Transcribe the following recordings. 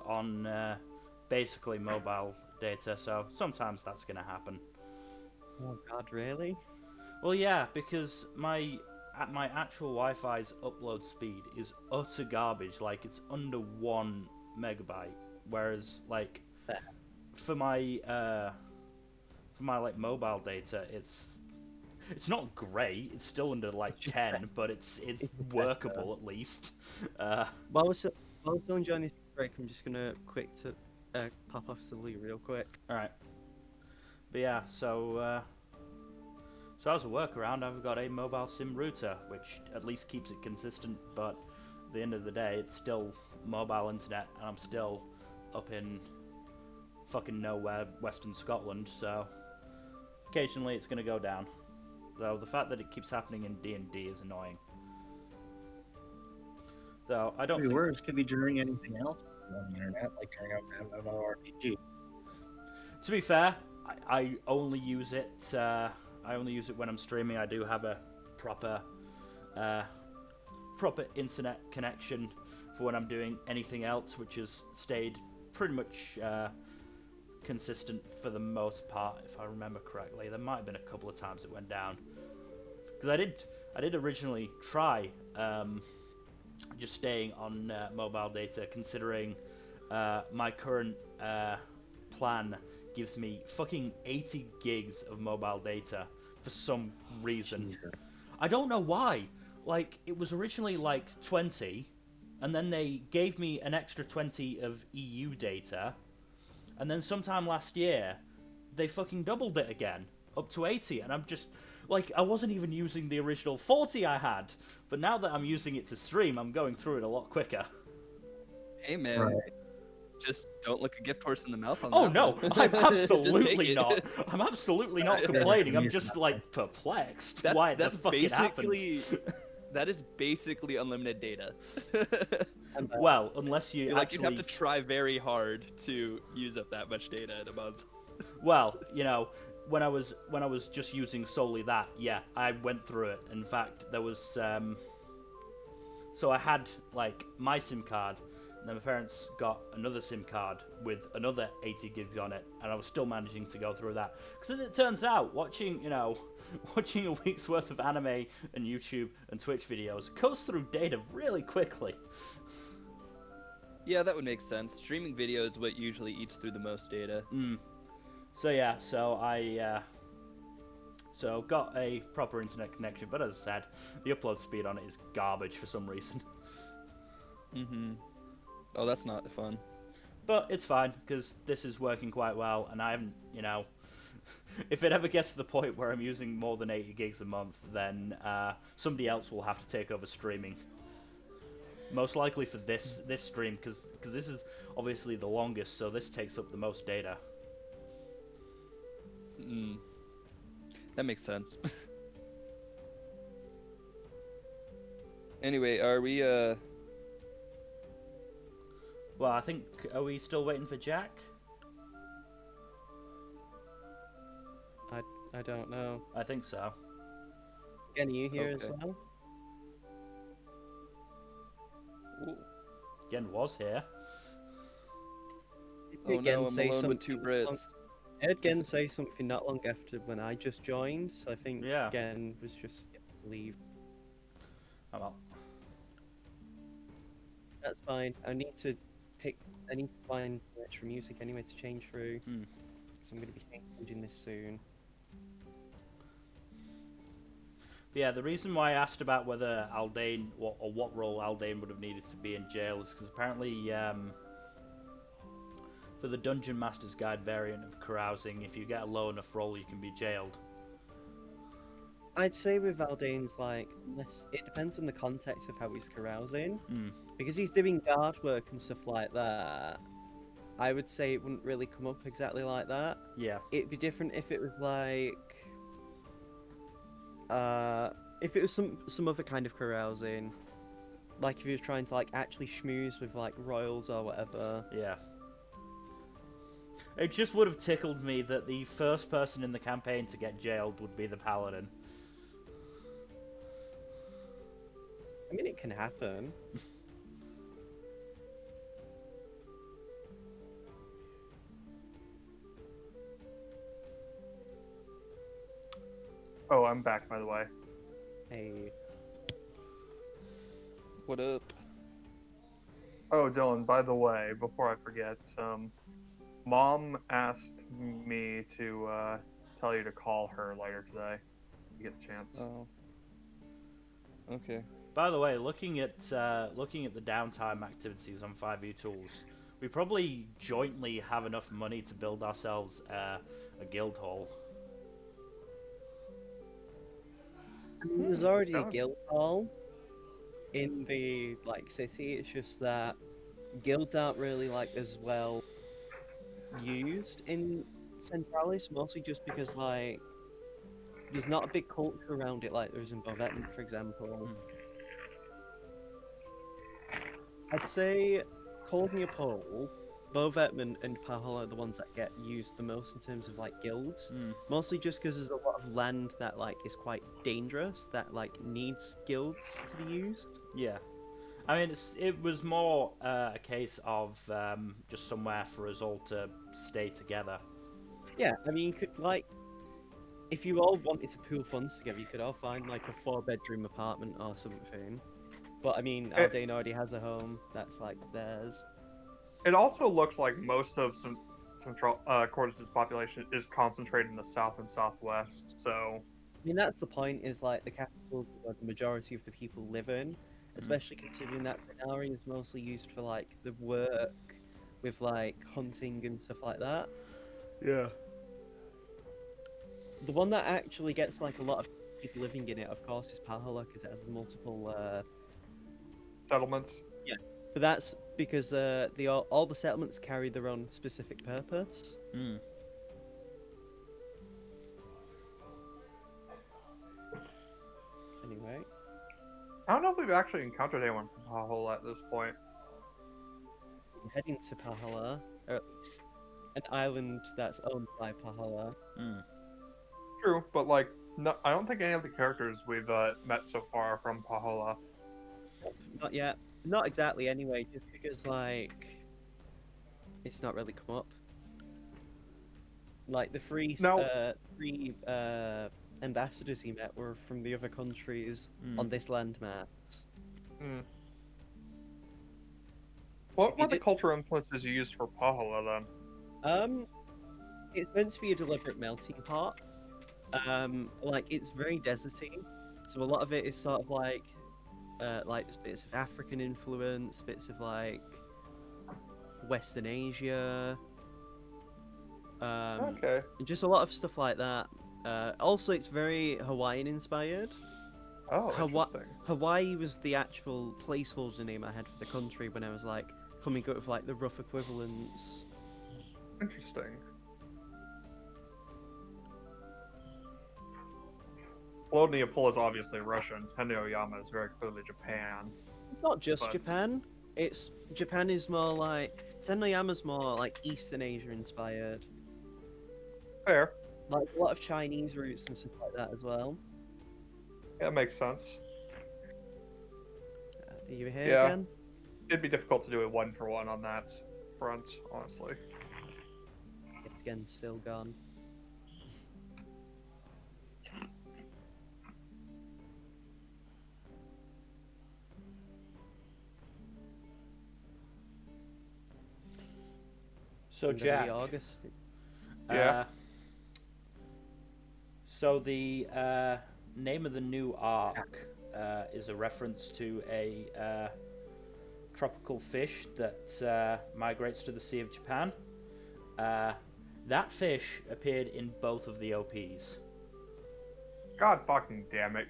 on basically mobile data, so sometimes that's going to happen. Oh God, really? Well, yeah, because my actual Wi-Fi's upload speed is utter garbage. Like it's under 1 megabyte, whereas like Fair. for my like mobile data, it's not great. It's still under like It's just 10, but it's it's just better. workable at least. While we're still enjoying this break, I'm just gonna quick to pop off to Lee real quick. All right, but yeah, so as a workaround, I've got a mobile SIM router, which at least keeps it consistent. But at the end of the day, it's still mobile internet, and I'm still up in fucking nowhere, Western Scotland. So occasionally it's gonna go down. Though the fact that it keeps happening in D&D is annoying. Though I don't Maybe think. words could be during anything else on the internet, like turning out MMORPG. To be fair, I only use it. I only use it when I'm streaming. I do have a proper, uh, proper internet connection for when I'm doing anything else, which has stayed pretty much consistent for the most part, if I remember correctly. There might have been a couple of times it went down because I did originally try just staying on mobile data, considering my current plan gives me fucking 80 gigs of mobile data for some reason. Jesus. I don't know why. Like, it was originally like 20, and then they gave me an extra 20 of EU data, and then sometime last year, they fucking doubled it again, up to 80, and I'm just. Like, I wasn't even using the original 40 I had, but now that I'm using it to stream, I'm going through it a lot quicker. Hey man, Right. just don't look a gift horse in the mouth on Oh that no, one. I'm Just take absolutely it. not. I'm absolutely not Yeah, complaining. I'm use just that. like perplexed That's why the that's fuck it happened. basically that is basically unlimited data. And Well, unless you Like you'd have actually, to try very hard to use up that much data in a month. well, you know, when I was just using solely that, yeah, I went through it. In fact, there was so I had like my SIM card, and then my parents got another SIM card with another 80 gigs on it, and I was still managing to go through that. Because it turns out, watching watching a week's worth of anime and YouTube and Twitch videos goes through data really quickly. Yeah, that would make sense. Streaming video is what usually eats through the most data. So yeah, so got a proper internet connection, but as I said, the upload speed on it is garbage for some reason. Mm-hmm. Oh, that's not fun. But it's fine, because this is working quite well, and I haven't, if it ever gets to the point where I'm using more than 80 gigs a month, then somebody else will have to take over streaming. Most likely for this stream, because this is obviously the longest, so this takes up the most data. Mm. That makes sense. Anyway, are we Well, I think, are we still waiting for Jack? I don't know. I think so. Again, are you here as Okay. well? Ooh. Gen was here. Oh Again, no, I'm say alone with two something long- Brits. I heard Gen say something not long after when I just joined, so I think Yeah. Gen was just leave. Oh well. That's fine. I need to find extra music anyway to change through. Hmm. So I'm going to be changing this soon. But yeah, the reason why I asked about whether Aldane, or what role Aldane would have needed to be in jail is because apparently, for the Dungeon Master's Guide variant of carousing, if you get a low enough roll, you can be jailed. I'd say with Aldane's, like, it depends on the context of how he's carousing. Hmm. Because he's doing guard work and stuff like that, I would say it wouldn't really come up exactly like that. Yeah. It'd be different if it was like, if it was some other kind of carousing, like if he was trying to like actually schmooze with like royals or whatever. Yeah. It just would have tickled me that the first person in the campaign to get jailed would be the paladin. I mean, it can happen. Oh, I'm back, by the way. Hey, What up? Oh, Dylan, by the way, before I forget, Mom asked me to tell you to call her later today. You get the chance. Oh. Okay. By the way, looking at the downtime activities on 5e Tools, we probably jointly have enough money to build ourselves a guild hall. I mean, there's already a Dylan? guild hall in the like city. It's just that guilds aren't really like as well used in Centralis, mostly just because like there's not a big culture around it like there is in Bovetman, for example. I'd say, calling a poll, Bovetman and Pahol are the ones that get used the most in terms of like guilds. Mostly just because there's a lot of land that like is quite dangerous that like needs guilds to be used. Yeah. I mean, it was more a case of just somewhere for us all to stay together. Yeah, I mean, you could like, if you all wanted to pool funds together, you could all find like a 4-bedroom apartment or something. But I mean, Aldane already has a home that's like theirs. It also looks like most of Central Cordes' population is concentrated in the south and southwest, so... I mean, that's the point, is like the capital is where the majority of the people live in, especially considering that Renari is mostly used for like the work with like hunting and stuff like that. Yeah. The one that actually gets like a lot of people living in it, of course, is Pahola, because it has multiple Settlements? yeah, but that's because all the settlements carry their own specific purpose. Anyway, I don't know if we've actually encountered anyone from Pahol at this point. I'm heading to Pahola, or at least an island that's owned by Pahola. True, but like, no, I don't think any of the characters we've met so far are from Pahola. Not yet. Not exactly, anyway, just because, like, it's not really come up. Like, the three ambassadors he met were from the other countries on this landmass. What were the cultural influences you used for Pahola, then? It's meant to be a deliberate melting pot. Like, it's very deserty, so a lot of it is sort of like there's bits of African influence, bits of like Western Asia, Okay. and just a lot of stuff like that. Also, it's very Hawaiian inspired. Oh, interesting. Hawaii was the actual placeholder name I had for the country when I was like coming up with like the rough equivalents. Interesting. Neopol is obviously Russian. Tenoyama is very clearly Japan. It's not just Japan. Japan is more like Tenoyama's more like Eastern Asia inspired. Fair. Like a lot of Chinese roots and stuff like that as well. Yeah, makes sense. Are you here Yeah. again? It'd be difficult to do a 1-for-1 on that front, honestly. It's again still gone. So End of Jack, August. Yeah. So the name of the new arc is a reference to a tropical fish that migrates to the Sea of Japan. That fish appeared in both of the OPs, God fucking damn it.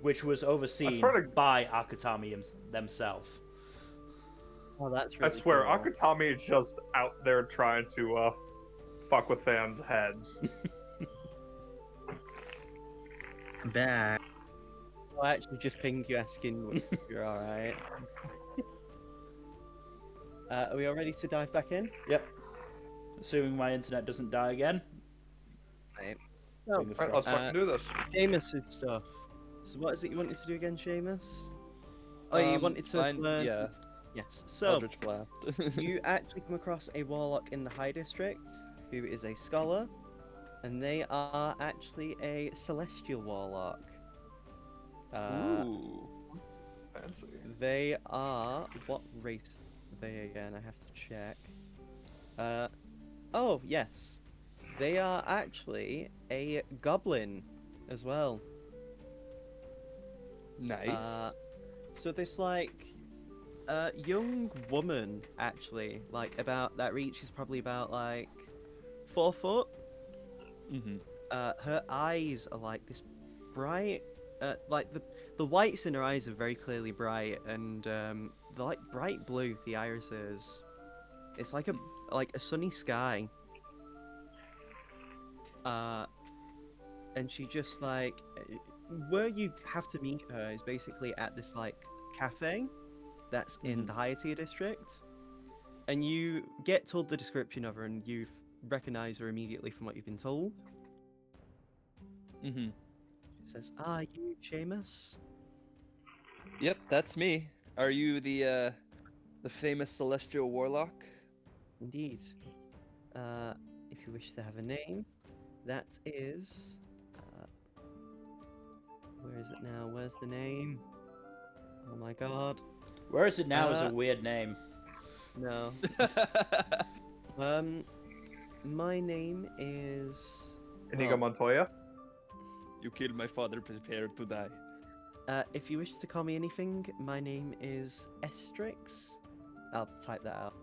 which was overseen by Akutami themselves. Oh, that's I really swear, cool. Akutami is just out there trying to fuck with fans' heads. I'm back. I actually just pinged you asking if you're alright. Are we all ready to dive back in? Yep. Assuming my internet doesn't die again. Right. Fingers Alright, let's crossed. fucking do this. Seamus' stuff. So what is it you wanted to do again, Seamus? Oh, you wanted to learn... Yeah, Yes. So, Eldritch Blast. you actually come across a warlock in the High District, who is a scholar. and they are actually a celestial warlock. Ooh. Fancy. They are what race are they again? I have to check. Oh yes, they are actually a goblin as well. Nice. So this young woman actually, like about that reach is probably about like 4 foot. Mm-hmm. Her eyes are like this bright, like the whites in her eyes are very clearly bright, and they're like bright blue. The irises, it's like a sunny sky. And she just like where you have to meet her is basically at this like cafe that's in the higher tier district, and you get told the description of her, and you recognize her immediately from what you've been told. Mm-hmm. She says, "Ah, you Seamus?" Yep, that's me. Are you the famous celestial warlock? Indeed. If you wish to have a name, that is. Where is it now? Where's the name? Oh my god. Where is it now is a Uh, weird name. No. My name is. Inigo Montoya. You killed my father, prepare to die. If you wish to call me anything, my name is Estrix. I'll type that out.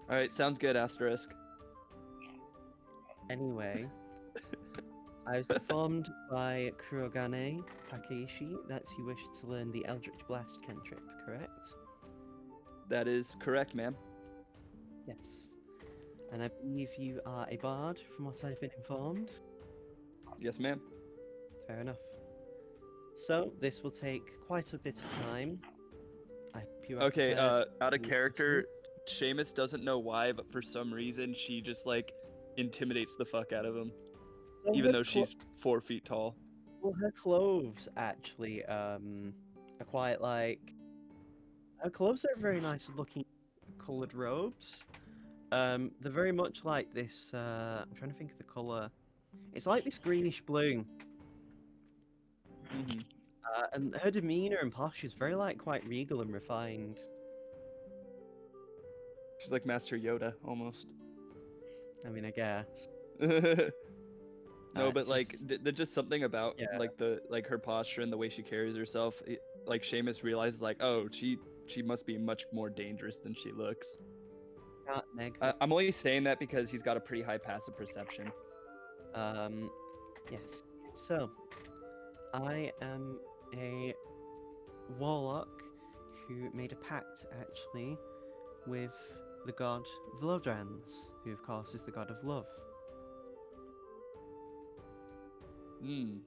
Alright, sounds good, Asterisk. Anyway, I was informed by Kurogane Takeishi that you wish to learn the Eldritch Blast cantrip, correct? That is correct, ma'am. Yes. And I believe you are a bard, from what I've been informed. Yes, ma'am. Fair enough. So, this will take quite a bit of time. I hope you are Okay, prepared out of to character, Seamus doesn't know why, but for some reason she just like intimidates the fuck out of him, So even her though she's 4 feet tall. well, her clothes actually are quite like her clothes are very nice looking coloured robes. They're very much like this. I'm trying to think of the colour. It's like this greenish blue. Mm-hmm. And her demeanor and posture is very like quite regal and refined. She's like Master Yoda almost. I mean, I guess. No, but It's like just- there's just something about Yeah. like her posture and the way she carries herself. Like Seamus realizes like, oh, she must be much more dangerous than she looks. Can't neg that. I'm only saying that because he's got a pretty high passive perception. Yes. So, I am a warlock who made a pact actually with the god Vlodrans, who of course is the god of love. Hmm,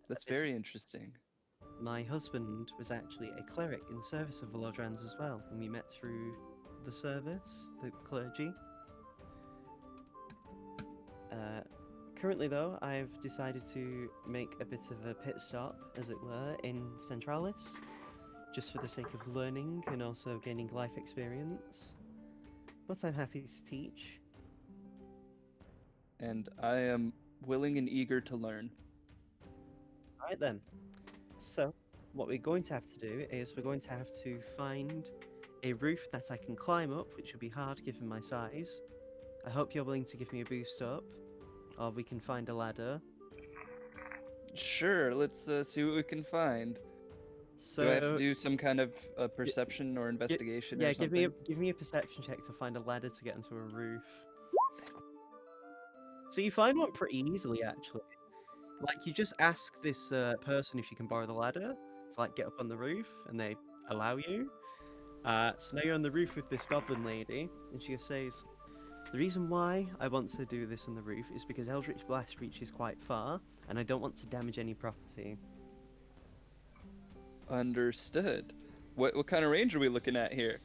that's That is- very interesting. My husband was actually a cleric in the service of Vlodrans as well, and we met through the service, the clergy. Currently, though, I've decided to make a bit of a pit stop, as it were, in Centralis, just for the sake of learning and also gaining life experience. But I'm happy to teach. And I am willing and eager to learn. Alright then. So, what we're going to have to do is we're going to have to find a roof that I can climb up, which will be hard given my size. I hope you're willing to give me a boost up, or we can find a ladder. Sure, let's see what we can find. So, Do I have to do some kind of perception or investigation or yeah, something? give me a perception check to find a ladder to get onto a roof. So you find one pretty easily, actually. Like you just ask this person if you can borrow the ladder to like get up on the roof, and they allow you. So now you're on the roof with this goblin lady, and she says, "The reason why I want to do this on the roof is because Eldritch Blast reaches quite far, and I don't want to damage any property." Understood. What kind of range are we looking at here?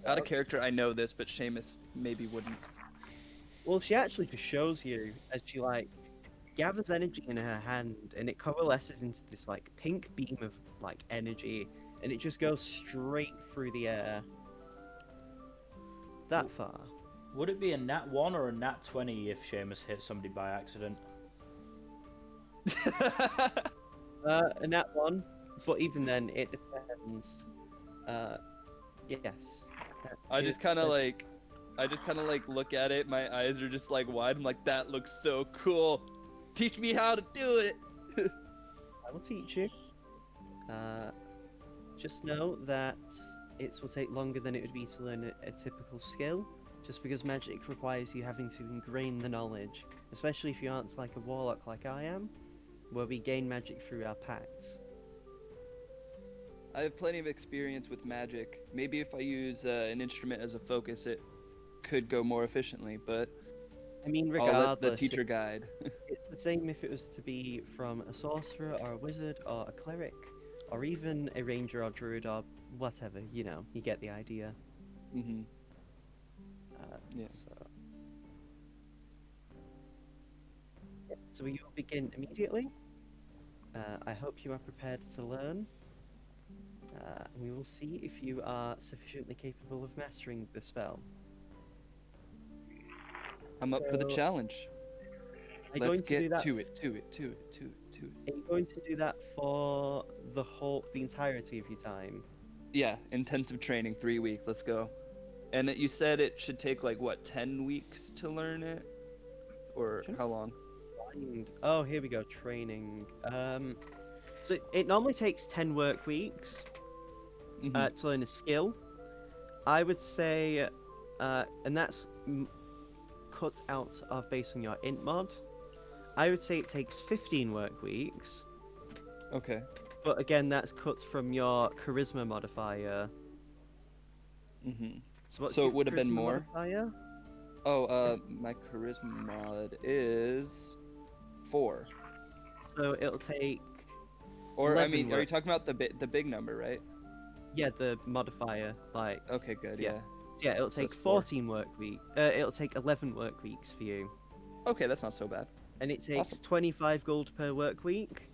Out of character, I know this, but Seamus maybe wouldn't. Well, she actually just shows you as she like gathers energy in her hand, and it coalesces into this like pink beam of like energy, and it just goes straight through the air. That far. Would it be a nat 1 or a nat 20 if Seamus hit somebody by accident? A nat 1, but even then, it depends. Yes. I just kind of like look at it. My eyes are just like wide. I'm like, that looks so cool. Teach me how to do it. I will teach you. Just know that it will take longer than it would be to learn a typical skill, just because magic requires you having to ingrain the knowledge, especially if you aren't like a warlock like I am, where we gain magic through our pacts. I have plenty of experience with magic. Maybe if I use an instrument as a focus, it could go more efficiently. But I mean, I'll let the regardless, teacher guide. it's the same if it was to be from a sorcerer or a wizard or a cleric, or even a ranger or druid or whatever. You know, you get the idea. Mm-hmm. Yeah. So we will begin immediately. I hope you are prepared to learn. We will see if you are sufficiently capable of mastering the spell. I'm up for the So, challenge. Are you Let's going to do get that? to it. Are you going to do that for the entirety of your time? Yeah, intensive training, 3 weeks. Let's go. And you said it should take like what, 10 weeks to learn it, or Shouldn't how long? Oh, here we go. Training. So it normally takes 10 work weeks Mhm. to learn a skill. I would say, and that's cut out of based on your int mod. I would say it takes 15 work weeks, Okay. but again, that's cut from your charisma modifier. Mhm. So what's So your it would have been charisma more. modifier? Oh, my charisma mod is 4. So it'll take. Or I 11 mean, are you work. talking about the big number, right? Yeah, the modifier, like. Okay, good. Yeah. Yeah. Yeah, it'll So take it's 4. 14 work week. It'll take 11 work weeks for you, Okay, that's not so bad. and it takes Awesome. 25 gold per work week.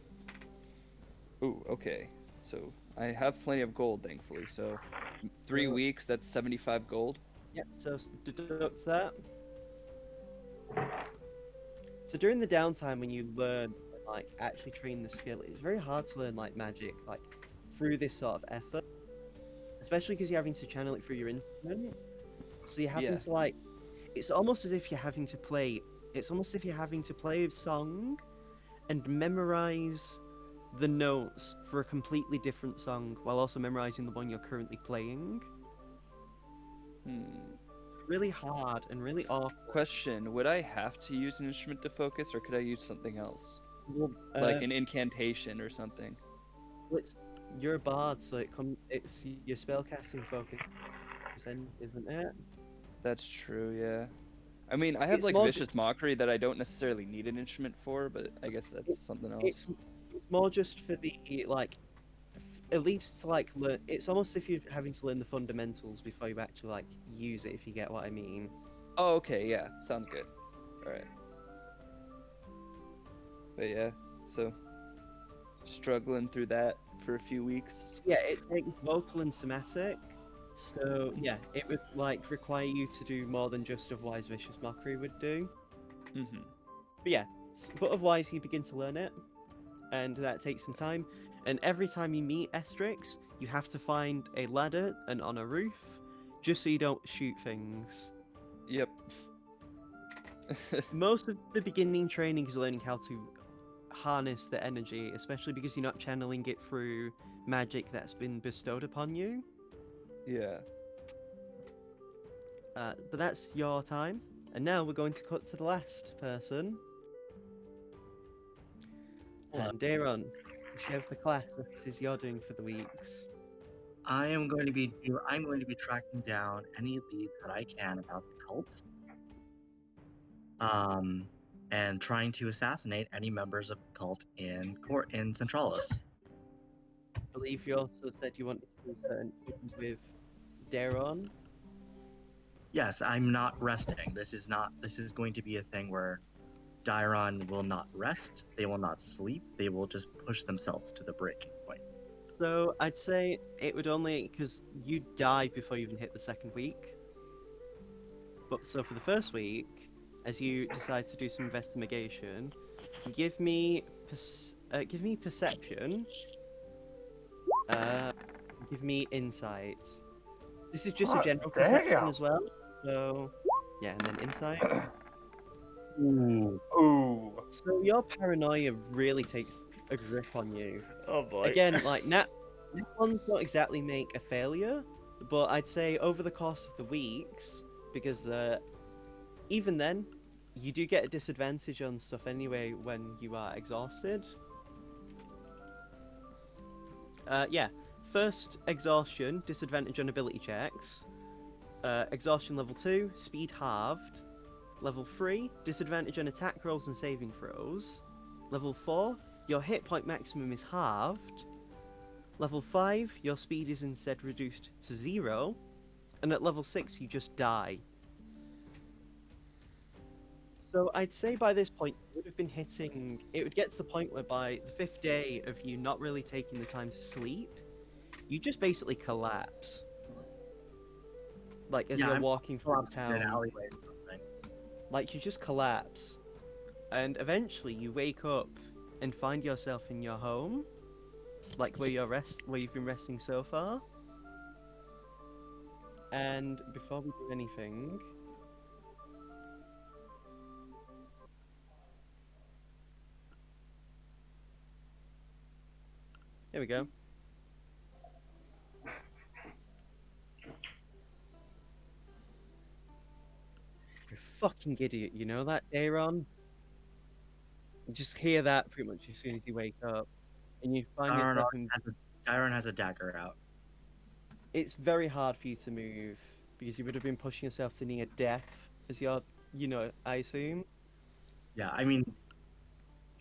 Ooh, okay. So I have plenty of gold, thankfully. So 3 So- weeks, that's 75 gold. Yep. So deduct that. So during the downtime when you learn, like, actually train the skill, it's very hard to learn like magic, like through this sort of effort, especially because you're having to channel it through your instrument. So you're having Yeah. to like, it's almost as if you're having to play. It's almost as if you're having to play a song, and memorize the notes for a completely different song while also memorizing the one you're currently playing. Hmm. Really hard and really awful. Question: would I have to use an instrument to focus, or could I use something else, Well, like an incantation or something? you're a bard, so it's your spellcasting focus, isn't it? That's true. Yeah. I mean, I have It's like more vicious mockery that I don't necessarily need an instrument for, but I guess that's something It's else. more just for the like, at least to like learn. It's almost if you're having to learn the fundamentals before you actually like use it. If you get what I mean. Oh, okay. Yeah. Sounds good. All right. But yeah, so struggling through that for a few weeks. Yeah, it takes vocal and somatic. So yeah, it would like require you to do more than just otherwise vicious mockery would do. Mm-hmm. But yeah, but otherwise you begin to learn it, and that takes some time. And every time you meet Estrix, you have to find a ladder and on a roof, just so you don't shoot things. Yep. Most of the beginning training is learning how to harness the energy, especially because you're not channeling it through magic that's been bestowed upon you. Yeah. But that's your time. And now we're going to cut to the last person. And Daron, Chev the class, this is you're doing for the weeks. I'm going to be tracking down any leads that I can about the cult. And trying to assassinate any members of the cult in Centralis. I believe you also said you wanted to do certain things with Daron. Yes, I'm not resting. This is going to be a thing where Dairon will not rest, they will not sleep, they will just push themselves to the breaking point. So I'd say it would only, because you die before you even hit the second week. But so for the first week, as you decide to do some investigation, give me perception. Uh, give me insight. This is just a Hot general perception damn. as well. So yeah, and then insight. Ooh. So your paranoia really takes a grip on you. Oh boy. Again, like nat ones don't exactly make a failure, but I'd say over the course of the weeks, because even then, you do get a disadvantage on stuff anyway when you are exhausted. Yeah. First, exhaustion, disadvantage on ability checks. Exhaustion level 2, speed halved. Level 3, disadvantage on attack rolls and saving throws. Level 4, your hit point maximum is halved. Level 5, your speed is instead reduced to 0. And at level 6, you just die. So I'd say by this point, you would have been hitting. It would get to the point where by the 5th day of you not really taking the time to sleep, you just basically collapse. Like as you're I'm walking through collapsed in an town, alleyway or something. like you just collapse, and eventually you wake up and find yourself in your home, like where you've been resting so far. And before we do anything, here we go. You're a fucking idiot, you know that, Aaron? You just hear that pretty much as soon as you wake up, and you find yourself in. Tyron has a dagger out. It's very hard for you to move because you would have been pushing yourself to near death as you're, I assume. Yeah, I mean,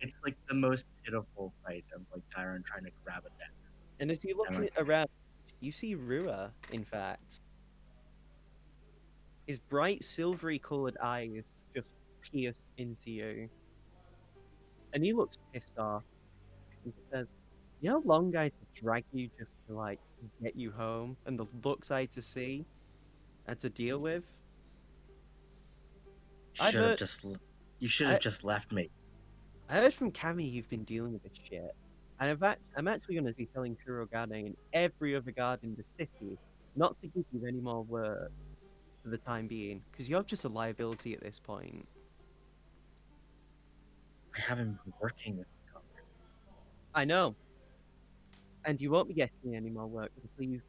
it's like the most pitiful sight of like Tyron trying to grab a dagger. And as you look And, like, around, you see Rua, in fact. His bright silvery coloured eyes just pierce into you. And he looks pissed off. He says, "You know how long I had to drag you just to, like, get you home? And the looks I had to see? I had to deal with? I've should have heard, just you should have just left me. I heard from Cammy you've been dealing with this shit. And I'm actually going to be telling Kurogane and every other guard in the city not to give you any more work for the time being, because you're just a liability at this point." I haven't been working with you. I know. And you won't be getting any more work until you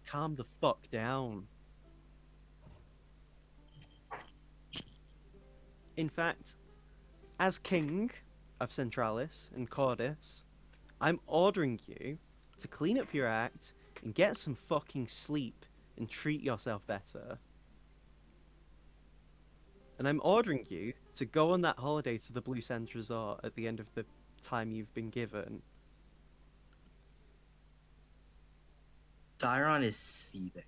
calm the fuck down. In fact, as king of Centralis and Cordis, I'm ordering you to clean up your act and get some fucking sleep and treat yourself better. And I'm ordering you to go on that holiday to the Blue Sands Resort at the end of the time you've been given. Tyron is seething.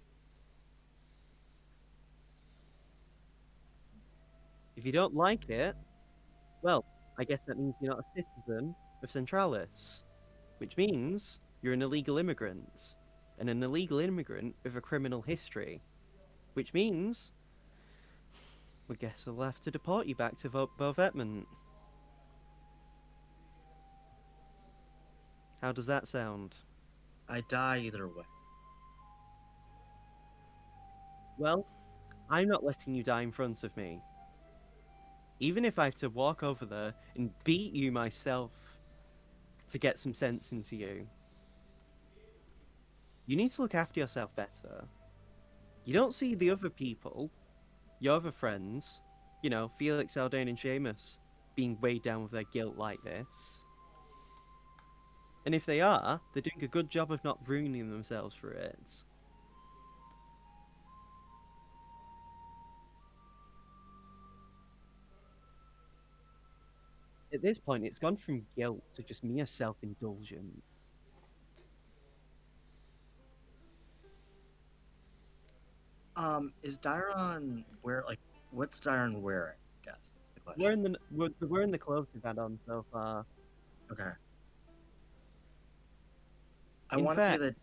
If you don't like it, well, I guess that means you're not a citizen of Centralis, which means you're an illegal immigrant, and an illegal immigrant with a criminal history, which means we guess we'll have to deport you back to Bovetment. How does that sound? I die either way. Well, I'm not letting you die in front of me. Even if I have to walk over there and beat you myself to get some sense into you. You need to look after yourself better. You don't see the other people, your other friends, Felix, Aldane, and Seamus, being weighed down with their guilt like this. And if they are, they're doing a good job of not ruining themselves for it. At this point, it's gone from guilt to just mere self-indulgence. Is Dairon what's Dairon wearing? I guess that's the question. We're wearing the clothes we've had on so far. Okay. I In want to say fact- that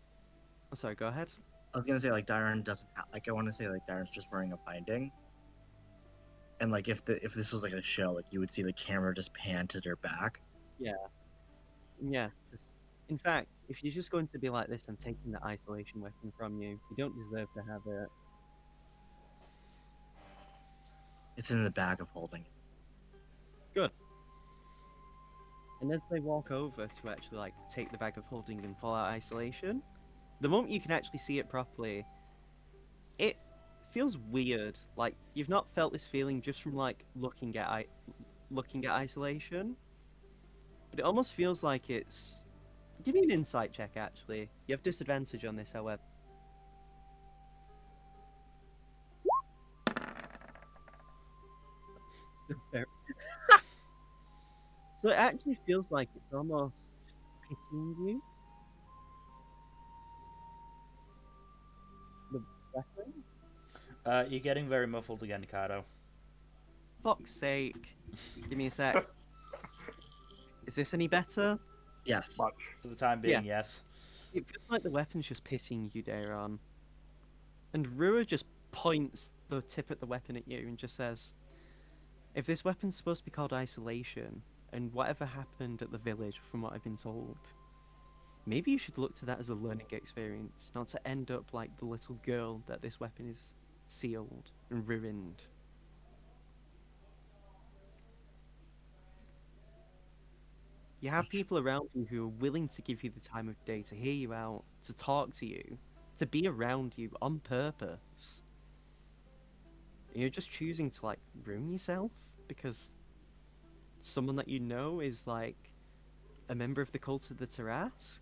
Sorry, go ahead. I was gonna say like Dairon doesn't I want to say like Dairon's just wearing a binding, And like if this was like a show, like you would see the camera just pan to their back. Yeah. In fact, if you're just going to be like this, I'm taking the isolation weapon from you. You don't deserve to have it. It's in the bag of holding. Good. And as they walk over to actually like take the bag of holding and pull out isolation, the moment you can actually see it properly, it feels weird. Like you've not felt this feeling just from like looking at isolation, but it almost feels like it's. Give me an insight check. Actually, you have disadvantage on this, however. So it actually feels like it's almost pitying you. The weapon? You're getting very muffled again, Kato. Fuck's sake. Give me a sec. Is this any better? Yes. Much. For the time being, yes. It feels like the weapon's just pitying you, Dayron. And Rua just points the tip at the weapon at you and just says, if this weapon's supposed to be called isolation, and whatever happened at the village, from what I've been told, maybe you should look to that as a learning experience, not to end up like the little girl that this weapon is sealed and ruined. You have people around you who are willing to give you the time of day, to hear you out, to talk to you, to be around you on purpose. And you're just choosing to like ruin yourself because someone that you know is like a member of the cult of the Tarask.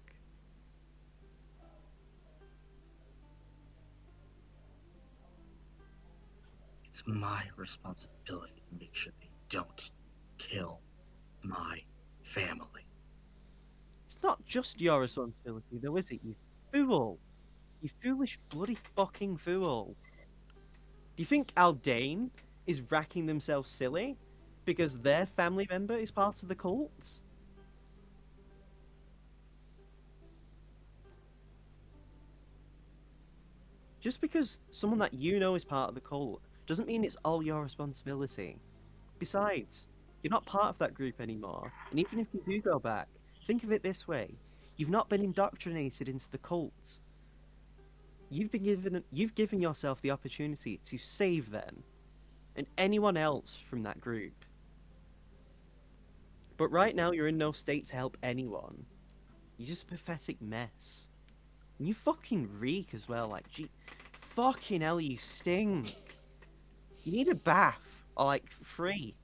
It's my responsibility to make sure they don't kill my family. It's not just your responsibility, though, is it, you fool? You foolish bloody fucking fool. Do you think Aldane is racking themselves silly because their family member is part of the cult? Just because someone that you know is part of the cult doesn't mean it's all your responsibility. Besides, you're not part of that group anymore, and even if you do go back, think of it this way. You've not been indoctrinated into the cult. You've given yourself the opportunity to save them and anyone else from that group. But right now you're in no state to help anyone. You're just a pathetic mess. And you fucking reek as well, like gee fucking hell, you stink. You need a bath or like free.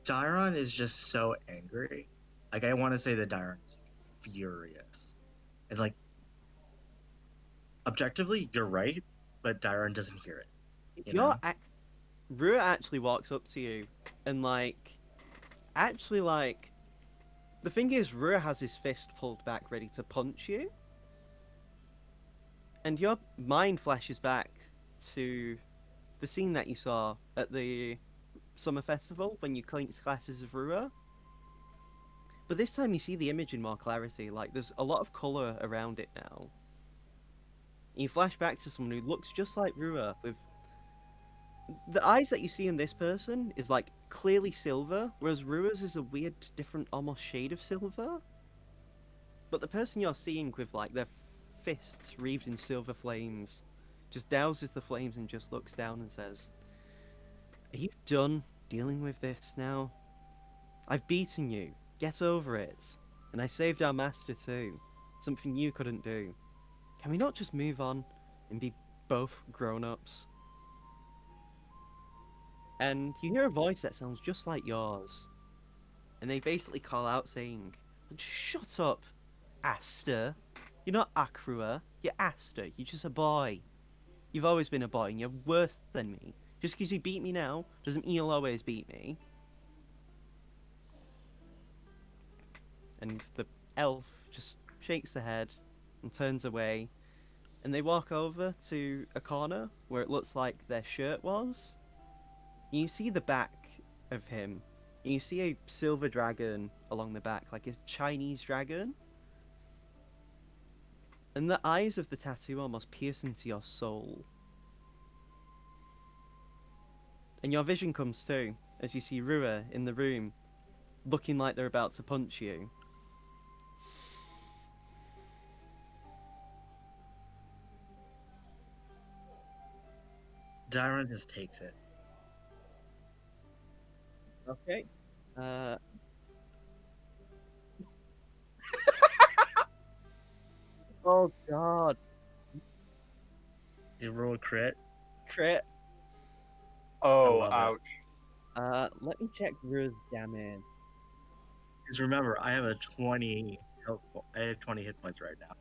Dairon is just so angry. Like I want to say that Dairon's furious. And like objectively, you're right, but Dairon doesn't hear it. If You you're know? Rua actually walks up to you and the thing is Rua has his fist pulled back ready to punch you. And your mind flashes back to the scene that you saw at the summer festival when you clinked glasses of Rua. But this time you see the image in more clarity, like there's a lot of colour around it now. And you flash back to someone who looks just like Rua, with the eyes that you see in this person is like clearly silver, whereas Rua's is a weird, different, almost shade of silver. But the person you're seeing with like their fists wreathed in silver flames just douses the flames and just looks down and says, "Are you done dealing with this now? I've beaten you. Get over it. And I saved our master too. Something you couldn't do. Can we not just move on and be both grown-ups?" And you hear a voice that sounds just like yours. And they basically call out saying, "Just shut up, Aster. You're not Akrua, you're Aster. You're just a boy. You've always been a boy and you're worse than me. Just because you beat me now doesn't mean you'll always beat me." And the elf just shakes the head and turns away. And they walk over to a corner where it looks like their shirt was. You see the back of him, And you see a silver dragon along the back, like a Chinese dragon. And the eyes of the tattoo almost pierce into your soul. And your vision comes too, as you see Rua in the room, looking like they're about to punch you. Dairon just takes it. Okay. Oh god. You roll a crit. Crit. Oh, love it. ouch. Let me check Rua's damage. Because remember, I have a 20. I have 20 hit points right now.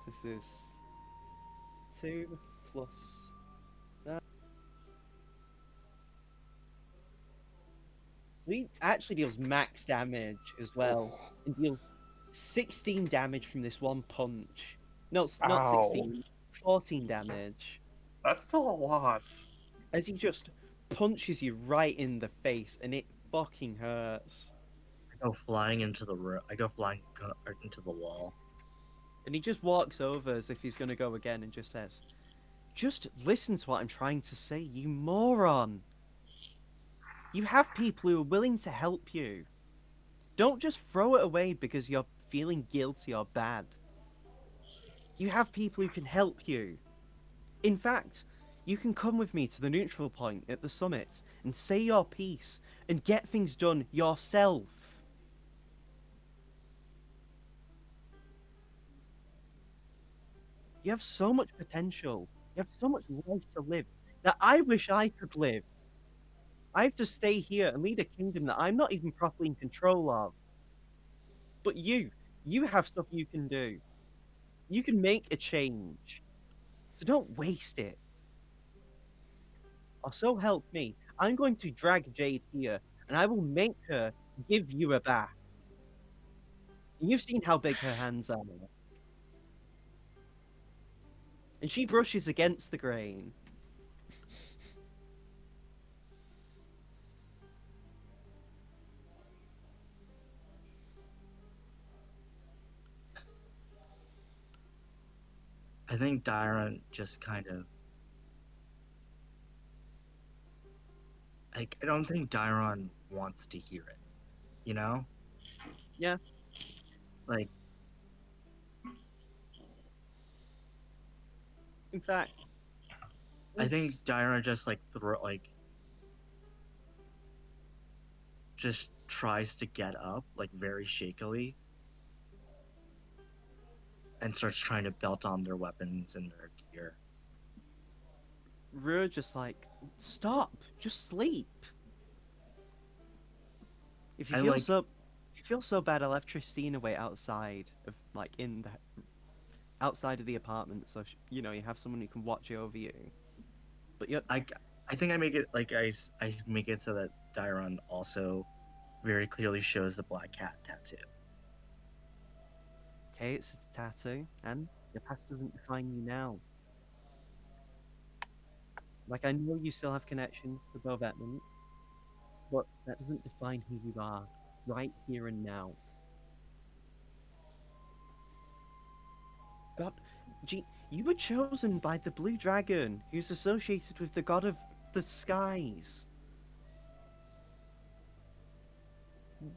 This is 2 plus that. So he actually deals max damage as well, and deals 16 damage from this one punch. No, not 16, 14 damage. That's still a lot. As he just punches you right in the face, and it fucking hurts. I go flying into the room. I go flying into the wall. And he just walks over as if he's gonna go again and just says, "Just listen to what I'm trying to say, you moron. You have people who are willing to help you. Don't just throw it away because you're feeling guilty or bad. You have people who can help you. In fact, you can come with me to the neutral point at the summit and say your piece and get things done yourself." You have so much potential. You have so much life to live that I wish I could live. I have to stay here and lead a kingdom that I'm not even properly in control of. But you have stuff you can do. You can make a change. So don't waste it. Or so help me, I'm going to drag Jade here, and I will make her give you a bath. And you've seen how big her hands are. And she brushes against the grain. I think Dairon just kind of. Like, I don't think Dairon wants to hear it. You know? Yeah. Like, In fact, I think it's- Dairon just just tries to get up, like very shakily, and starts trying to belt on their weapons and their gear. Rua just like, stop, just sleep. If you And, feel like- so, if you feel so bad, I'll have Tristina wait outside of like in the outside of the apartment, so you know you have someone who can watch over you. But you're I think I make it like I make it so that Dairon also very clearly shows the black cat tattoo. okay. It's a tattoo, and your past doesn't define you now. Like I know you still have connections to both Edmonds, but that doesn't define who you are right here and now. God, gee, you were chosen by the blue dragon, who's associated with the god of the skies.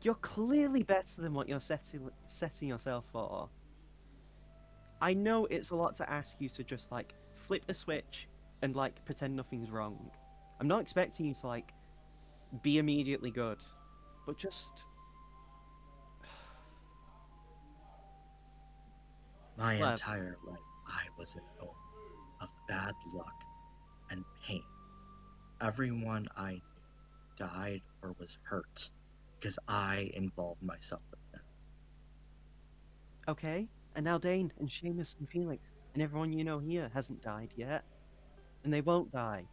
You're clearly better than what you're setting yourself for. I know it's a lot to ask you to just like flip a switch and like pretend nothing's wrong. I'm not expecting you to like be immediately good, but just My Well- entire life, I was an omen of bad luck and pain. Everyone I knew died or was hurt because I involved myself with them. okay. And now Dane and Seamus and Felix and everyone you know here hasn't died yet, and they won't die.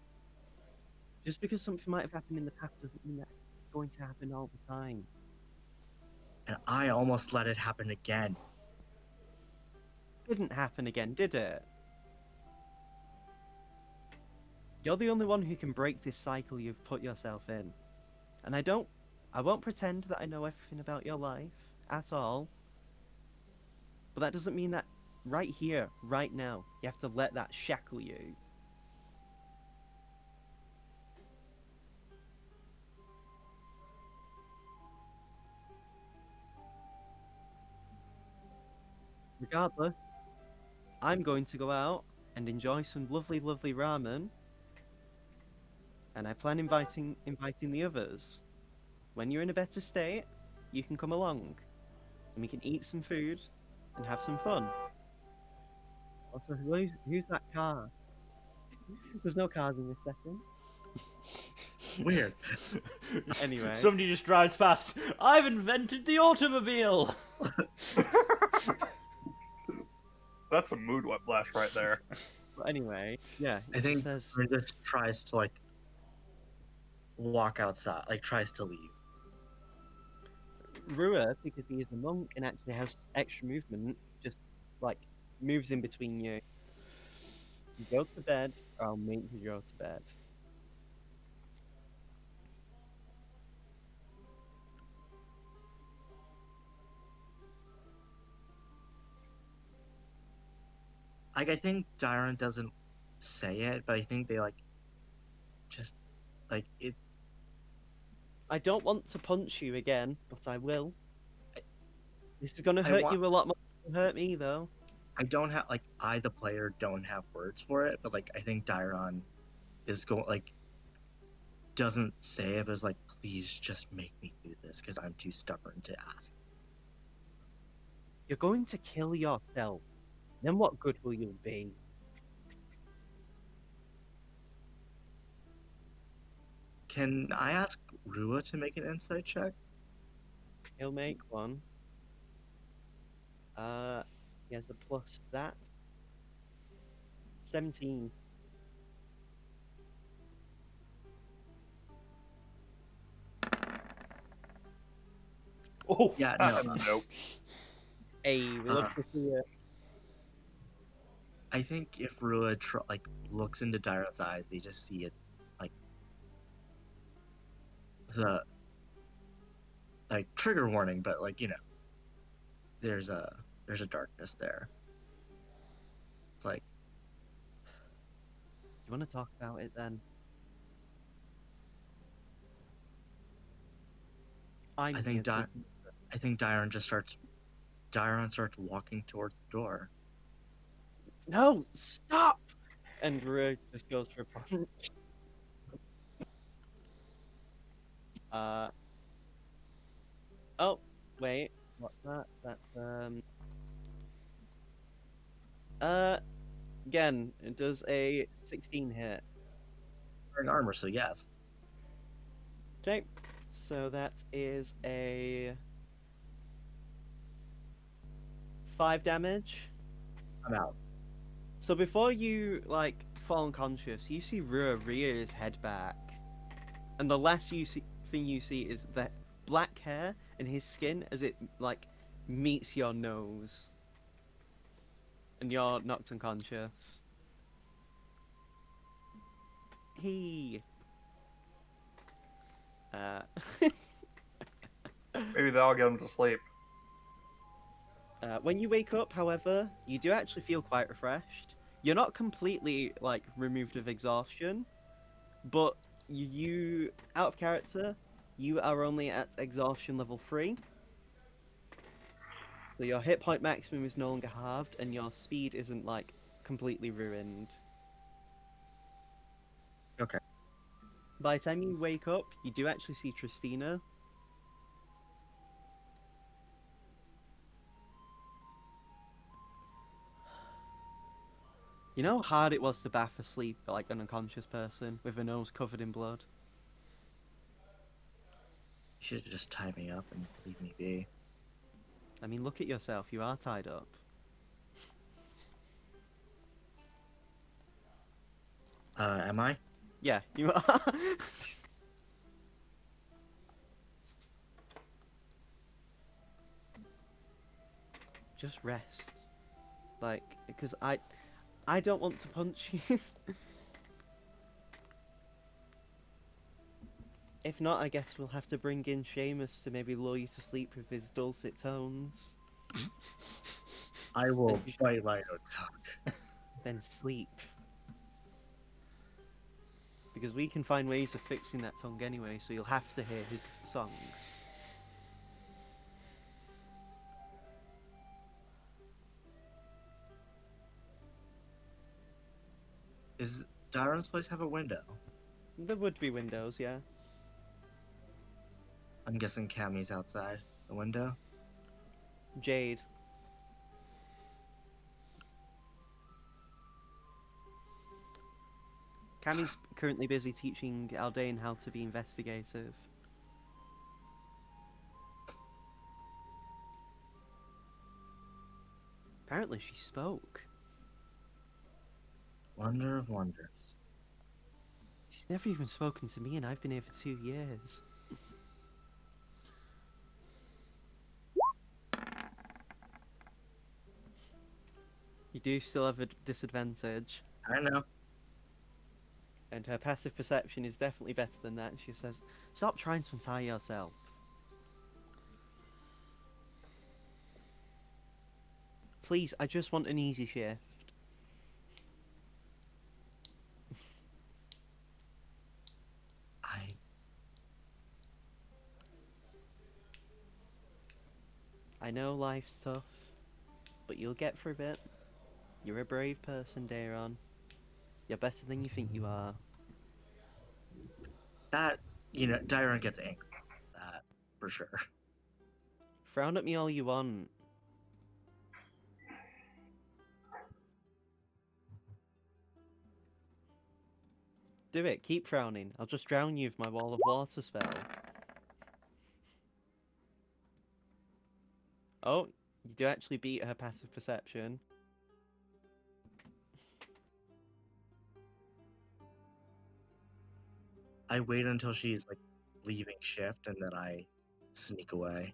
Just because something might have happened in the past doesn't mean that's going to happen all the time. And I almost let it happen again. Didn't happen again, did it? You're the only one who can break this cycle you've put yourself in. And I won't pretend that I know everything about your life at all. But that doesn't mean that right here, right now, you have to let that shackle you. Regardless, I'm going to go out and enjoy some lovely, lovely ramen. And I plan inviting the others. When you're in a better state, you can come along. And we can eat some food and have some fun. Also, who's that car? There's no cars in this setting. Weird. Anyway. Somebody just drives past. I've invented the automobile. That's a mood whiplash right there. But anyway, yeah. I It think says Brenda tries to like walk outside, like tries to leave. Rua, because he is a monk and actually has extra movement, just like moves in between you. You go to bed, or I'll make you go to bed. Like I think Dyron doesn't say it, but I think they like just like it. I don't want to punch you again, but I will. This is gonna I hurt want. you a lot more than it'll hurt me, though. I don't have like I the player don't have words for it, but like I think Dyron is going like doesn't say it, but is like please just make me do this because I'm too stubborn to ask. You're going to kill yourself. Then what good will you be? Can I ask Rua to make an insight check? He'll make one. He has a plus that. 17. Oh, Yeah, no. Nope. Hey, we love to see it. I think if Rua like looks into Dyron's eyes, they just see it like the like trigger warning, but like there's a darkness there. It's like You want to talk about it then? I'm I think here to- I think Dyron starts walking towards the door. No, stop! And Rua just goes for a punch. Oh, wait. What's that? That's again, it does a 16 hit. Wearing armor, so yes. Okay, so that is a 5 damage. I'm out. So before you like fall unconscious, you see Rua rear his head back, and the last thing you see is the black hair and his skin as it like meets your nose, and you're knocked unconscious. He. Maybe that'll get him to sleep. When you wake up, however, you do actually feel quite refreshed. You're not completely like removed of exhaustion, but you out of character, you are only at exhaustion level 3. So your hit point maximum is no longer halved, and your speed isn't like completely ruined. Okay. By the time you wake up, you do actually see Tristina. You know how hard it was to bath asleep like an unconscious person with a nose covered in blood? You should just tie me up and leave me be. I mean, look at yourself, you are tied up. Am I? Yeah, you are. Just rest. Like, because I don't want to punch you. If not, I guess we'll have to bring in Seamus to maybe lull you to sleep with his dulcet tones. I will And you- bite my own tongue. Then sleep. Because we can find ways of fixing that tongue anyway, so you'll have to hear his songs. Does Dyron's place have a window? There would be windows, yeah. I'm guessing Cammy's outside the window. Jade. Cammy's currently busy teaching Aldane how to be investigative. Apparently she spoke. Wonder of wonders. She's never even spoken to me and I've been here for 2 years. You do still have a disadvantage. I know. And her passive perception is definitely better than that. She says, "Stop trying to untie yourself." Please, I just want an easy shift. I I know life's tough, but you'll get through it. You're a brave person, Daron. You're better than you think you are. that Dyron gets angry about that for sure. Frown at me all you want. Do it, keep frowning. I'll just drown you with my wall of water spell. Oh, you do actually beat her passive perception. I wait until she's like leaving shift and then I sneak away.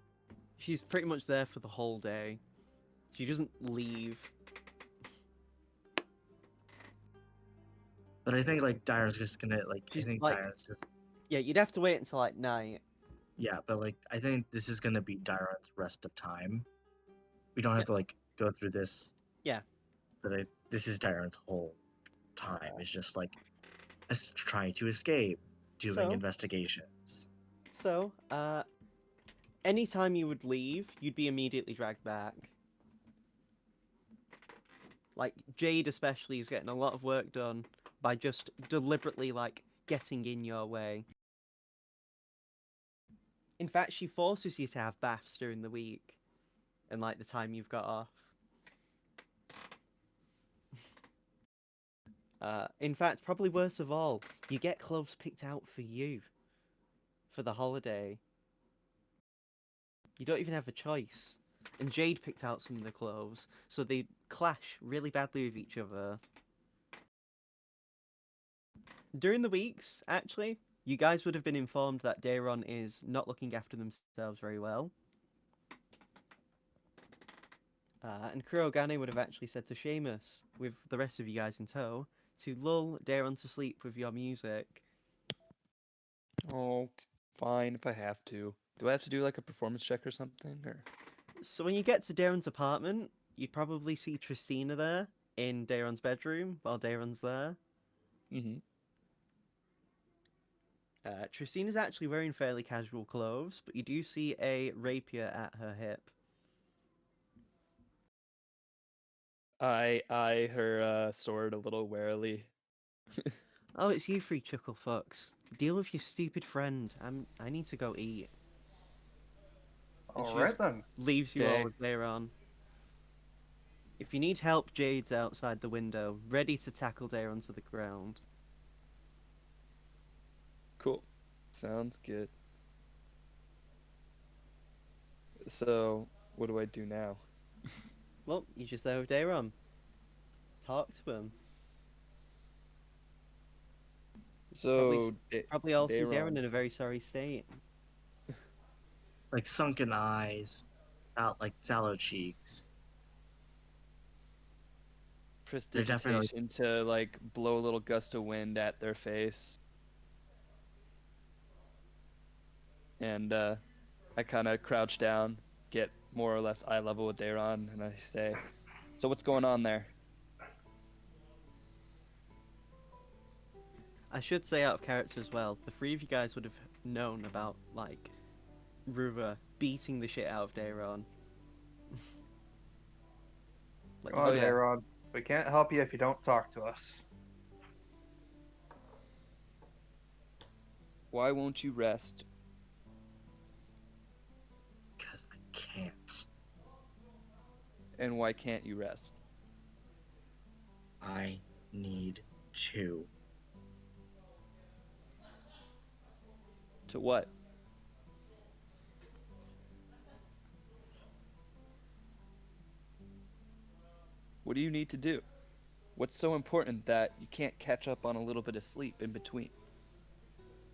She's pretty much there for the whole day. She doesn't leave. But I think like Dyron's just gonna I She's think like- Dyron's just Yeah, you'd have to wait until like night. yeah, but like I think this is gonna be Dyron's rest of time. We don't have to like go through this. Yeah. But this is Dyron's whole time. It's just like us trying to escape, doing So- investigations. So, anytime you would leave, you'd be immediately dragged back. Like, Jade especially is getting a lot of work done by just deliberately, like, getting in your way. In fact, she forces you to have baths during the week and, like, the time you've got off. In fact, probably worst of all, you get clothes picked out for you for the holiday. You don't even have a choice. And Jade picked out some of the clothes, so they clash really badly with each other. During the weeks, actually, you guys would have been informed that Daron is not looking after themselves very well. And Kurogane would have actually said to Seamus, with the rest of you guys in tow, to lull Daron to sleep with your music. Oh, fine if I have to. Do I have to do like a performance check or something? Or So when you get to Daron's apartment, you'd probably see Tristina there in Daron's bedroom while Daron's there. mm-hmm. Tristina's actually wearing fairly casual clothes, but you do see a rapier at her hip. I eye her sword a little warily. Oh, it's you three chuckle fucks. Deal with your stupid friend. I need to go eat. And she All right just then. leaves you all Okay. with Daron. If you need help, Jade's outside the window, ready to tackle Daron to the ground. Cool. Sounds good. So, what do I do now? Well, you're just there with Daron. Talk to him. So, Probably all see Daron. Daron in a very sorry state. Like sunken eyes, out like sallow cheeks. They're definitely- Prestidigitation to like blow a little gust of wind at their face. and I kind of crouch down, get more or less eye level with Daron, and I say, "So what's going on there?" I should say out of character as well, the three of you guys would have known about, like, Ruva beating the shit out of Daron. Like, Oh, Oh, yeah. Dayrod, we can't help you if you don't talk to us. Why won't you rest? Because I can't. And why can't you rest? I need to. To what? What do you need to do? What's so important that you can't catch up on a little bit of sleep in between?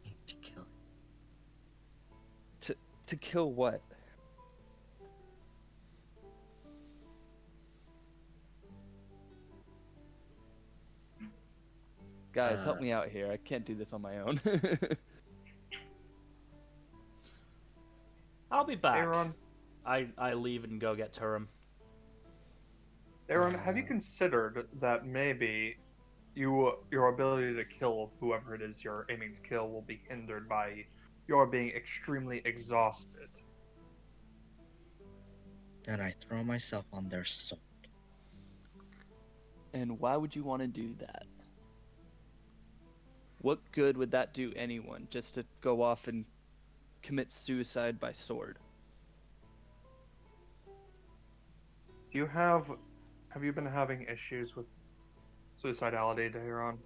I need to kill him. To kill what? Guys, help me out here. I can't do this on my own. I'll be back. Daron, I leave and go get Turum. Daron, have you considered that maybe your ability to kill whoever it is you're aiming to kill will be hindered by your being extremely exhausted? Then I throw myself on their sword. And why would you want to do that? What good would that do anyone just to go off and commit suicide by sword? Do you have you been having issues with suicidality, Daron?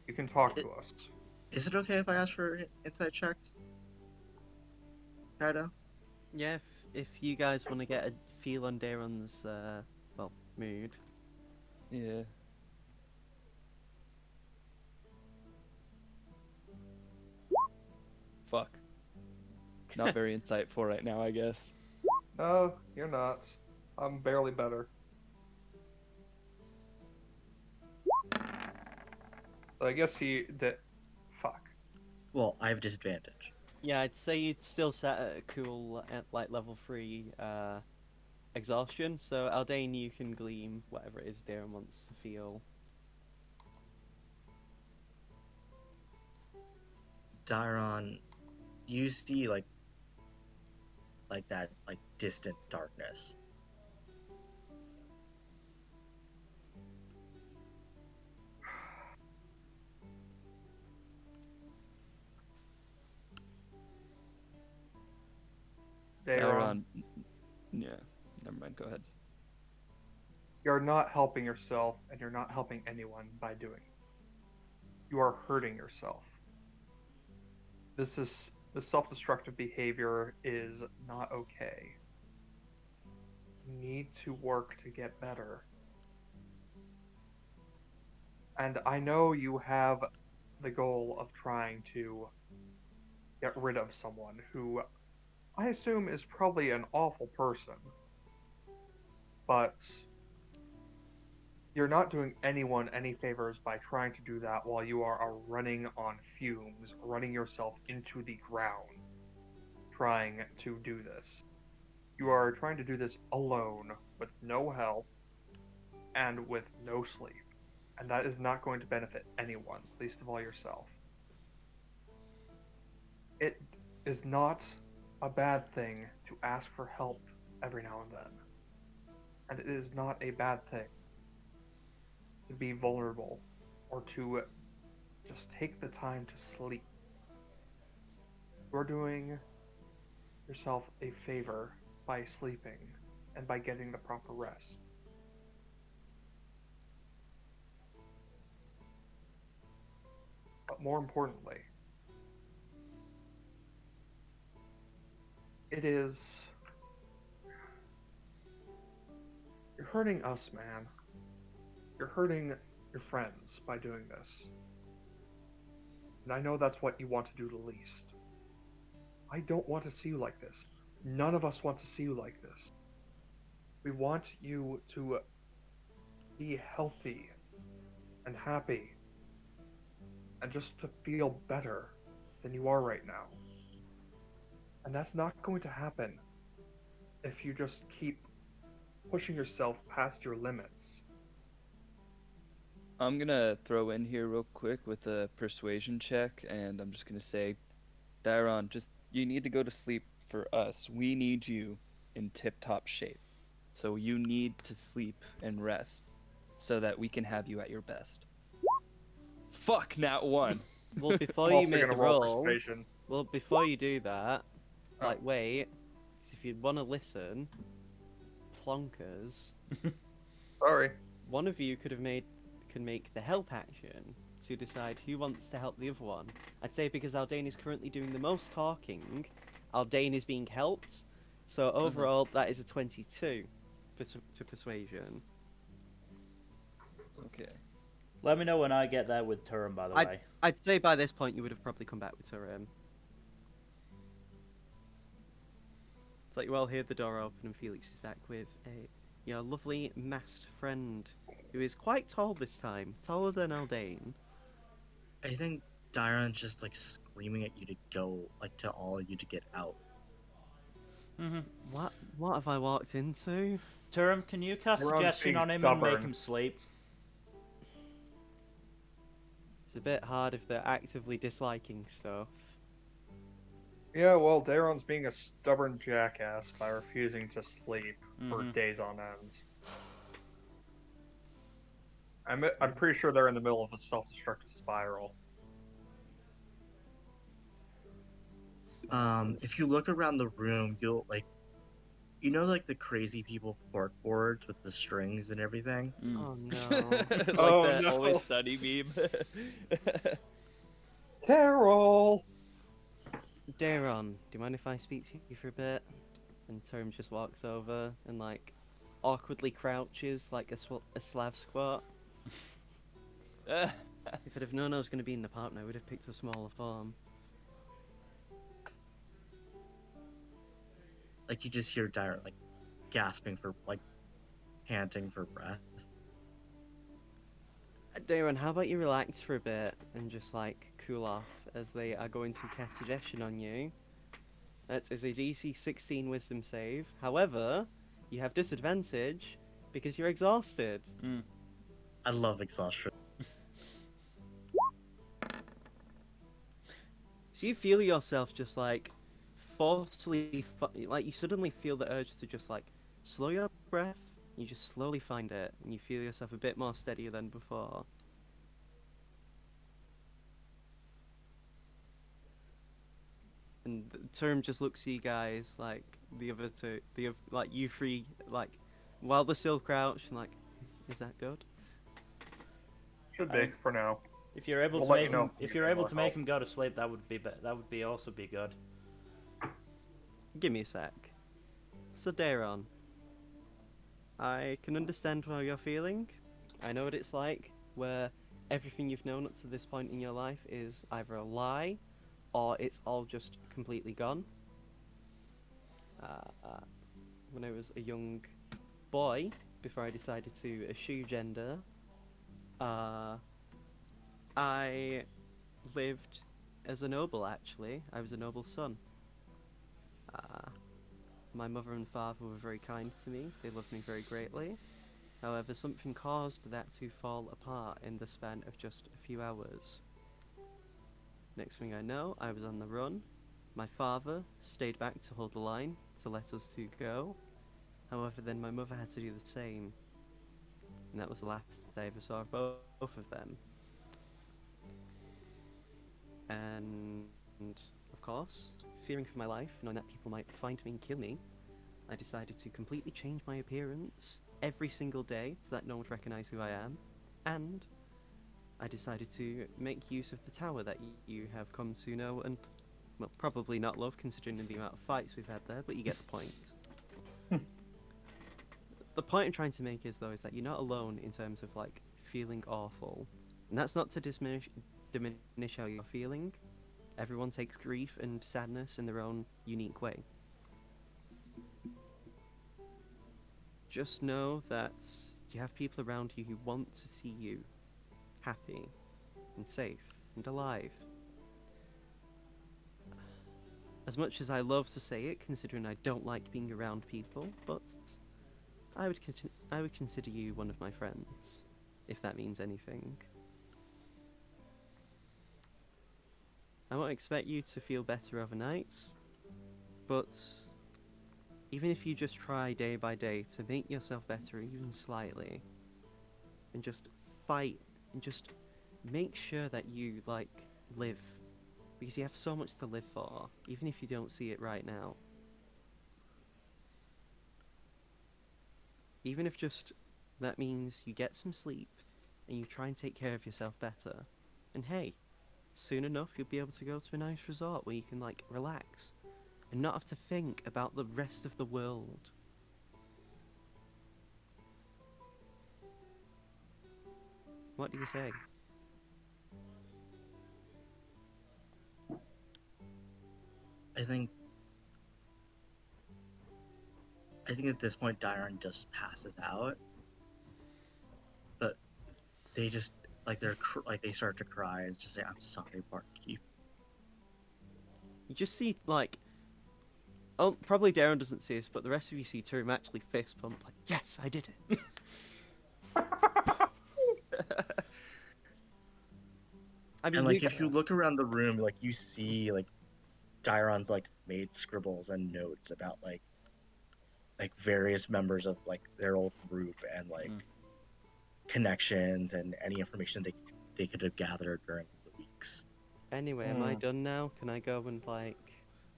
You can talk to us. Is it okay if I ask for insight checks? Kaido? yeah, if you guys want to get a feel on Daron's, well, mood. Yeah. Fuck. Not very insightful right now, I guess. No, you're not. I'm barely better. So I guess he did. Fuck. Well, I have disadvantage. Yeah, I'd say you'd still set at a cool, at like level 3, exhaustion. So Aldane, you can gleam whatever it is Daron wants to feel. Dairon, you see like that distant darkness. Daron, Yeah. Never mind. Go ahead. you're not helping yourself, and you're not helping anyone by doing it. You are hurting yourself. This self-destructive behavior is not okay. You need to work to get better. And I know you have the goal of trying to get rid of someone who I assume is probably an awful person. But you're not doing anyone any favors by trying to do that while you are running on fumes, running yourself into the ground, trying to do this. You are trying to do this alone, with no help, and with no sleep. And that is not going to benefit anyone, least of all yourself. It is not a bad thing to ask for help every now and then. And it is not a bad thing to be vulnerable or to just take the time to sleep. You're doing yourself a favor by sleeping and by getting the proper rest. But more importantly, it is. You're hurting us, man. You're hurting your friends by doing this. And I know that's what you want to do the least. I don't want to see you like this. None of us want to see you like this. We want you to be healthy and happy. and just to feel better than you are right now. And that's not going to happen if you just keep pushing yourself past your limits. I'm gonna throw in here real quick with a persuasion check, and I'm just gonna say, Dairon, just you need to go to sleep for us. We need you in tip-top shape. So you need to sleep and rest so that we can have you at your best. Fuck, nat one. Well, before I'm you also make gonna the roll roll, persuasion. well, before you do that, Oh. like, wait, 'cause if you want to listen, plonkers, Sorry. one of you can make the help action to decide who wants to help the other one. I'd say because Aldane is currently doing the most talking, Aldane is being helped. So overall, that is a 22 to persuasion. Okay. Let me know when I get there with Turin, by the way. I'd say by this point you would have probably come back with Turim. It's like you all hear the door open and Felix is back with your lovely masked friend, who is quite tall this time, taller than Aldane. I think Dairon's just like screaming at you to go, like to all of you to get out. Mm-hmm. What have I walked into? Turin, can you cast Everyone's suggestion being on him and make stubborn. him sleep? It's a bit hard if they're actively disliking stuff. Yeah, well, Daron's being a stubborn jackass by refusing to sleep for Mhm. days on end. I'm pretty sure they're in the middle of a self-destructive spiral. If you look around the room, you'll like, you know, like the crazy people cork boards with the strings and everything. Mm. Oh no. Like Oh, that no. Always Sunny meme. Carol! Daron, do you mind if I speak to you for a bit? And Turim just walks over and like awkwardly crouches like a Slav squat. If I'd have known I was going to be in the partner, I would have picked a smaller form. Like you just hear Dairon like gasping for like panting for breath. Daron, how about you relax for a bit and just like cool off as they are going to cast suggestion on you. That is a DC 16 Wisdom save. However, you have disadvantage because you're exhausted. Mm. I love exhaustion. So you feel yourself just like forcefully, like you suddenly feel the urge to just like slow your breath. You just slowly find it, and you feel yourself a bit more steadier than before. And the term just looks at you guys like the other two, like you three, like while they're still crouched, and like, is that good? Should be, for now. If you're able We'll to let make you know him, if if we you're need able more to make help. him go to sleep, that would be also be good. Give me a sec. So Daron, I can understand how you're feeling. I know what it's like, where everything you've known up to this point in your life is either a lie, or it's all just completely gone. When I was a young boy, before I decided to eschew gender, I lived as a noble, actually. I was a noble son. My mother and father were very kind to me. They loved me very greatly. However, something caused that to fall apart in the span of just a few hours. Next thing I know, I was on the run. My father stayed back to hold the line to let us two go. However, then my mother had to do the same. And that was the last I ever saw of both of them. And of course, fearing for my life, knowing that people might find me and kill me, I decided to completely change my appearance every single day so that no one would recognize who I am. And I decided to make use of the tower that you have come to know and, well, probably not love considering the amount of fights we've had there, but you get the point. The point I'm trying to make is, though, is that you're not alone in terms of, like, feeling awful. And that's not to diminish how you're feeling. Everyone takes grief and sadness in their own unique way. Just know that you have people around you who want to see you happy and safe. and alive. As much as I love to say it, considering I don't like being around people, but I would consider you one of my friends, if that means anything. I won't expect you to feel better overnight, but even if you just try day by day to make yourself better even slightly, and just fight, and just make sure that you, like, live. Because you have so much to live for, even if you don't see it right now. Even if just that means you get some sleep, and you try and take care of yourself better. And hey, soon enough you'll be able to go to a nice resort where you can, like, relax, and not have to think about the rest of the world. What do you say? I think at this point Dyron just passes out, but they just they start to cry and just say, "I'm sorry, barkeep." You just see, like, oh, probably Darren doesn't see this, but the rest of you see Turum actually fist pump, like, yes, I did it. I mean, And like you, if you look around the room, like you see like Dyron's like made scribbles and notes about like various members of like their old group and like connections and any information they could have gathered during the weeks. anyway, am I done now? Can I go and, like...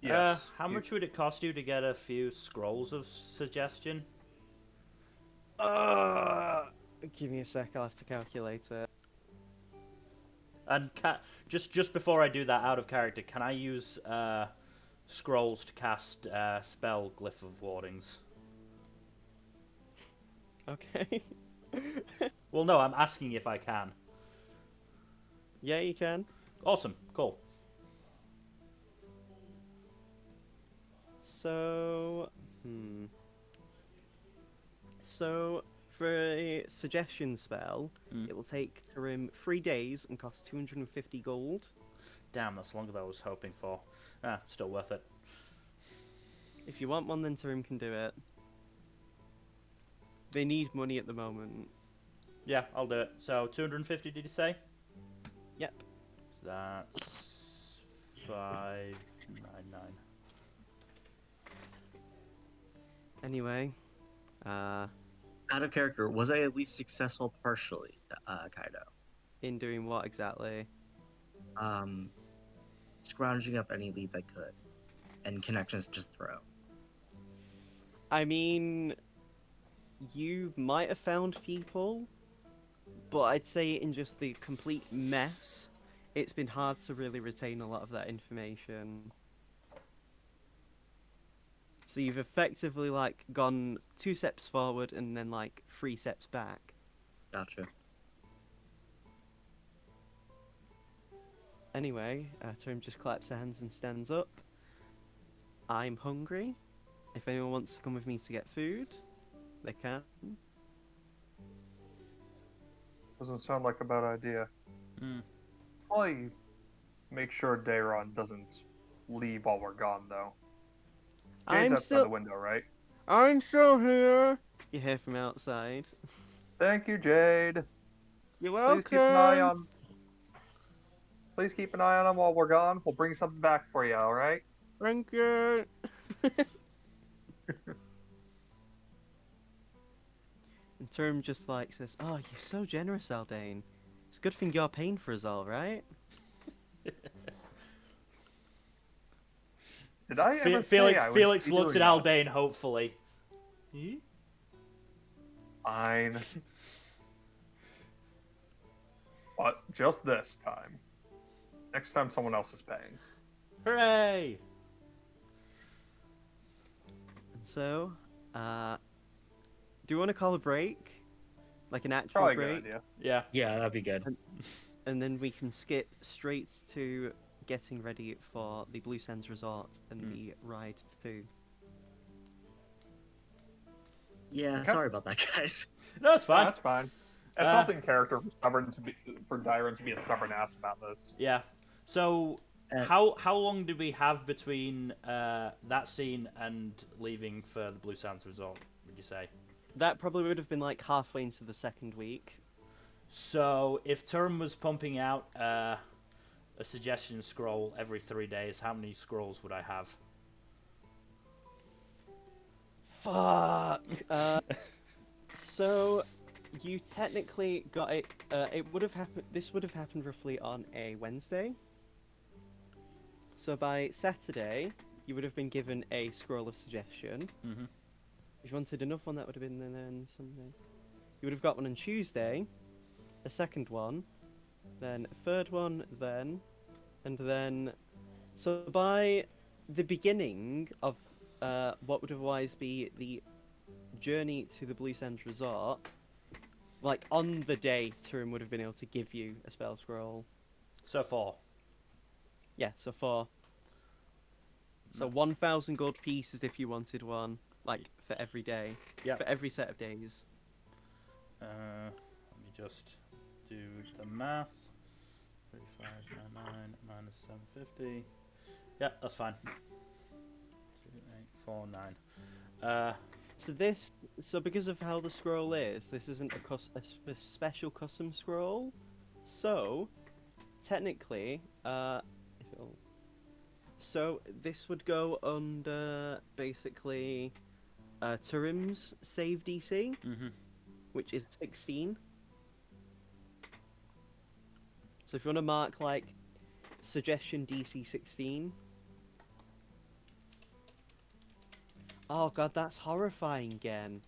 Yes. How much would it cost you to get a few scrolls of suggestion? Give me a sec, I'll have to calculate it. And just before I do that, out of character, can I use scrolls to cast spell Glyph of Wardings? Okay. Well, no, I'm asking if I can. Yeah, you can. Awesome, cool. So, So, for a suggestion spell, it will take Turum 3 days and cost 250 gold. Damn, that's longer than I was hoping for. Still worth it. If you want one, then Turum can do it. They need money at the moment. Yeah, I'll do it. So 250, did you say? Yep. So that's 599. Anyway, Out of character, was I at least successful partially, Kaido? in doing what exactly? Scrounging up any leads I could, and connections just throw. I mean, you might have found people, but I'd say in just the complete mess, it's been hard to really retain a lot of that information. So you've effectively, like, gone 2 steps forward and then, like, 3 steps back. Gotcha. Anyway, Turum just claps her hands and stands up. I'm hungry. If anyone wants to come with me to get food, they can. Doesn't sound like a bad idea. Probably make sure Dayron doesn't leave while we're gone, though. Jade's outside the window, right? I'm still here. You hear from outside. Thank you, Jade. You're welcome. Please keep an eye on. Please keep an eye on him while we're gone. We'll bring something back for you. All right? Thank you. And Turum just like says, "Oh, you're so generous, Aldane. It's a good thing you're paying for us all, right?" Did I ever say I would Felix be looks at doing that? Aldane hopefully. Fine. But just this time. Next time someone else is paying. Hooray! And so, do you want to call a break? Like an actual Probably a break? good idea. Yeah. Yeah, that'd be good. And then we can skip straight to getting ready for the Blue Sands Resort and the ride too. Yeah, Okay. sorry about that, guys. No, it's fine. That's fine. It felt in character for Dyron to be a stubborn ass about this. Yeah. So And how long do we have between that scene and leaving for the Blue Sands Resort? Would you say? That probably would have been like halfway into the second week. So if Turum was pumping out a suggestion scroll every 3 days, how many scrolls would I have? Fuck. So you technically got it. It would have happened. This would have happened roughly on a Wednesday. So by Saturday, you would have been given a scroll of suggestion. Mhm. If you wanted another one, that would have been then Sunday. You would have got one on Tuesday, a second one, then a third one, and then. So by the beginning of what would otherwise be the journey to the Blue Sands Resort, like on the day, Turin would have been able to give you a spell scroll. So 4. Yeah, so 4. So 1,000 gold pieces if you wanted one, like for every day. Yeah. For every set of days. Let me just do the math. 3599 minus 750. Yeah, that's fine. 2, 8, 4, 9. So because of how the scroll is, this isn't a special custom scroll. So, technically, so this would go under basically Turim's save DC, which is 16. So if you want to mark like suggestion DC 16. Oh god, that's horrifying again.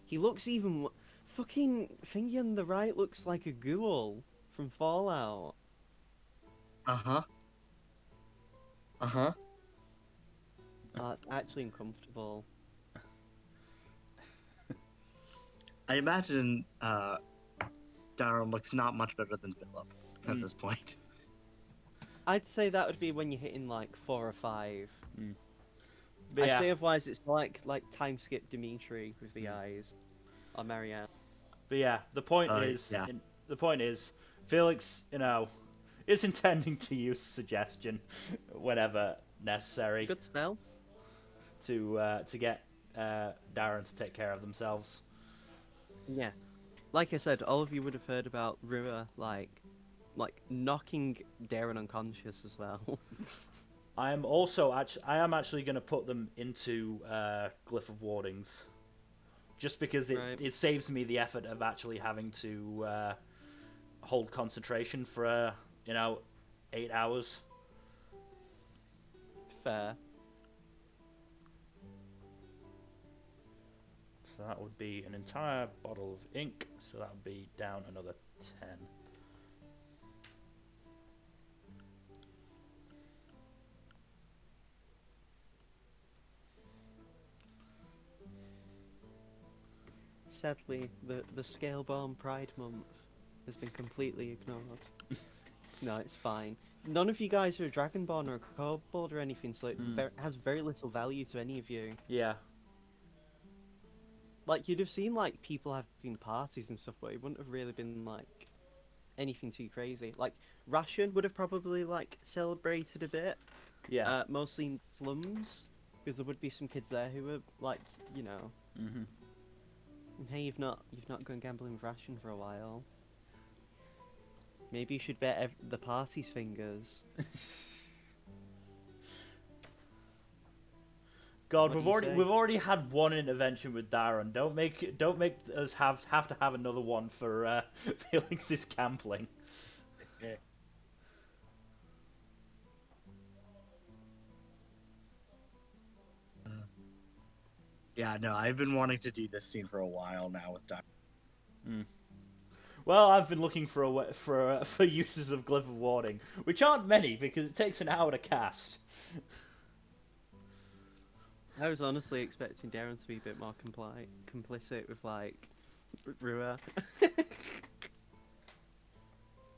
He looks even fucking thingy on the right looks like a ghoul from Fallout. uh-huh. Uh-huh. Oh, it's actually uncomfortable. I imagine Darren looks not much better than Philip at this point. I'd say that would be when you're hitting like 4 or 5. But I'd yeah, say otherwise it's like time skip Dimitri with the eyes, or Marianne. but yeah, the point is, Felix, is intending to use suggestion whenever necessary Good spell. to get Darren to take care of themselves. Yeah, like I said, all of you would have heard about Rua like knocking Darren unconscious as well. I am actually going to put them into Glyph of Wardings, just because it saves me the effort of actually having to hold concentration for 8 hours. Fair. So that would be an entire bottle of ink. So that would be down another 10. Sadly, the Scalebound Pride Month has been completely ignored. No, it's fine. None of you guys are a Dragonborn or a Kobold or anything, so it has very little value to any of you. Yeah. Like, you'd have seen, like, people having parties and stuff, but it wouldn't have really been, like, anything too crazy. Like, Ration would have probably, like, celebrated a bit. Yeah. Mostly in slums, because there would be some kids there who were, like, Mm-hmm. Hey, you've not gone gambling with Ration for a while. Maybe you should bet the party's fingers. God, What do you say? we've already had one intervention with Darren. Don't make us have to have another one for Felix's gambling. Yeah, no, I've been wanting to do this scene for a while now with Darren. Well, I've been looking for uses of Glyph of Warding, which aren't many because it takes an hour to cast. I was honestly expecting Darren to be a bit more complicit with, like, Rua.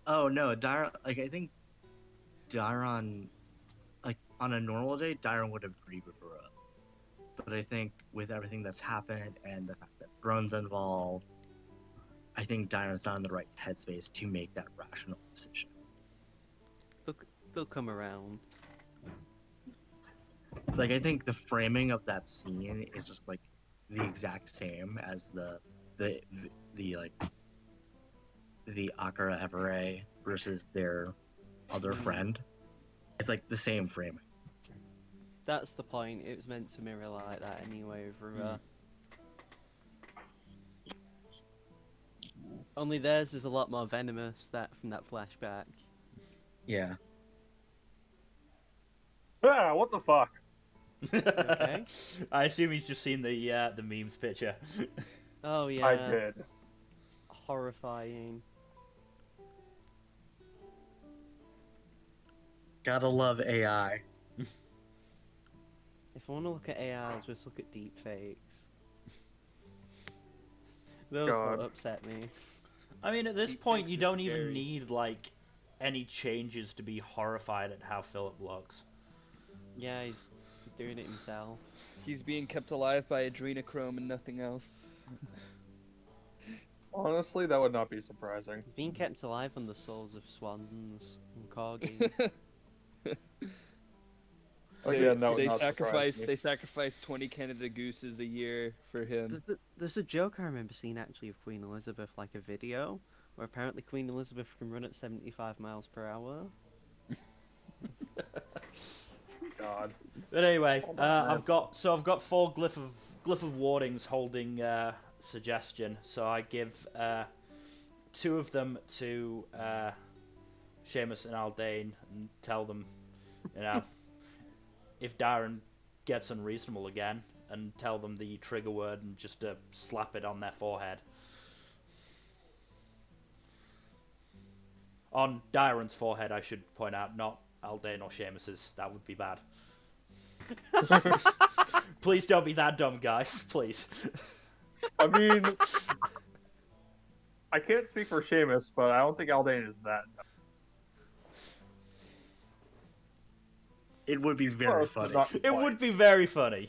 Oh no, Darren. Like I think Darren, like on a normal day, Darren would have agreed with Rua. But I think with everything that's happened and the fact that Throne's involved, I think Diana's not in the right headspace to make that rational decision. They'll come around. Like, I think the framing of that scene is just like the exact same as the like the Akira Evere versus their other friend. It's like the same framing. That's the point. It was meant to mirror like that anyway. Only theirs is a lot more venomous. That from that flashback. Yeah. Ah, what the fuck? Okay. I assume he's just seen the memes picture. Oh yeah. I did. Horrifying. Gotta love AI. If I want to look at AI, I'll just look at deepfakes. Those God. will upset me. I mean, at this Deep point, fakes you are don't even scary. need like any changes to be horrified at how Philip looks. Yeah, he's doing it himself. He's being kept alive by adrenochrome and nothing else. Honestly, that would not be surprising. Being kept alive on the souls of swans and corgis. Oh, yeah, that would they not surprise me. sacrifice 20 Canada gooses a year for him. There's a joke I remember seeing actually of Queen Elizabeth, like a video, where apparently Queen Elizabeth can run at 75 miles per hour. God. But anyway, Hold on, man. I've got 4 glyph of wardings holding suggestion. So I give 2 of them to Seamus and Aldane and tell them, you know, if Darren gets unreasonable again, and tell them the trigger word and just slap it on their forehead. On Darren's forehead, I should point out, not Aldane or Seamus's. That would be bad. Please don't be that dumb, guys. Please. I mean, I can't speak for Seamus, but I don't think Aldane is that. It would be very Close, but funny. not It quite. would be very funny.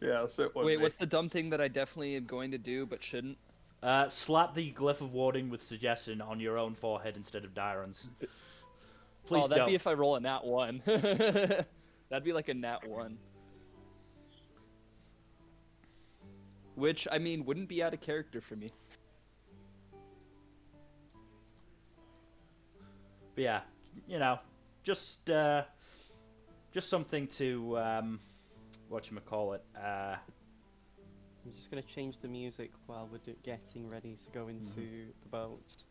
Yes, it would. Wait, be. what's the dumb thing that I definitely am going to do but shouldn't? Slap the glyph of warding with suggestion on your own forehead instead of Darren's. Please that'd don't. be if I roll a nat 1. That'd be like a nat 1. Which, I mean, wouldn't be out of character for me. But yeah, you know, just something to whatchamacallit. I'm just gonna change the music while we're getting ready to go into the boats.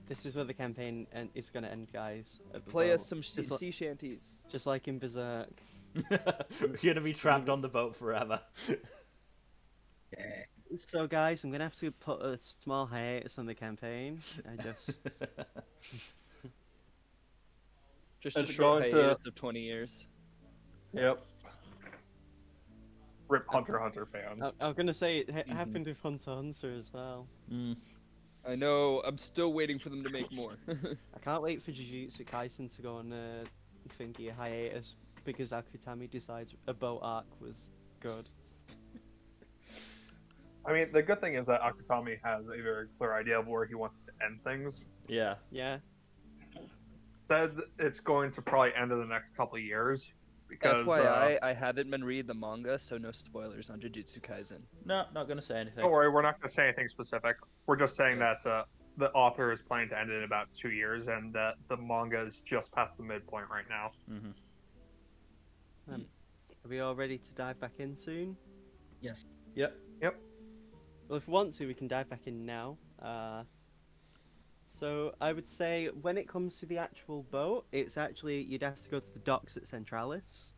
This is where the campaign is gonna end, guys. At the Play us boat. some sea shanties. Just like in Berserk. You're gonna be trapped on the boat forever. Yeah. So, guys, I'm gonna have to put a small hiatus on the campaign. I just Just a It's short going to- hiatus of 20 years. Yep. Rip Hunter x Hunter fans. I'm gonna say it happened with Hunter x Hunter as well. I know, I'm still waiting for them to make more. I can't wait for Jujutsu Kaisen to go on a hiatus because Akutami decides a boat arc was good. I mean, the good thing is that Akutami has a very clear idea of where he wants to end things. Yeah. Yeah. Said it's going to probably end in the next couple of years because FYI, I haven't been reading the manga, so no spoilers on Jujutsu Kaisen. No, not gonna say anything. don't worry, we're not going to say anything specific. We're just saying that the author is planning to end it in about 2 years, and that the manga is just past the midpoint right now. Are we all ready to dive back in soon? Yes. Yep. Well, if we want to, we can dive back in now. So I would say when it comes to the actual boat, it's actually you'd have to go to the docks at Centralis.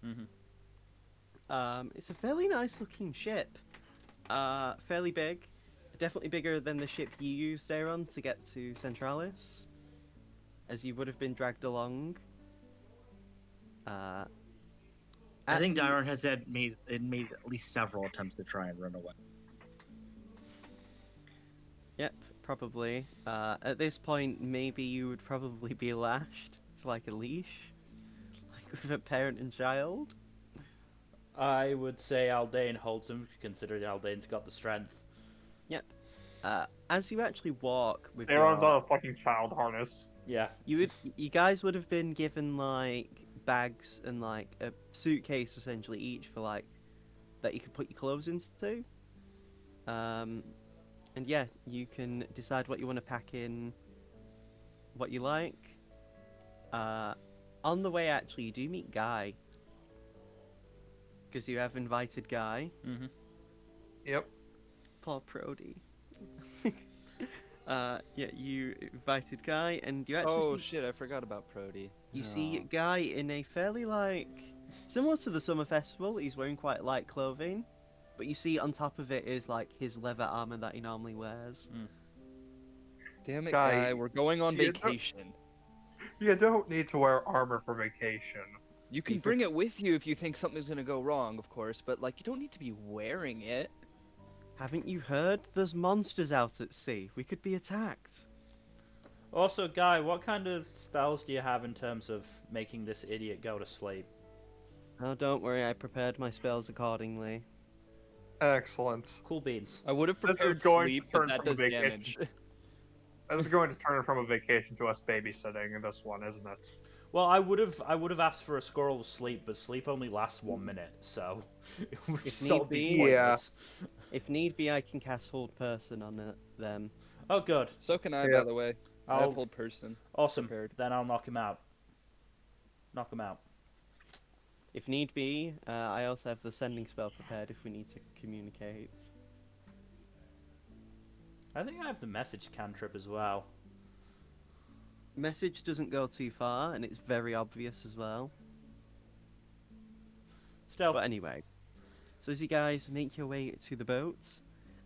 It's a fairly nice looking ship, fairly big, definitely bigger than the ship you used, Aaron, to get to Centralis, as you would have been dragged along. I think Diron has made at least several attempts to try and run away. Yep, probably. At this point, maybe you would probably be lashed to like a leash, like with a parent and child. I would say Aldane holds him, considering Aldane's got the strength. Yep. As you actually walk with Aaron's your, on a fucking child harness. Yeah. you guys would have been given like bags and like a suitcase essentially each for like that you could put your clothes into. And yeah, you can decide what you want to pack in, what you like. On the way, actually, you do meet Guy because you have invited Guy. Mm-hmm. Yep. Poor Prody. Yeah, you invited Guy, and you actually Oh see, shit, I forgot about Prody. you see Guy in a fairly like similar to the summer festival. He's wearing quite light clothing, but you see on top of it is like his leather armor that he normally wears. Damn it, Guy, Guy, we're going on you don't- vacation. You don't need to wear armor for vacation. You can bring it with you if you think something's gonna go wrong, of course, but like you don't need to be wearing it. Haven't you heard? There's monsters out at sea. We could be attacked. Also, Guy, what kind of spells do you have in terms of making this idiot go to sleep? Oh, don't worry. I prepared my spells accordingly. Excellent. Cool beans. I would have This is prepared going to sleep, but turn that from a does vacation. damage. This is going to turn from a vacation to us babysitting in this one, isn't it? Well, I would have asked for a squirrel sleep, but sleep only lasts 1 minute, so it would If sort need of be be. pointless. If need be, I can cast Hold Person on them. Oh, good. So can I, by Yep. the way. I I'll... have hold person. Awesome. prepared. Then I'll knock him out. Knock him out. If need be, I also have the Sending spell prepared if we need to communicate. I think I have the message cantrip as well. Message doesn't go too far, and it's very obvious as well. Still. But anyway, so as you guys make your way to the boat,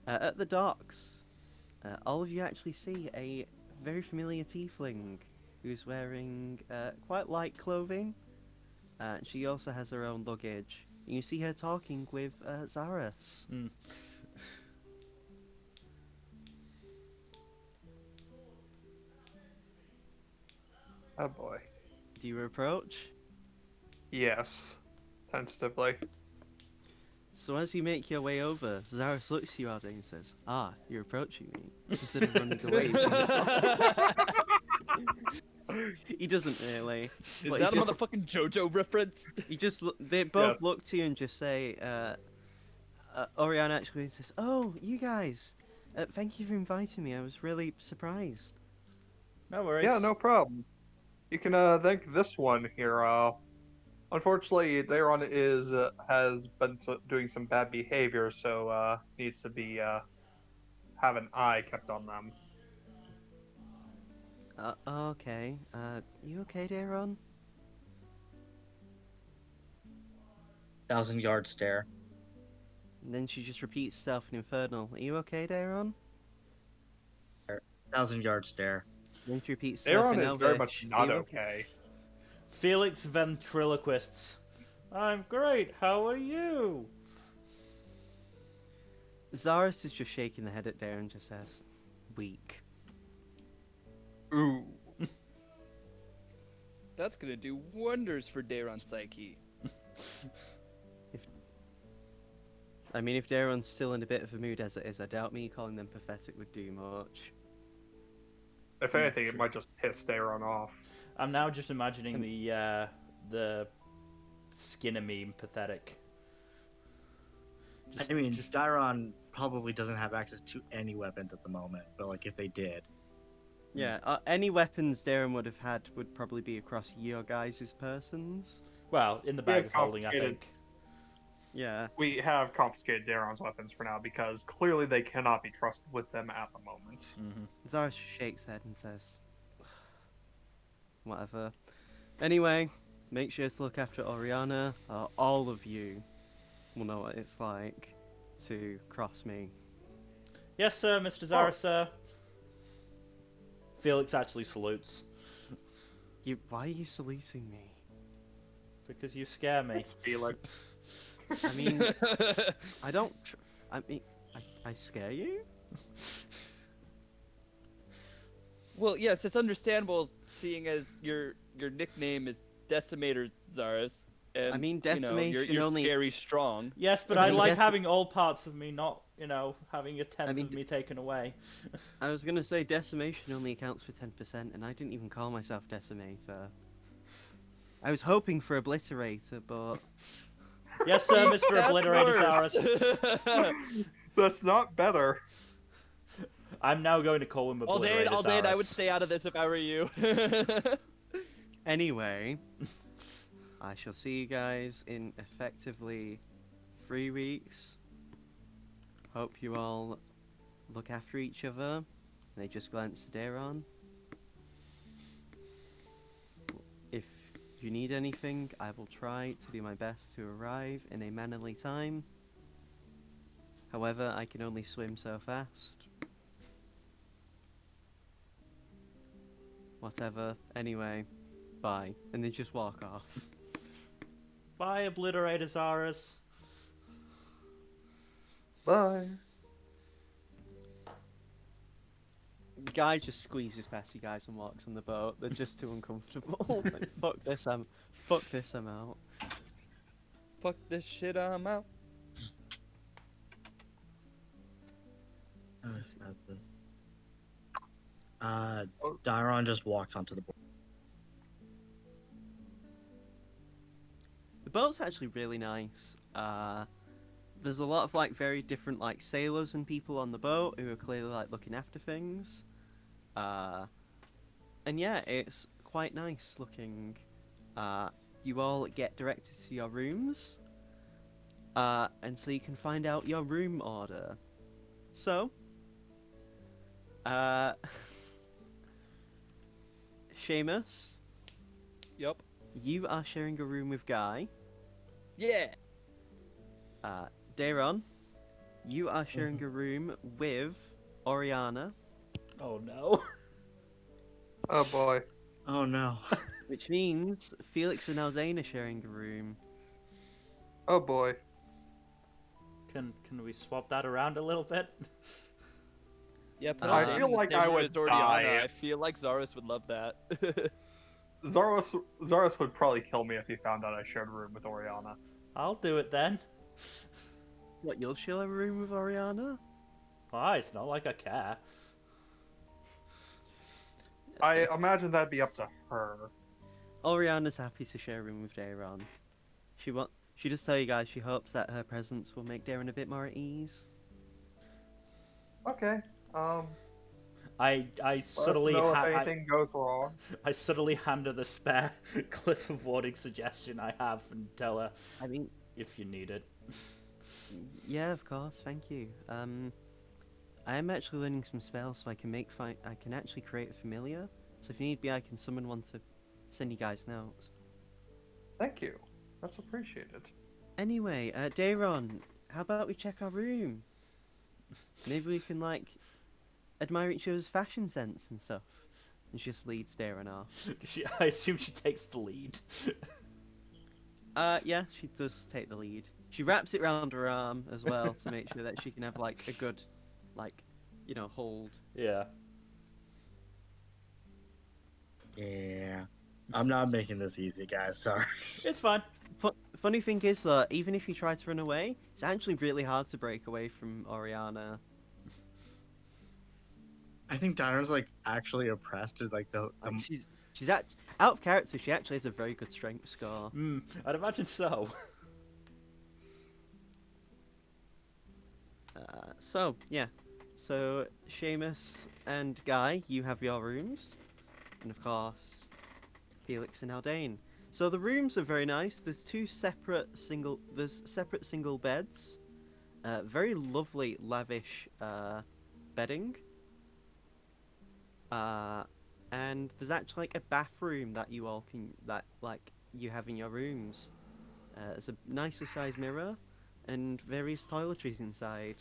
at the docks, all of you actually see a very familiar tiefling who's wearing quite light clothing. She also has her own luggage. You see her talking with Zaris. Mm. Oh boy. Do you approach? Yes. Tentatively. So as you make your way over, Zaris looks at you out and says, "Ah, you're approaching me," instead of running away. He doesn't really. Is But that a he, motherfucking JoJo reference? he just they both Yeah. look to you and just say, Oriana actually says, "Oh, you guys, thank you for inviting me. I was really surprised." No worries. Yeah, no problem. You can thank this one here. Unfortunately, Daron has been doing some bad behavior, so needs to be have an eye kept on them. Okay. You okay, Daron? 1,000-yard stare. And then she just repeats herself in Infernal. Are you okay, Daron? 1,000-yard stare. Then she repeats herself in Daron is very Elvish. much Are not you okay. Felix ventriloquists. I'm great. How are you? Zaris is just shaking the head at Daron and just says, "Weak." Ooh. That's gonna do wonders for Daron's psyche. I mean, if Daron's still in a bit of a mood as it is, I doubt me calling them pathetic would do much. If anything, it might just piss Daron off. I'm now just imagining the Skinner meme pathetic. I mean, Dairon probably doesn't have access to any weapons at the moment, but like if they did, Yeah, any weapons Daron would have had would probably be across your guys' persons. Well, in the bag of holding, I confiscated. think. Yeah. We have confiscated Daron's weapons for now because clearly they cannot be trusted with them at the moment. Mm-hmm. Zaris shakes his head and says, "Whatever. Anyway, make sure to look after Oriana. All of you will know what it's like to cross me." Yes, sir, Mr. Zara, sir. Felix actually salutes. Why are you saluting me? Because you scare me. Thanks, Felix. I mean, I don't. I mean, I scare you? Well, yes, it's understandable, seeing as your nickname is Decimator Zaris. And mean, you know, decimation you're only. scary strong. Yes, but I I mean, like having all parts of me, not, having a tenth mean, of me taken away. I was gonna say decimation only accounts for 10%, and I didn't even call myself decimator. I was hoping for obliterator, but Yes, sir, Mr. That's Obliteratosaurus. worse. That's not better. I'm now going to call him Aldane, I would Obliteratosaurus. stay out of this if I were you. anyway, I shall see you guys in effectively 3 weeks. Hope you all look after each other. And they just glance at Daron. If you need anything, I will try to do my best to arrive in a mannerly time. However, I can only swim so fast. Whatever. Anyway, bye. And then just walk off. Bye, Obliteratosaurus. Bye. Guy just squeezes past you guys and walks on the boat. They're just too uncomfortable. Like, fuck this, I'm out. Fuck this shit, I'm out. Dairon just walked onto the board. The boat's actually really nice. There's a lot of like very different like sailors and people on the boat who are clearly like looking after things. And yeah, it's quite nice looking. You all get directed to your rooms. And so you can find out your room order. So, Seamus, Yup. you are sharing a room with Guy. Yeah. Daron, you are sharing a room with Oriana, Oh no. Oh boy. Oh no. which means Felix and Aldane are sharing a room. Oh boy. Can we swap that around a little bit? Yeah, put I Aldane feel in the like same I room would as Oriana. die. I feel like Zaros would love that. Zaros would probably kill me if he found out I shared a room with Oriana. I'll do it then. What, you'll share a room with Oriana? Why? It's not like I care. I imagine that'd be up to her. Oriana's happy to share a room with Daron. She just tell you guys she hopes that her presence will make Daron a bit more at ease. Okay. I Let us subtly know if anything goes wrong. I subtly hand her the spare cliff of warding suggestion I have and tell her I mean, if you need it. yeah, of course, thank you. I am actually learning some spells, so I can actually create a familiar. So if you need me, I can summon one to send you guys notes. Thank you. That's appreciated. Anyway, Daron, how about we check our room? Maybe we can like admire each other's fashion sense and stuff. And she just leads Daron off. I assume she takes the lead. Yeah, she does take the lead. She wraps it round her arm as well to make sure that she can have like a good, like, hold. Yeah. Yeah. I'm not making this easy, guys. Sorry. It's fine. Funny thing is though, even if you try to run away, it's actually really hard to break away from Oriana. I think Dairon's like actually oppressed. Like Like, she's out of character. She actually has a very good strength score. I'd imagine so. So yeah, so Seamus and Guy, you have your rooms, and of course, Felix and Aldane. So the rooms are very nice. There's separate single beds, very lovely, lavish bedding. And there's actually like a bathroom that you have in your rooms. There's a nicer sized mirror and various toiletries inside.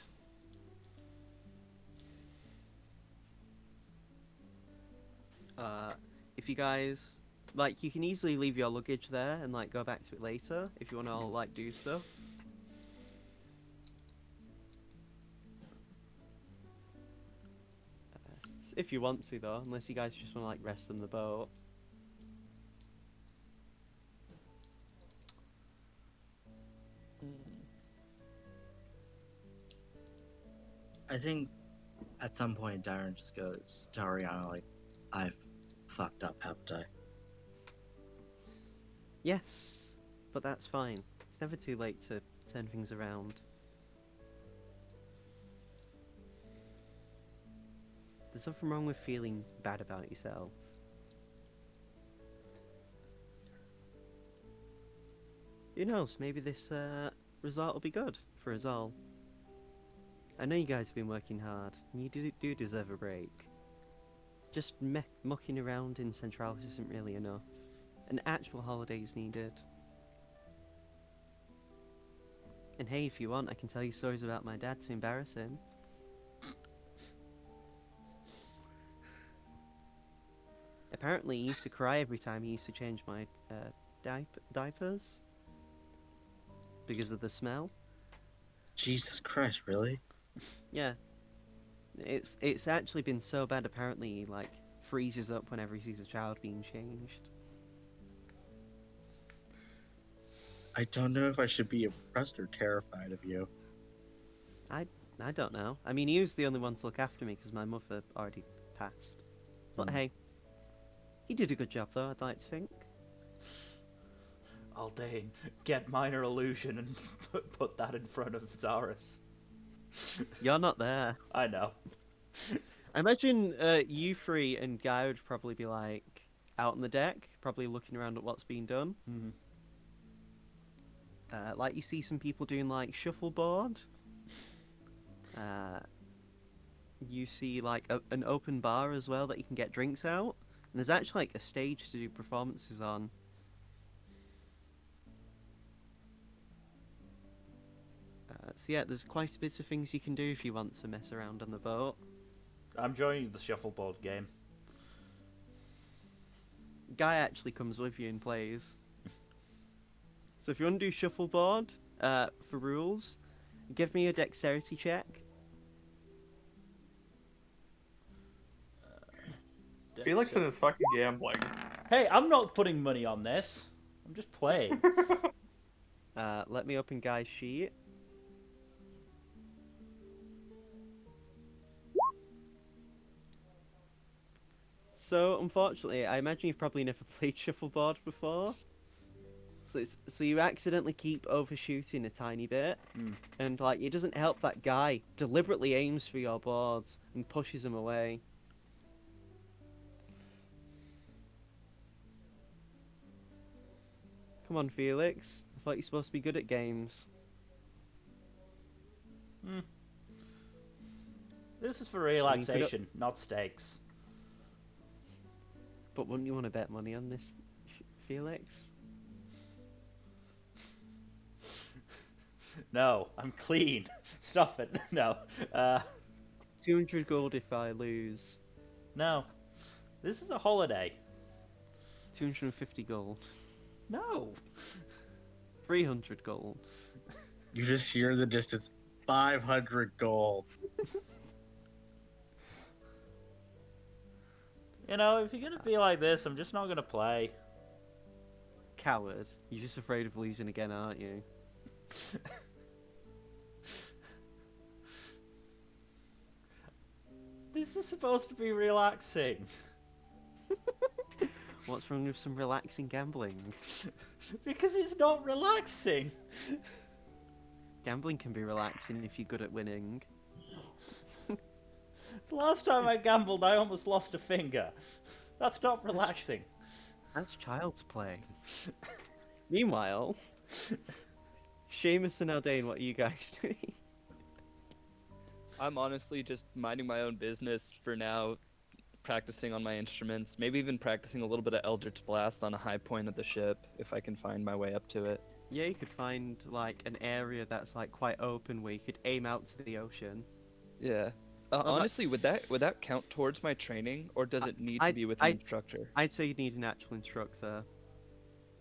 If you guys you can easily leave your luggage there and like go back to it later if you want to like do stuff. If you want to though, unless you guys just want to like rest on the boat. I think at some point Darren just goes to Ariana like, I've fucked up, haven't I? Yes, but that's fine. It's never too late to turn things around. There's nothing wrong with feeling bad about yourself. Who knows, maybe this result will be good for us all. I know you guys have been working hard, and you do deserve a break. Just mucking around in Centralis isn't really enough. An actual holiday is needed. And hey, if you want, I can tell you stories about my dad to embarrass him. Apparently, he used to cry every time he used to change my diapers because of the smell. Jesus Christ, really? Yeah, it's actually been so bad. Apparently, he, like, freezes up whenever he sees a child being changed. I don't know if I should be impressed or terrified of you. I don't know. I mean, he was the only one to look after me because my mother already passed. But hey, he did a good job though, I'd like to think. Aldane, get minor illusion and put that in front of Zaris. You're not there. I know. I imagine you three and Guy would probably be like out on the deck, probably looking around at what's being done. Mm-hmm. Like you see some people doing like shuffleboard. You see like an open bar as well that you can get drinks out. And there's actually like a stage to do performances on. So yeah, there's quite a bit of things you can do if you want to mess around on the boat. I'm joining the shuffleboard game. Guy actually comes with you and plays. So if you want to do shuffleboard for rules, give me a dexterity check. Felix and his fucking gambling. Hey, I'm not putting money on this. I'm just playing. Let me open Guy's sheet. So, unfortunately, I imagine you've probably never played shuffleboard before. So you accidentally keep overshooting a tiny bit, and like it doesn't help that Guy deliberately aims for your boards and pushes him away. Come on, Felix. I thought you're supposed to be good at games. This is for relaxation, not stakes. But wouldn't you want to bet money on this, Felix? No, I'm clean. Stop it. No. 200 gold if I lose. No. This is a holiday. 250 gold. No. 300 gold. You just hear in the distance 500 gold. You know, if you're gonna be like this, I'm just not gonna play. Coward. You're just afraid of losing again, aren't you? This is supposed to be relaxing. What's wrong with some relaxing gambling? Because it's not relaxing. Gambling can be relaxing if you're good at winning. The last time I gambled, I almost lost a finger. That's not relaxing. That's child's play. Meanwhile, Seamus and Aldane, what are you guys doing? I'm honestly just minding my own business for now, practicing on my instruments, maybe even practicing a little bit of Eldritch Blast on a high point of the ship, if I can find my way up to it. Yeah, you could find like an area that's like quite open where you could aim out to the ocean. Yeah. Well, honestly, would that count towards my training, or does it need to be with an instructor? I'd say you need an actual instructor.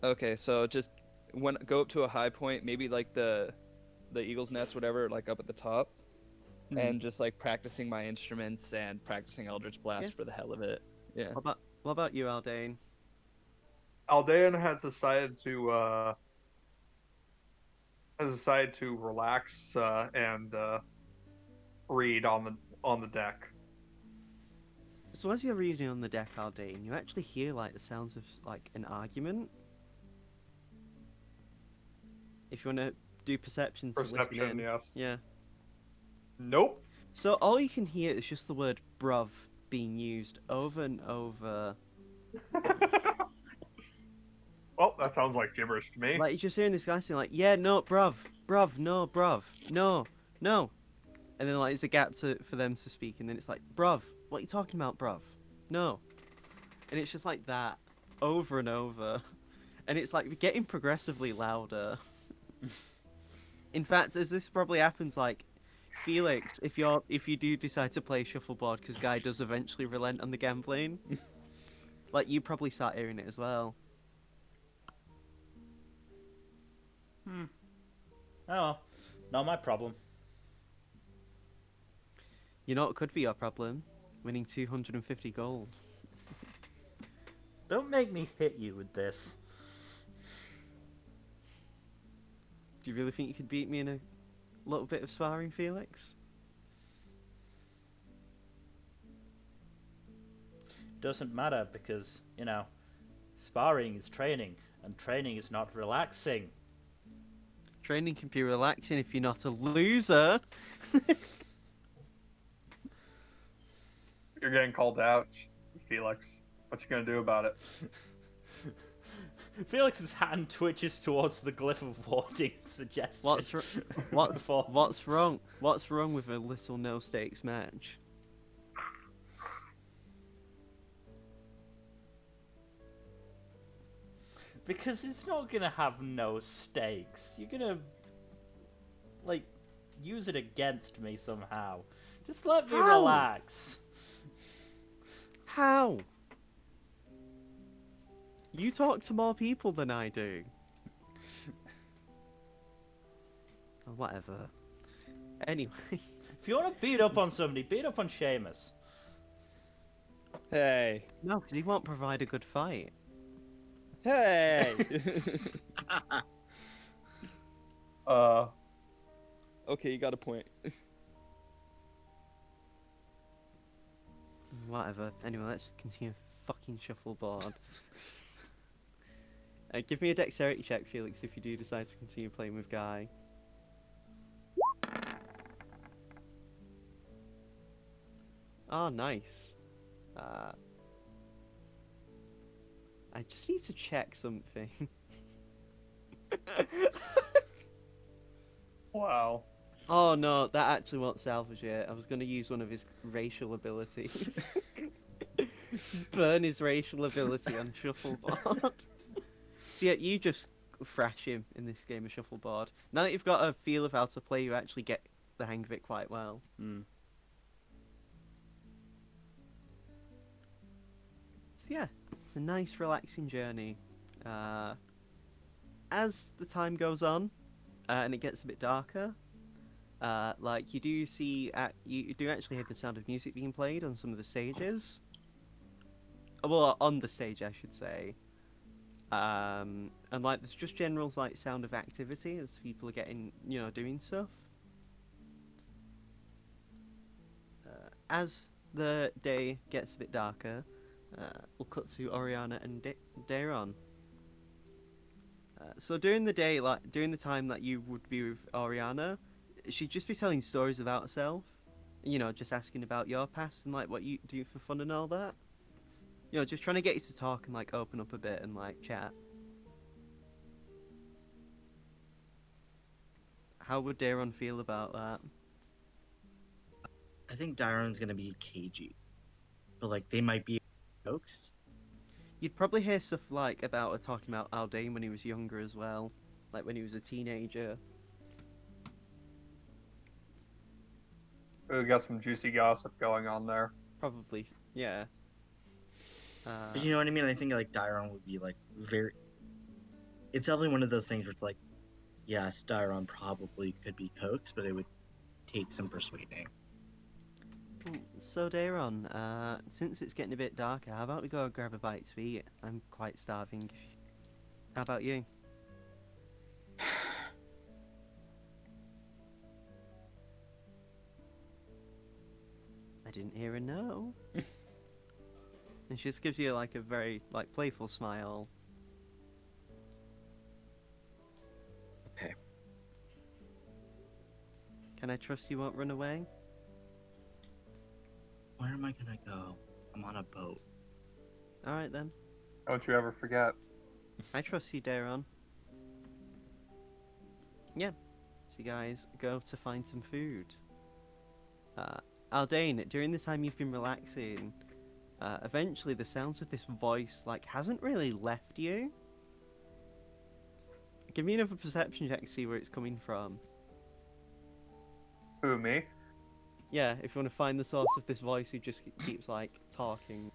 Okay, so just go up to a high point, maybe like the Eagle's Nest, whatever, like up at the top, and just like practicing my instruments and practicing Eldritch Blast for the hell of it. Yeah. What about you, Aldane? Aldean has decided to relax and read on the deck. So as you're reading on the deck, Aldane, you actually hear like the sounds of like an argument. If you want to do perception to listen Perception, in. yes. Yeah. Nope. So all you can hear is just the word bruv being used over and over. Well, that sounds like gibberish to me. Like you're just hearing this guy saying like, yeah, no, bruv, no, bruv, no, no. And then like there's a gap for them to speak, and then it's like, bruv, what are you talking about, bruv? No. And it's just like that over and over. And it's like getting progressively louder. In fact, as this probably happens, like Felix, if you do decide to play shuffleboard, because Guy does eventually relent on the gambling, like you probably start hearing it as well. Oh well, not my problem. You know what could be your problem? Winning 250 gold. Don't make me hit you with this. Do you really think you could beat me in a little bit of sparring, Felix? Doesn't matter because, you know, sparring is training, and training is not relaxing. Training can be relaxing if you're not a loser. You're getting called out, Felix. What you gonna do about it? Felix's hand twitches towards the glyph of warding suggestion. What's wrong? What's wrong with a little no stakes match? Because it's not gonna have no stakes. You're gonna, like, use it against me somehow. Just let me How? relax. How? You talk to more people than I do. Or whatever. Anyway. If you want to beat up on somebody, beat up on Seamus. Hey. No, because he won't provide a good fight. Hey. Okay, you got a point. Whatever. Anyway, let's continue fucking shuffleboard. Give me a dexterity check, Felix, if you do decide to continue playing with Guy. Oh, nice. I just need to check something. Wow. Oh no, that actually won't salvage it. I was going to use one of his racial abilities. Burn his racial ability on shuffleboard. So yeah, you just thrash him in this game of shuffleboard. Now that you've got a feel of how to play, you actually get the hang of it quite well. So yeah, it's a nice relaxing journey. As the time goes on, and it gets a bit darker, like you do see, you do actually hear the sound of music being played on some of the stages. Well, on the stage, I should say. And like, there's just general like sound of activity as people are getting, doing stuff. As the day gets a bit darker, we'll cut to Oriana and Dayron. So during the day, like during the time that you would be with Oriana, she'd just be telling stories about herself. Just asking about your past and like what you do for fun and all that. Just trying to get you to talk and like open up a bit and like chat. How would Dayron feel about that? I think Dairon's gonna be cagey, but like they might be coaxed. You'd probably hear stuff like about her talking about Aldane when he was younger as well, like when he was a teenager. We got some juicy gossip going on there. Probably, yeah. But you know what I mean? I think like Dairon would be like very. It's definitely one of those things where it's like, yes, Dairon probably could be coaxed, but it would take some persuading. So Dayron, since it's getting a bit darker, how about we go grab a bite to eat? I'm quite starving. How about you? didn't hear a no. And she just gives you like a very like playful smile. Okay. Can I trust you won't run away? Where am I gonna go? I'm on a boat. All right then. Don't you ever forget. I trust you, Daron. Yeah. So you guys go to find some food. Aldane, during the time you've been relaxing, eventually the sounds of this voice like hasn't really left you. Give me another perception check to see where it's coming from. Who, me? Yeah, if you want to find the source of this voice who just keeps like talking.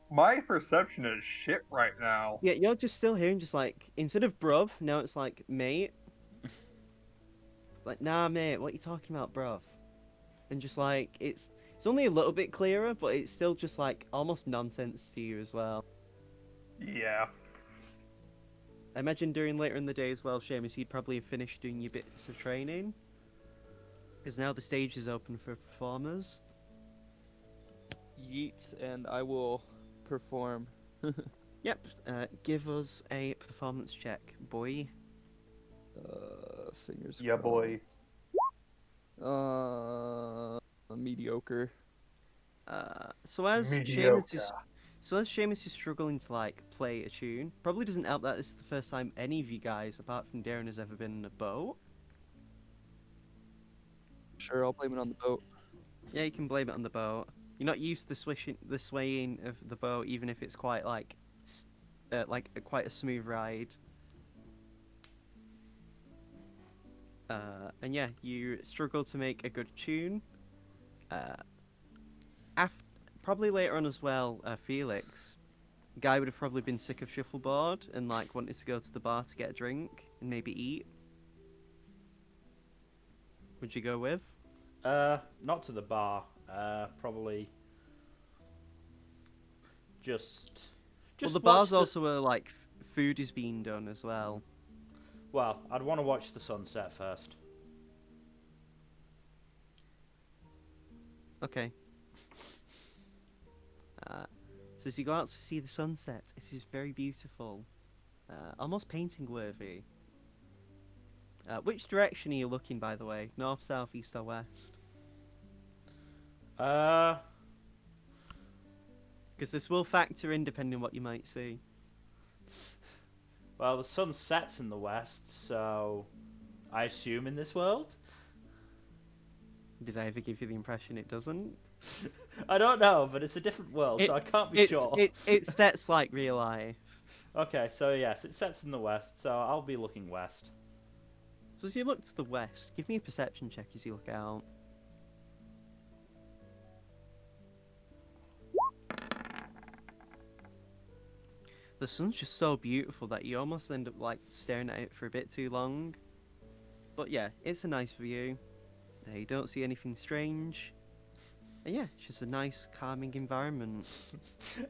My perception is shit right now. Yeah, you're just still hearing just like instead of bruv, now it's like mate. Like, nah mate, what are you talking about, bruv? And just like it's only a little bit clearer, but it's still just like almost nonsense to you as well. Yeah. I imagine during later in the day as well, Seamus, you'd probably have finished doing your bits of training. Because now the stage is open for performers. Yeet, and I will perform. Yep, Give us a performance check, boy. Fingers Yeah, boy. Mediocre. So as Seamus is struggling to like play a tune, probably doesn't help that this is the first time any of you guys, apart from Darren, has ever been in a boat. Sure, I'll blame it on the boat. Yeah, you can blame it on the boat. You're not used to the swaying of the boat, even if it's quite like quite a smooth ride. And yeah, you struggle to make a good tune. Probably later on as well, Felix, guy would have probably been sick of shuffleboard and like wanted to go to the bar to get a drink and maybe eat. Would you go with? Not to the bar. Probably just Well, the watch bar's also where like food is being done as well. Well, I'd want to watch the sunset first. Okay. So as you go out to see the sunset, it is very beautiful, almost painting worthy. Which direction are you looking, by the way? North, south, east, or west? Uh, Because this will factor in depending on what you might see. well, the sun sets in the west, so I assume in this world. Did I ever give you the impression it doesn't? I don't know, but it's a different world, so I can't be sure. It sets like real life. Okay, so yes, it sets in the west, so I'll be looking west. So as you look to the west, give me a perception check as you look out. The sun's just so beautiful that you almost end up like staring at it for a bit too long. But yeah, it's a nice view. You don't see anything strange. And yeah, it's just a nice, calming environment.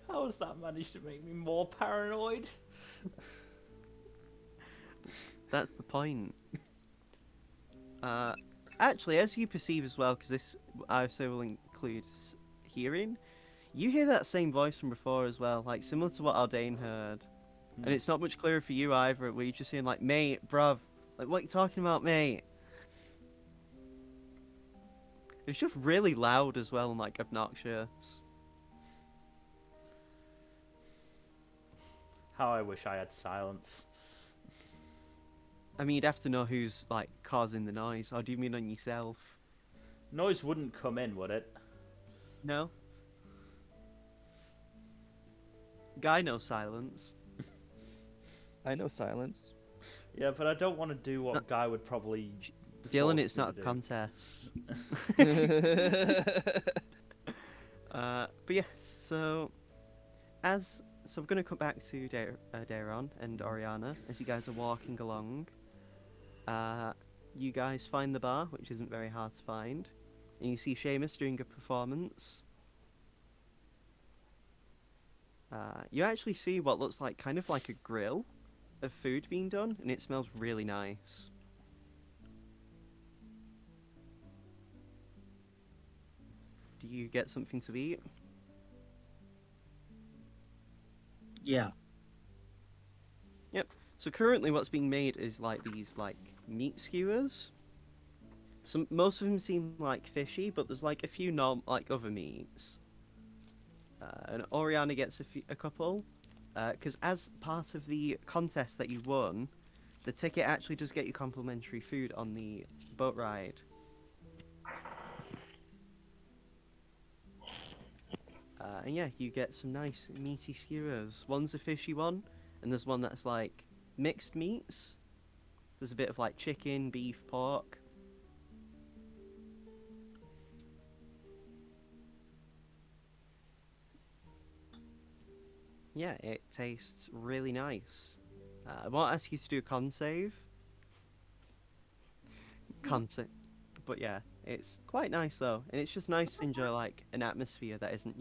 How has that managed to make me more paranoid? That's the point. Actually, as you perceive as well, because this I also will include hearing, you hear that same voice from before as well, like similar to what Aldane heard. And it's not much clearer for you either, where you're just hearing like, mate, bruv, like what you talking about, mate? It's just really loud as well and like obnoxious. How I wish I had silence. I mean, you'd have to know who's like causing the noise, or do you mean on yourself? Noise wouldn't come in, would it? No. Guy knows silence. I know silence. Yeah, but I don't want to do what Guy would probably. Dylan, force it's me not to a do. contest. But yeah, so we're gonna come back to Daron and Oriana as you guys are walking along. You guys find the bar, which isn't very hard to find, and you see Seamus doing a performance. You actually see what looks like kind of like a grill of food being done, and it smells really nice. do you get something to eat? Yeah. Yep. So currently, what's being made is like these like meat skewers. Most of them seem like fishy, but there's like a few like other meats. And Oriana gets a couple, because as part of the contest that you won, the ticket actually does get you complimentary food on the boat ride. And yeah, you get some nice meaty skewers. One's a fishy one, and there's one that's like mixed meats. There's a bit of like chicken, beef, pork. Yeah, it tastes really nice. I won't ask you to do a con save. But yeah, it's quite nice though, and it's just nice to enjoy like an atmosphere that isn't,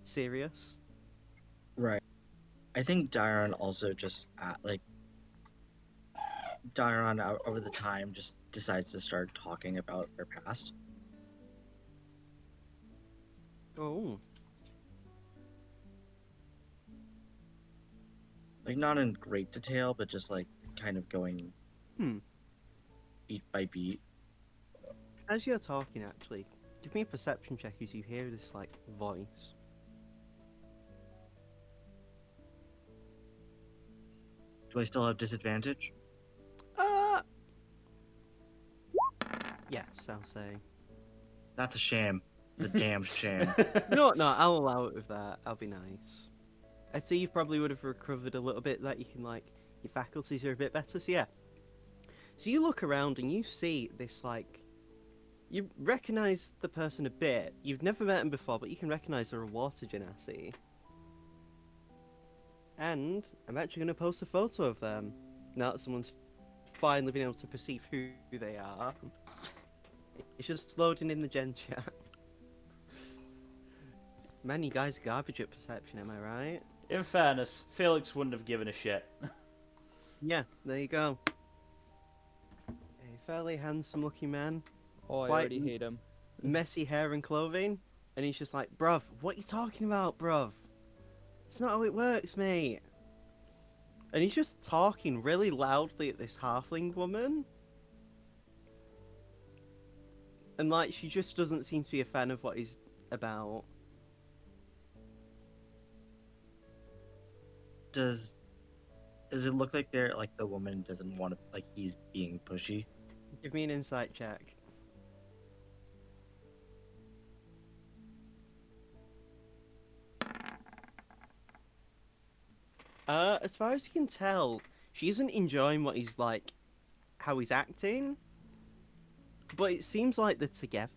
serious. Right. I think Dairon also just Dairon over the time just decides to start talking about their past. Oh, Like not in great detail, but just like kind of going hmm. beat by beat. As you're talking, actually, give me a perception check as you hear this like voice. Do I still have disadvantage? Uh, yes, I'll say. That's a shame. It's a damn shame. No, I'll allow it with that. I'll be nice. I'd say you probably would have recovered a little bit. That you can like your faculties are a bit better. So yeah. So you look around and you see this like. You recognise the person a bit. You've never met him before, but you can recognise they're a water genasi. And I'm actually going to post a photo of them now that someone's finally been able to perceive who they are. It's just loading in the gen chat. Man, you guys garbage at perception, am I right? In fairness, Felix wouldn't have given a shit. Yeah, there you go. A fairly handsome looking man. Oh, I Quite already hate him. Messy hair and clothing. And he's just like, bruv, what are you talking about, bruv? It's not how it works, mate. And he's just talking really loudly at this halfling woman. And like, she just doesn't seem to be a fan of what he's about. Does it look like they're like the woman doesn't want to like he's being pushy? Give me an insight check. As far as you can tell, she isn't enjoying what he's like, how he's acting. But it seems like they're together.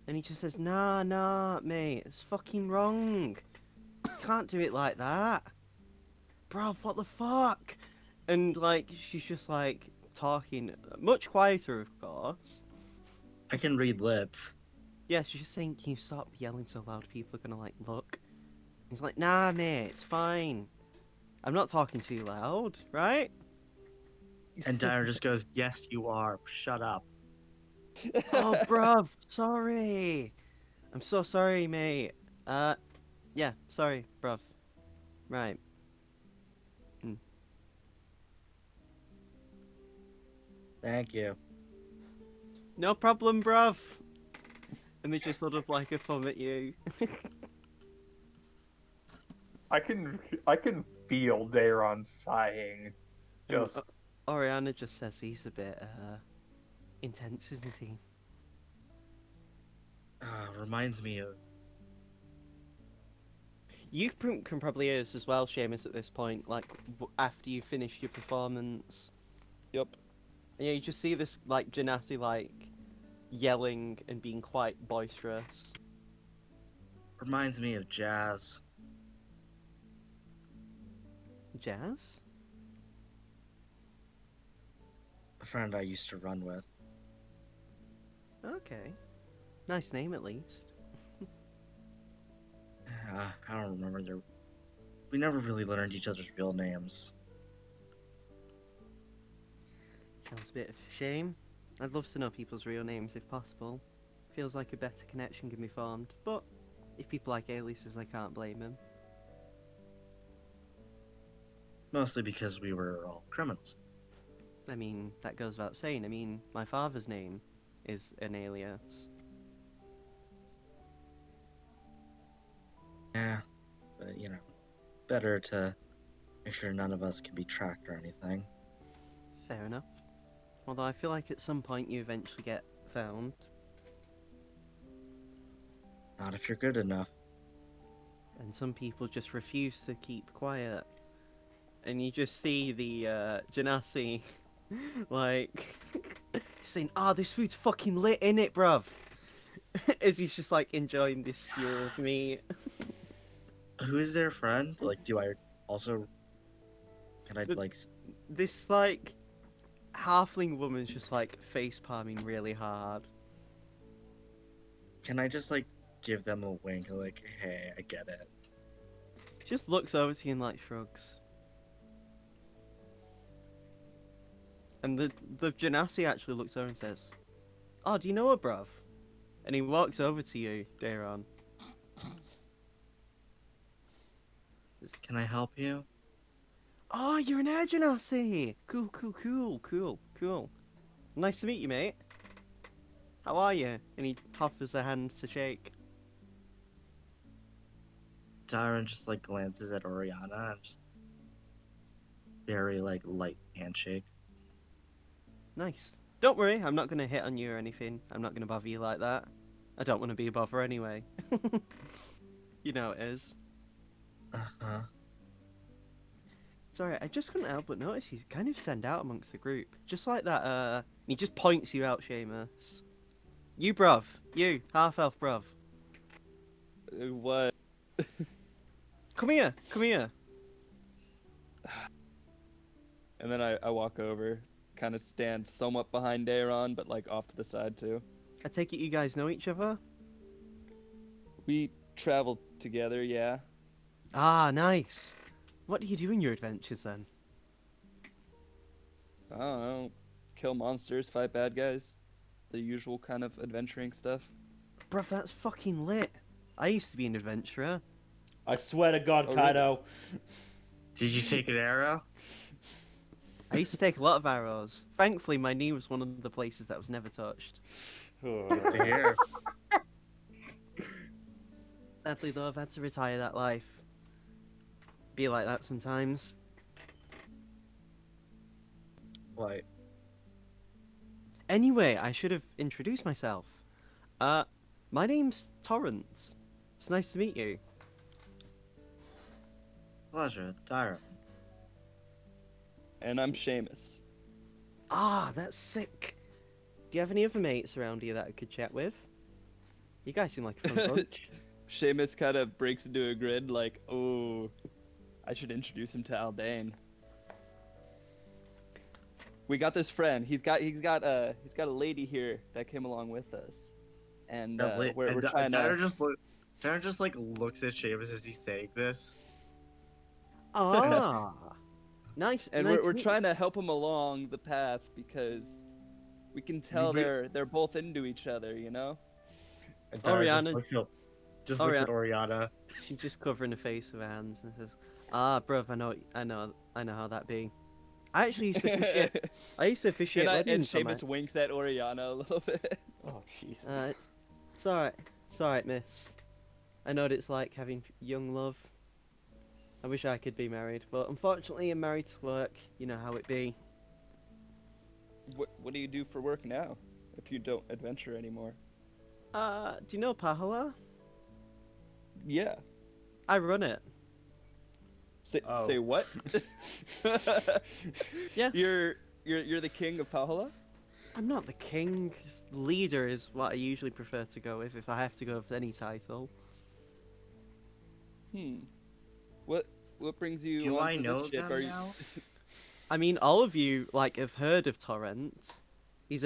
And he just says, nah, mate, it's fucking wrong. You can't do it like that. Bruv, what the fuck? And like, she's just like talking much quieter, of course. I can read lips. Yeah, she's just saying, can you stop yelling so loud people are gonna like look? He's like, nah, mate, it's fine. I'm not talking too loud, right? And Dairon just goes, "Yes, you are. Shut up." Oh, bruv, sorry. I'm so sorry, mate. Yeah, sorry, bruv. Right. Thank you. No problem, bruv. And they just sort of like a thumb at you. I can feel Dayron sighing. Just Oriana just says he's a bit intense, isn't he? Reminds me of You can probably hear this as well, Seamus, at this point, like after you finish your performance. Yep. And yeah, you just see this like Genasi like yelling and being quite boisterous. reminds me of Jazz. Jazz? A friend I used to run with. Okay. Nice name at least. I don't remember their. We never really learned each other's real names. Sounds a bit of a shame. I'd love to know people's real names if possible. Feels like a better connection can be formed, but if people like aliases, I can't blame them. Mostly because we were all criminals. I mean, that goes without saying. I mean, my father's name is an alias. Yeah, but you know, better to make sure none of us can be tracked or anything. Fair enough. Although I feel like at some point you eventually get found. Not if you're good enough. And some people just refuse to keep quiet. And you just see the Genasi, like, saying, this food's fucking lit, innit, bruv? As he's just, like, enjoying this skewer of meat. Who is their friend? Like, do I also... Can I, The- like... This, like, halfling woman's just, like, face palming really hard. Can I just, like, give them a wink? Like, hey, I get it. Just looks over to you and, like, shrugs. And the Genasi actually looks over and says, "Oh, do you know her, bruv?" And he walks over to you, Dayron. Can I help you? "Oh, you're an air Genasi! Cool. Nice to meet you, mate. How are you?" And he offers a hand to shake. Darren just, like, glances at Oriana and just... Very, like, light handshake. Nice. Don't worry, I'm not going to hit on you or anything. I'm not going to bother you like that. I don't want to be a bother anyway. You know it is. Uh-huh. Sorry, I just couldn't help but notice you kind of stand out amongst the group. Just like that, and he just points you out, Seamus. You, bruv. You, half-elf bruv. What? Come here. And then I walk over, kind of stand somewhat behind Daron, but like off to the side too. I take it you guys know each other? We travel together, yeah. Ah, nice. What do you do in your adventures then? I don't know. Kill monsters, fight bad guys. The usual kind of adventuring stuff. Bruv, that's fucking lit. I used to be an adventurer. I swear to God, Oh, Kaido. Did you take an arrow? I used to take a lot of arrows. Thankfully, my knee was one of the places that was never touched. Good to hear. Sadly, though, I've had to retire that life. Be like that sometimes. What? Anyway, I should have introduced myself. My name's Torrance. It's nice to meet you. Pleasure, Darren. And I'm Seamus. Ah, that's sick. Do you have any other mates around here that I could chat with? You guys seem like a fun bunch. Seamus kind of breaks into a grin, like, oh, I should introduce him to Aldane. We got this friend. He's got a lady here that came along with us, and we're trying to. Darren just like looks at Seamus as he's saying this. Ah, nice. And nice we're to meet trying to help him along the path because we can tell they're both into each other, you know. And Oriana- looks at Oriana. you. She's just covering her face with her hands and says, "Ah, bruv, I know how that be. I actually used to appreciate. I used to appreciate and weddings on Seamus winks at Oriana a little bit. Oh, Jesus. It's alright, miss. I know what it's like having young love. I wish I could be married, but unfortunately I'm married to work. You know how it be. What do you do for work now, if you don't adventure anymore? Do you know Pahala? Yeah. I run it. Say Oh. what? Yeah. You're the king of Pahala? I'm not the king. Leader is what I usually prefer to go with if I have to go with any title. What brings you Do I onto know this ship? them Are you... now? I mean, all of you have heard of Torrent. He's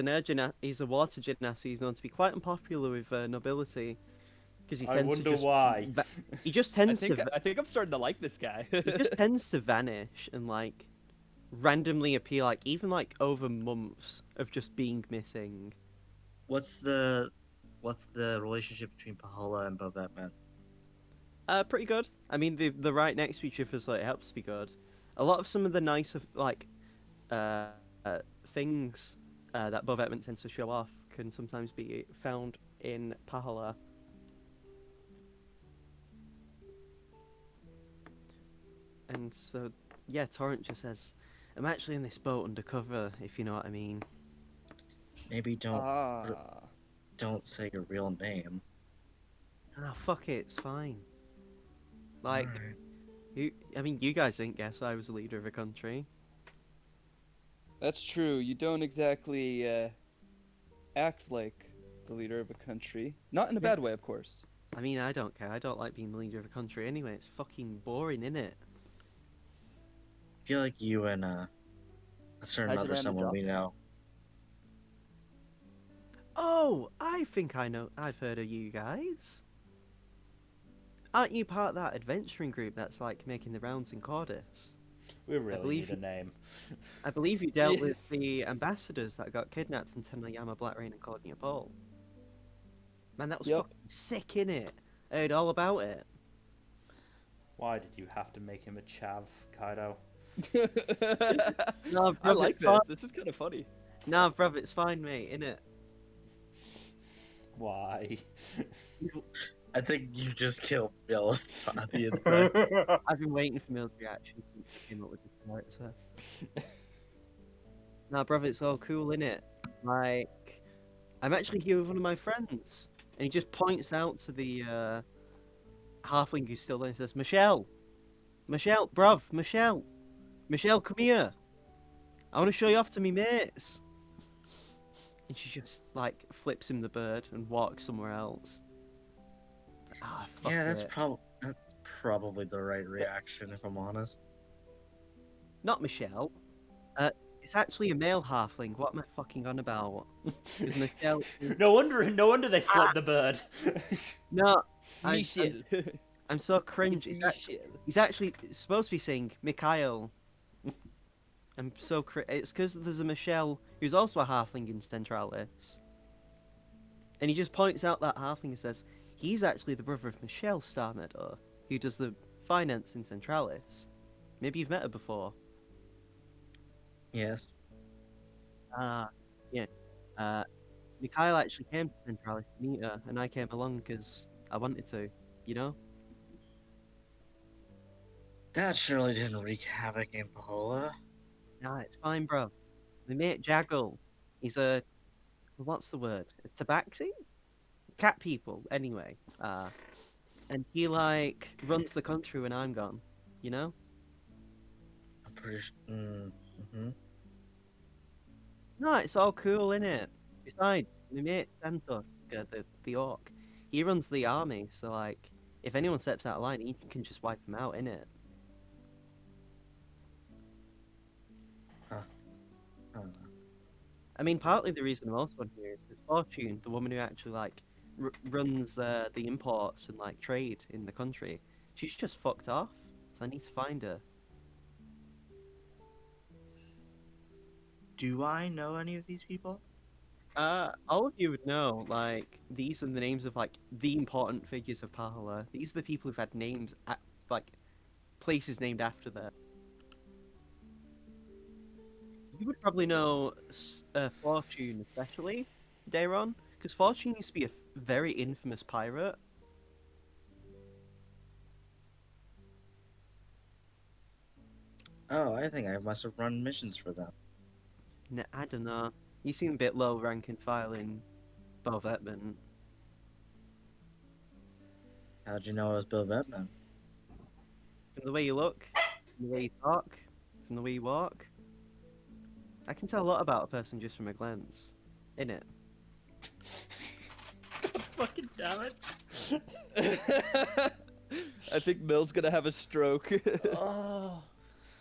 he's a water genasi. He's known to be quite unpopular with nobility because he I tends wonder to just why. He just I tends think to I think I'm starting to like this guy. he just tends to vanish and like randomly appear, like even like over months of just being missing. What's the relationship between Pahola and Bovetman? Pretty good. I mean, they're right next to each other, so it helps to be good. A lot of some of the nicer like uh, uh things that Bovetman tends to show off can sometimes be found in Pahola. And so, yeah, Torrent just says, "I'm actually in this boat undercover, if you know what I mean." Maybe Ah. don't say your real name. Ah, fuck it, it's fine. Like, Alright. I mean, you guys didn't guess I was the leader of a country. That's true. You don't exactly act like the leader of a country. Not in a Yeah. bad way, of course. I mean, I don't care. I don't like being the leader of a country anyway. It's fucking boring, innit? I feel like you and a certain How'd you other land the someone job? we know. Oh, I think I know. I've heard of you guys. Aren't you part of that adventuring group that's like making the rounds in Cordis? We really believe need a name. I believe you dealt Yeah. with the ambassadors that got kidnapped in Tenmayama, Black Rain, and Cordia Pole. Man, that was Yep. fucking sick, innit? I heard all about it. Why did you have to make him a chav, Kaido? No, I bruv, like it's fine. this. This is kind of funny. Nah, bruv, it's fine, mate, innit? Why? I think you just killed Bill on the inside. I've been waiting for Mill's reaction since he came up with this character. Nah, bruv, it's all cool, innit? Like, I'm actually here with one of my friends. And he just points out to the halfling who's still there and says, Michelle! Michelle, bruv, Michelle! Michelle, come here! I want to show you off to me mates! And she just, like, flips him the bird and walks somewhere else. Ah, fuck Yeah, that's it. probably the right reaction, if I'm honest. Not Michelle. It's actually a male halfling. What am I fucking on about? Is Michelle? No wonder they flipped the bird. No, Michelle. I'm so cringe. It's It's Michelle. he's actually supposed to be saying Mikhail. I'm so it's because there's a Michelle who's also a halfling in Centralis, and he just points out that halfling and says he's actually the brother of Michelle Starmeadow, who does the finance in Centralis. Maybe you've met her before. Yes. Yeah. Mikhail actually came to Centralis to meet her, and I came along because I wanted to, you know? That surely didn't wreak havoc in Pahola. Nah, it's fine, bro. My mate Jaggle, he's a, what's the word? A tabaxi? Cat people, anyway. And he, like, runs the country when I'm gone, you know? I'm pretty sure. Mm-hmm. No, it's all cool, innit? Besides, my mate Santos, the orc, he runs the army, so, like, if anyone steps out of line, he can just wipe them out, innit? I mean, partly the reason I'm also on here is because Fortune, the woman who actually like runs the imports and like trade in the country, she's just fucked off. So I need to find her. Do I know any of these people? All of you would know. Like, these are the names of like the important figures of Pahala. These are the people who've had names at like places named after them. You would probably know Fortune, especially Dayron, because Fortune used to be a very infamous pirate. Oh, I think I must have run missions for them. No, I don't know. You seem a bit low rank and file in Bovetman. How'd you know it was Bill Vedman? From the way you look, from the way you talk, from the way you walk. I can tell a lot about a person just from a glance. Innit? Fucking damn it. I think Mill's gonna have a stroke. Oh.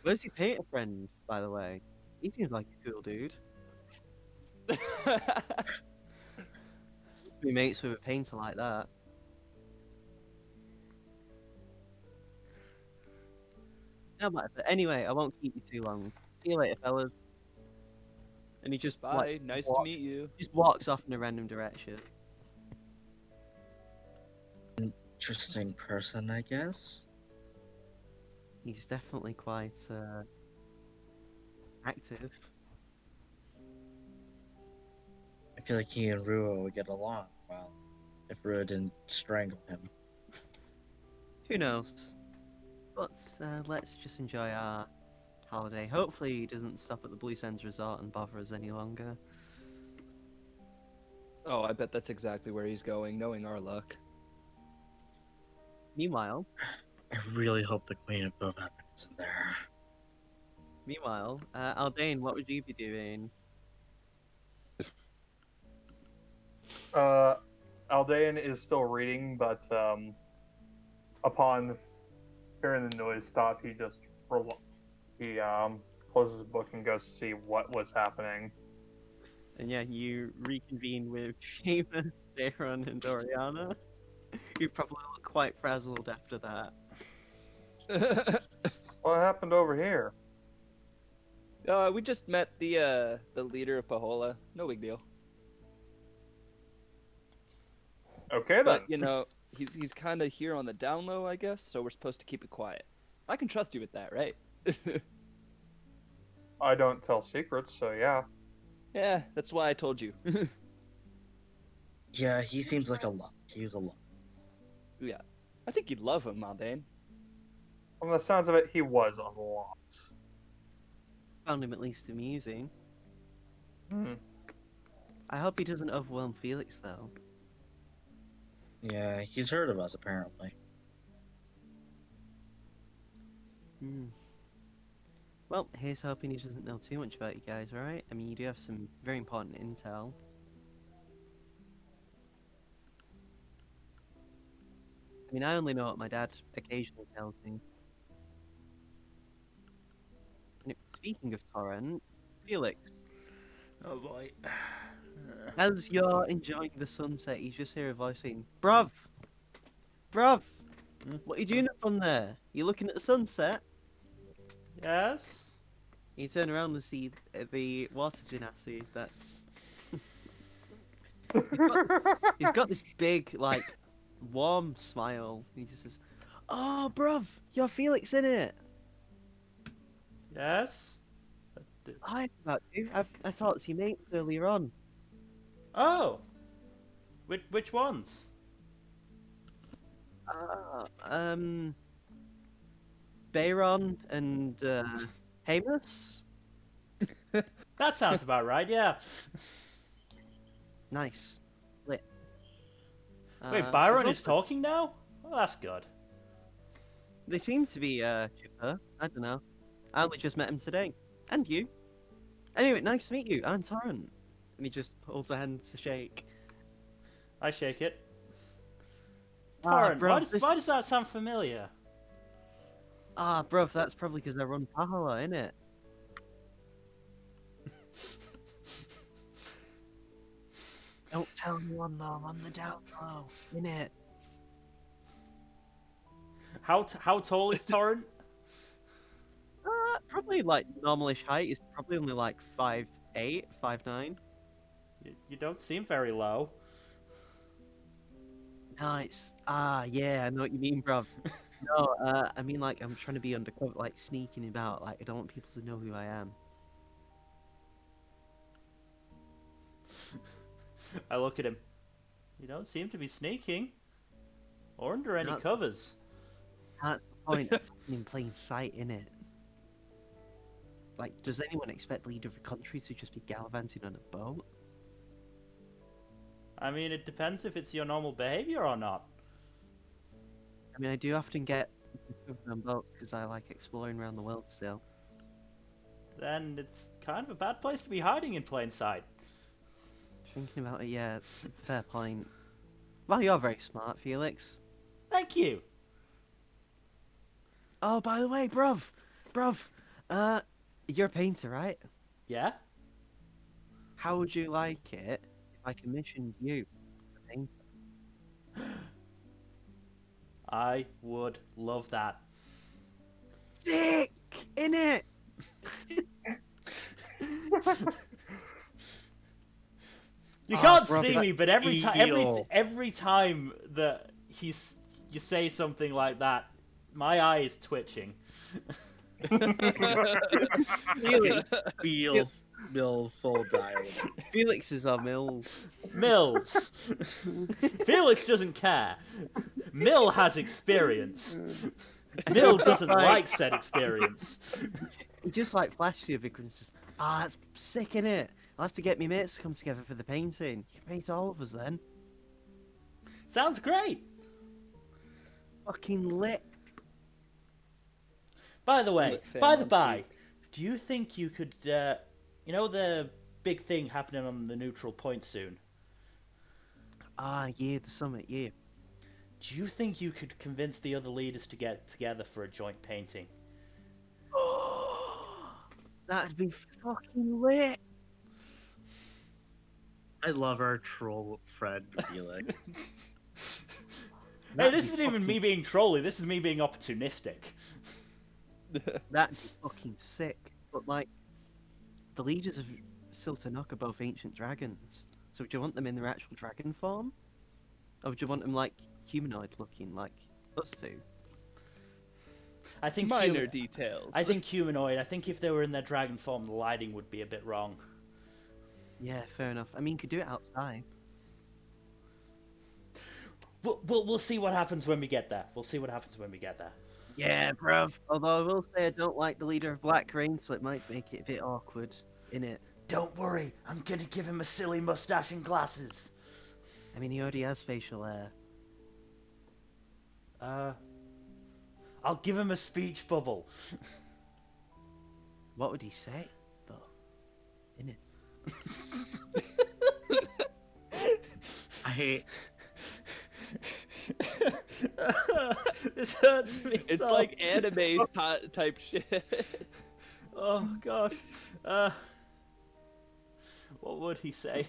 Where's your painter friend, by the way? He seems like a cool dude. Be mates with a painter like that. No, but anyway, I won't keep you too long. See you later, fellas. And he just Bye. like Nice to walks, meet you. just walks off in a random direction. Interesting person, I guess. He's definitely quite active. I feel like he and Ruo would get along well if Ruo didn't strangle him. Who knows? But let's just enjoy our holiday. Hopefully, he doesn't stop at the Blue Sands Resort and bother us any longer. Oh, I bet that's exactly where he's going, knowing our luck. Meanwhile, I really hope the Queen of Both Heaven isn't there. Aldane, what would you be doing? Aldean is still reading, but upon hearing the noise stop, he just closes the book and goes to see what was happening. And yeah, you reconvene with Seamus, Daron, and Oriana. You probably look quite frazzled after that. What happened over here? We just met the leader of Pahola. No big deal. Okay then. But you know, he's kind of here on the down low, I guess. So we're supposed to keep it quiet. I can trust you with that, right? I don't tell secrets, so yeah. Yeah, that's why I told you. Yeah, he seems like a lot. He's a lot. Yeah, I think you'd love him, Maldane. From the sounds of it, he was a lot. Found him at least amusing. Hmm. I hope he doesn't overwhelm Felix, though. Yeah, he's heard of us apparently. Hmm. Well, here's hoping he doesn't know too much about you guys, alright? I mean, you do have some very important intel. I mean, I only know what my dad occasionally tells me. And speaking of Torrent, Felix, Oh boy. as you're enjoying the sunset, you just hear a voice saying, Bruv! Bruv! Hmm? What are you doing up on there? You looking at the sunset? Yes. You turn around and see the water genasi that's... He's got this big, like, warm smile. He just says, "Oh, bruv, you're Felix, innit? Yes. Hi about you. I talked to your mates earlier on. Oh. Which ones? Bayron and Hamus. That sounds about right. Yeah. Nice. Lit. Wait, Byron there's is also- talking now. Oh, that's good. They seem to be chipper. I don't know. I only just met him today. And you. Anyway, nice to meet you. I'm Torrent. And he just holds a hand to shake. I shake it. Ah, Torrent, bruv, why does that sound familiar? Ah, bruv, that's probably because I run Pahala, innit? Don't tell anyone though, I'm on the down low, innit? How tall is Torrent? Probably like normalish height is probably only like 5'8", 5'9". You don't seem very low. No, it's yeah, I know what you mean, bruv. No, I mean like I'm trying to be undercover, like sneaking about. Like I don't want people to know who I am. I look at him. You don't seem to be sneaking. Or under any That's- covers. That's the point. In plain sight, innit? Like, does anyone expect the leader of a country to just be gallivanting on a boat? I mean, it depends if it's your normal behavior or not. I mean, I do often get discovered on boats because I like exploring around the world still. Then it's kind of a bad place to be hiding in plain sight. Thinking about it, yeah, it's a fair point. Well, you're very smart, Felix. Thank you. Oh, by the way, bruv, you're a painter, right? Yeah? How would you like it if I commissioned you as a painter? I would love that. Sick, innit? You Oh, can't bro, see that me, but every evil. time that you say something like that, my eye is twitching. Felix, Feels Mill's soul dial. Felix is our Mills. Mills. Felix doesn't care. Mill has experience. Mill doesn't like said experience. He just like flashes you because and says, "Ah, that's sick, innit? I'll have to get my mates to come together for the painting. You can paint all of us then." Sounds great. Fucking lit. By the way, Lit fam by the on by, fleek. do you think you could, you know, the big thing happening on the neutral point soon? Ah, yeah, the summit, yeah. Do you think you could convince the other leaders to get together for a joint painting? That'd be fucking lit. I love our troll friend Felix. Hey, That'd this be isn't even me fucking- being trolly. This is me being opportunistic. That'd be fucking sick. But like, the leaders of Siltanok are both ancient dragons. So would you want them in their actual dragon form? Or would you want them like humanoid looking, like us two? I think Minor details. I think humanoid. I think if they were in their dragon form, the lighting would be a bit wrong. Yeah, fair enough. I mean, you could do it outside. We'll see what happens when we get there. We'll see what happens when we get there. Yeah, bruv. Although I will say I don't like the leader of Black Rain, so it might make it a bit awkward, innit? Don't worry, I'm gonna give him a silly mustache and glasses. I mean, he already has facial hair. I'll give him a speech bubble. What would he say, though? Innit? I hate. This hurts me. It's so like much. anime type shit. Oh god. What would he say?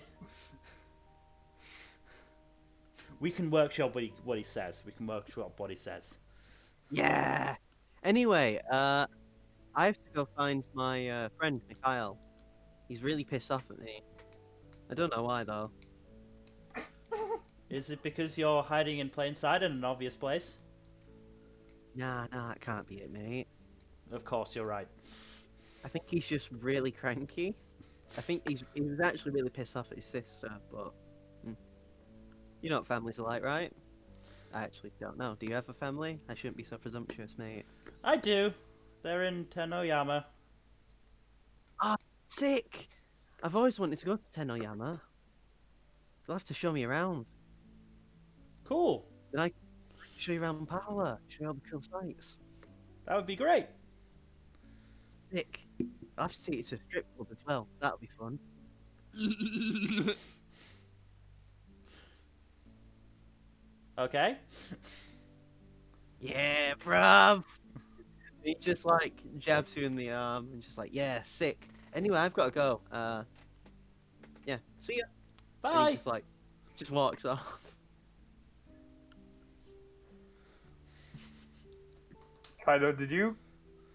We can workshop what he says. We can workshop what he says. Yeah. Anyway, I have to go find my friend Mikhail. He's really pissed off at me. I don't know why though. Is it because you're hiding in plain sight in an obvious place? Nah, that can't be it, mate. Of course, you're right. I think he's just really cranky. I think he was actually really pissed off at his sister, but you know what families are like, right? I actually don't know. Do you have a family? I shouldn't be so presumptuous, mate. I do. They're in Tenoyama. Sick! I've always wanted to go to Tenoyama. You'll have to show me around. Cool. Then I can show you around Paola, show you all the cool sights. That would be great. Sick. I'll have to take you to a strip club as well. That'll be fun. Okay. Yeah, bruv! He just like jabs you in the arm and just like, yeah, sick. Anyway, I've got to go. Yeah, see ya. And Bye. he just like, just walks off. Kaido, did you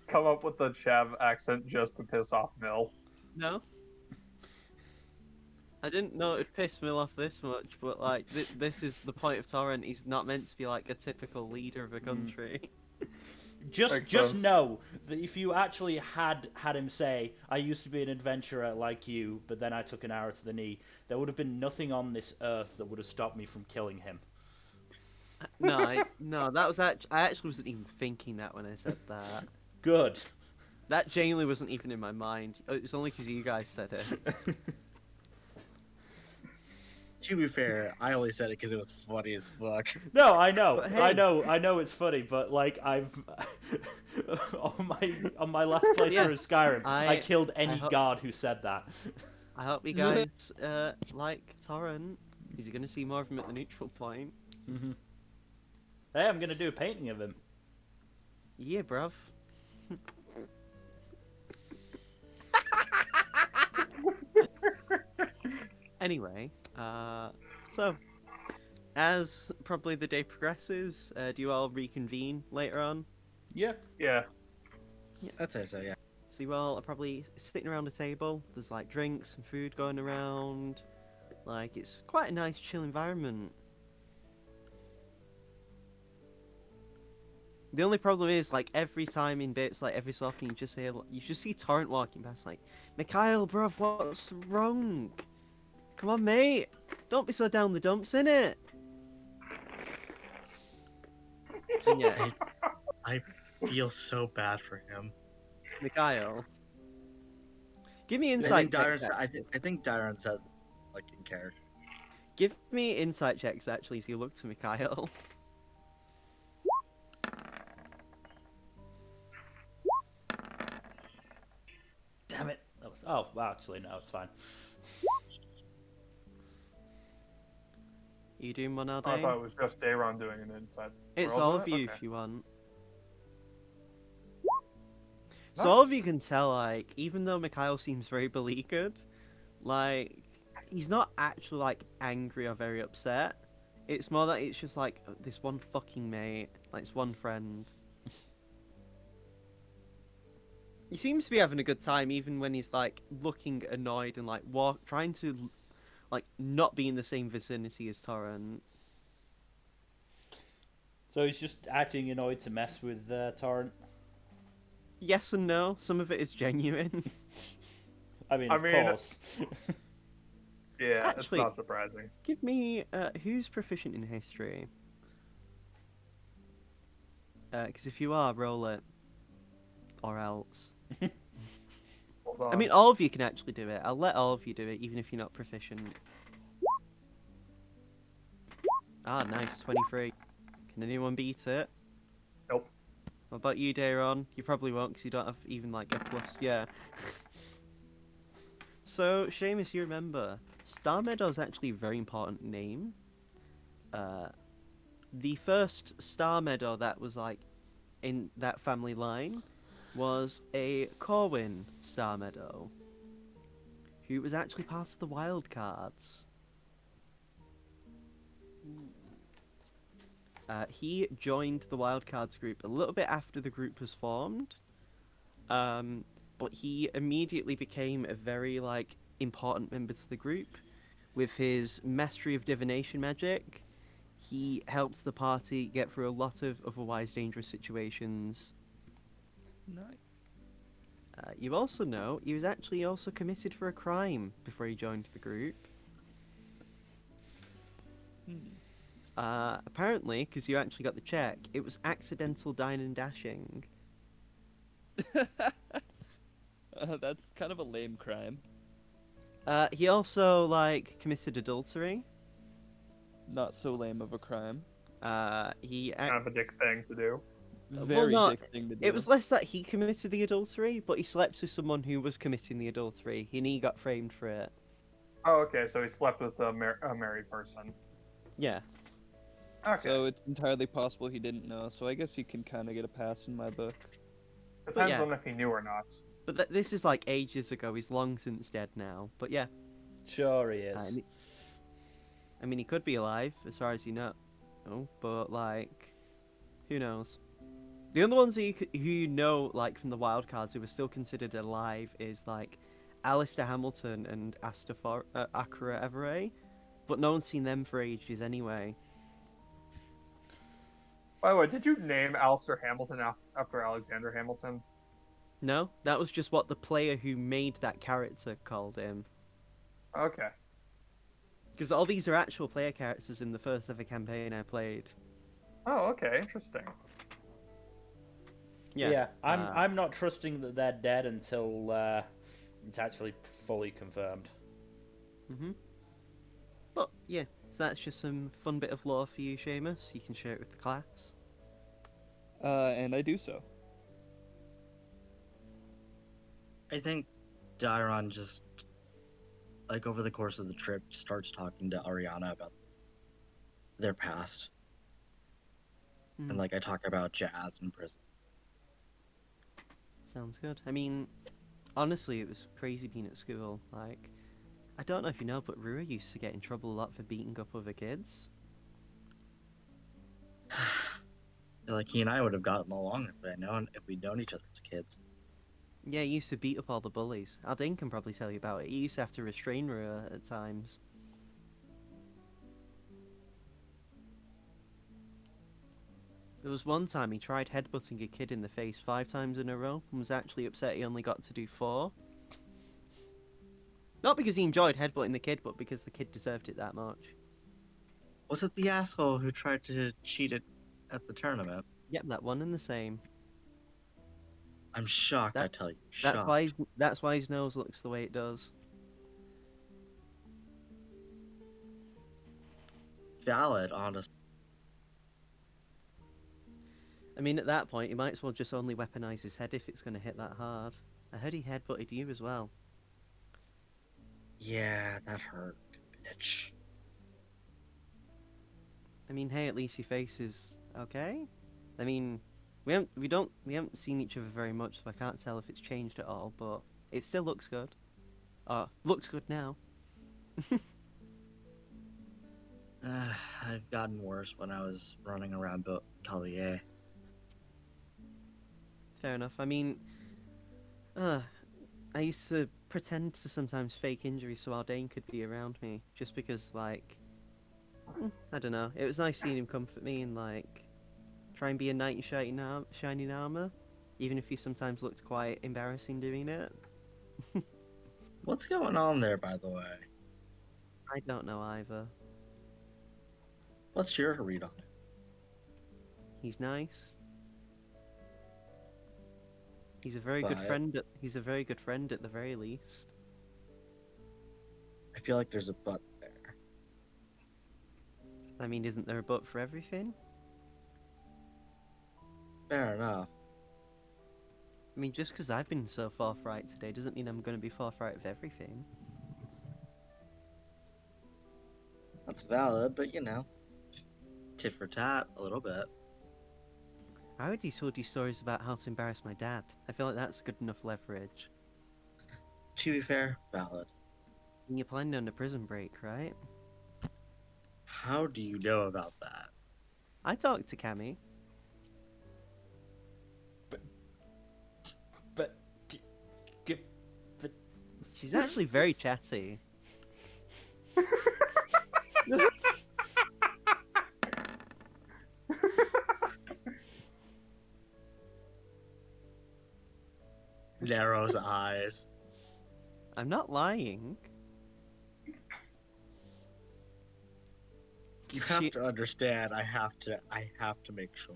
come up with the Chav accent just to piss off Mill? No. I didn't know it'd piss Mill off this much, but like, this is the point of Torrent. He's not meant to be like a typical leader of a country. Just sense. know that if you actually had him say, "I used to be an adventurer like you, but then I took an arrow to the knee," there would have been nothing on this earth that would have stopped me from killing him. No, that was I actually wasn't even thinking that when I said that. Good. That genuinely wasn't even in my mind. It's only because you guys said it. To be fair, I only said it because it was funny as fuck. No, I know, But I hey. know it's funny, but like I've on my last playthrough Yeah, of Skyrim, I killed any ho- guard who said that. I hope you guys like Torrent, because you're gonna see more of him at the neutral point. Hmm. Hey, I'm gonna do a painting of him. Yeah, bruv. Anyway, so as probably the day progresses, do you all reconvene later on? Yeah. Yeah. I'd say so, yeah. So you all are probably sitting around a table. There's like drinks and food going around. Like it's quite a nice, chill environment. The only problem is, like, every time in bits, like, every so often, you just see Torrent walking past, like, Mikhail, bruv, what's wrong? Come on, mate. Don't be so down the dumps, innit? And yeah, I feel so bad for him. Mikhail. Give me I insight think checks, Dyron. actually. I think Dyron says like in character. Give me insight checks, actually, so you look to Mikhail. Damn it. That was. Oh, well, actually, no, it's fine. You doing one, I thought Aldane? it was just Dayron doing an inside. It's roll, all isn't of it? you Okay. if you want. So all of you can tell, like, even though Mikhail seems very beleaguered, like, he's not actually, like, angry or very upset. It's more that it's just, like, this one fucking mate, like, this one friend. He seems to be having a good time, even when he's, like, looking annoyed and, like, trying to, like, not be in the same vicinity as Torrent. So he's just acting annoyed to mess with Torrent. Yes and no. Some of it is genuine. I mean, I of mean- course. Yeah, Actually- it's not surprising. Give me, who's proficient in history? Because if you are, roll it. Or else. Hold on. I mean, all of you can actually do it. I'll let all of you do it, even if you're not proficient. Ah, nice, 23. Can anyone beat it? Nope. What about you, Dayron? You probably won't, because you don't have even, like, a plus. Yeah. So, Seamus, you remember, Star Meadow is actually a very important name. The first Star Meadow that was, like, in that family line was a Corwin Star Meadow, who was actually part of the Wild Cards. He joined the Wild Cards group a little bit after the group was formed, but he immediately became a very, like, important member to the group. With his mastery of divination magic, he helped the party get through a lot of otherwise dangerous situations. Nice. You also know he was actually also committed for a crime before he joined the group. Apparently, because you actually got the check, it was accidental dine and dashing. That's kind of a lame crime. He also, like, committed adultery. Not so lame of a crime. He Kind of a dick thing to do. Very no, dick thing to do. It was less that he committed the adultery, but he slept with someone who was committing the adultery, and he got framed for it. Oh, okay, so he slept with a married person. Yeah. Okay. So it's entirely possible he didn't know. So I guess you can kind of get a pass in my book. Depends yeah. on if he knew or not. But this is, like, ages ago. He's long since dead now. But yeah. Sure he is. I mean, he could be alive, as far as you know. Oh, but, like, who knows? The only ones who you know, like, from the wild cards who are still considered alive is, like, Alistair Hamilton and Akira Everett. But no one's seen them for ages anyway. By the way, did you name Alistair Hamilton after Alexander Hamilton? No, that was just what the player who made that character called him. Okay. Because all these are actual player characters in the first ever campaign I played. Oh, okay, interesting. Yeah. I'm not trusting that they're dead until it's actually fully confirmed. Mm-hmm. But yeah, so that's just some fun bit of lore for you, Seamus. You can share it with the class. And I do so. I think Dairon just, like, over the course of the trip, starts talking to Ariana about their past. Hmm. And, like, I talk about Jazz in prison. Sounds good. I mean, honestly, it was crazy being at school. Like, I don't know if you know, but Rua used to get in trouble a lot for beating up other kids. Like, he and I would have gotten along if we'd known each other as kids. Yeah, he used to beat up all the bullies. Aldane can probably tell you about it. He used to have to restrain her at times. There was one time he tried headbutting a kid in the face 5 times in a row and was actually upset he only got to do 4. Not because he enjoyed headbutting the kid, but because the kid deserved it that much. Was it the asshole who tried to cheat at the tournament? Yep, that one and the same. I'm shocked, I That tell you. that's Shocked. why that's why his nose looks the way it does. Valid, honestly. I mean, at that point, he might as well just only weaponize his head if it's going to hit that hard. I heard he headbutted you as well. Yeah, that hurt, bitch. I mean, hey, at least your face is okay. I mean, we haven't seen each other very much, so I can't tell if it's changed at all. But it still looks good. Looks good now. I've gotten worse when I was running around Collier. Fair enough. I mean, I used to pretend to sometimes fake injuries so Aldane could be around me, just because, like, I don't know. It was nice seeing him comfort me and like try and be a knight in shining armor, even if he sometimes looked quite embarrassing doing it. What's going on there, by the way? I don't know either. What's your read on it? He's nice. He's a very good But friend. He's a very good friend at the very least. I feel like there's a but there. I mean, isn't there a but for everything? Fair enough. I mean, just because I've been so forthright today doesn't mean I'm going to be forthright with everything. That's valid, but you know, tit for tat, a little bit. I already told you stories about how to embarrass my dad. I feel like that's good enough leverage. To be fair, valid. And you're planning on a prison break, right? How do you know about that? I talked to Cammy. But give the She's actually very chatty. Narrows eyes. I'm not lying. You have She- to understand. I have to make sure.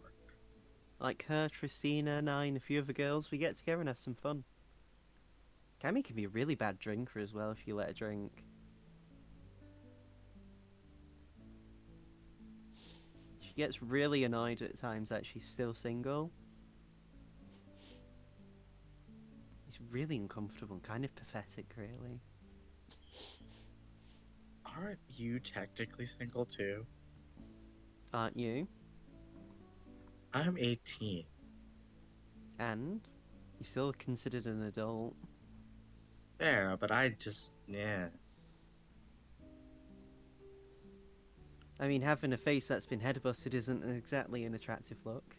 Like her, Tristina, and I, and a few other girls, we get together and have some fun. Cammy can be a really bad drinker as well if you let her drink. She gets really annoyed at times that she's still single. It's really uncomfortable and kind of pathetic, really. Aren't you technically single too? Aren't you? I'm 18. And you're still considered an adult. Fair, but I just yeah. I mean, having a face that's been headbutted isn't exactly an attractive look.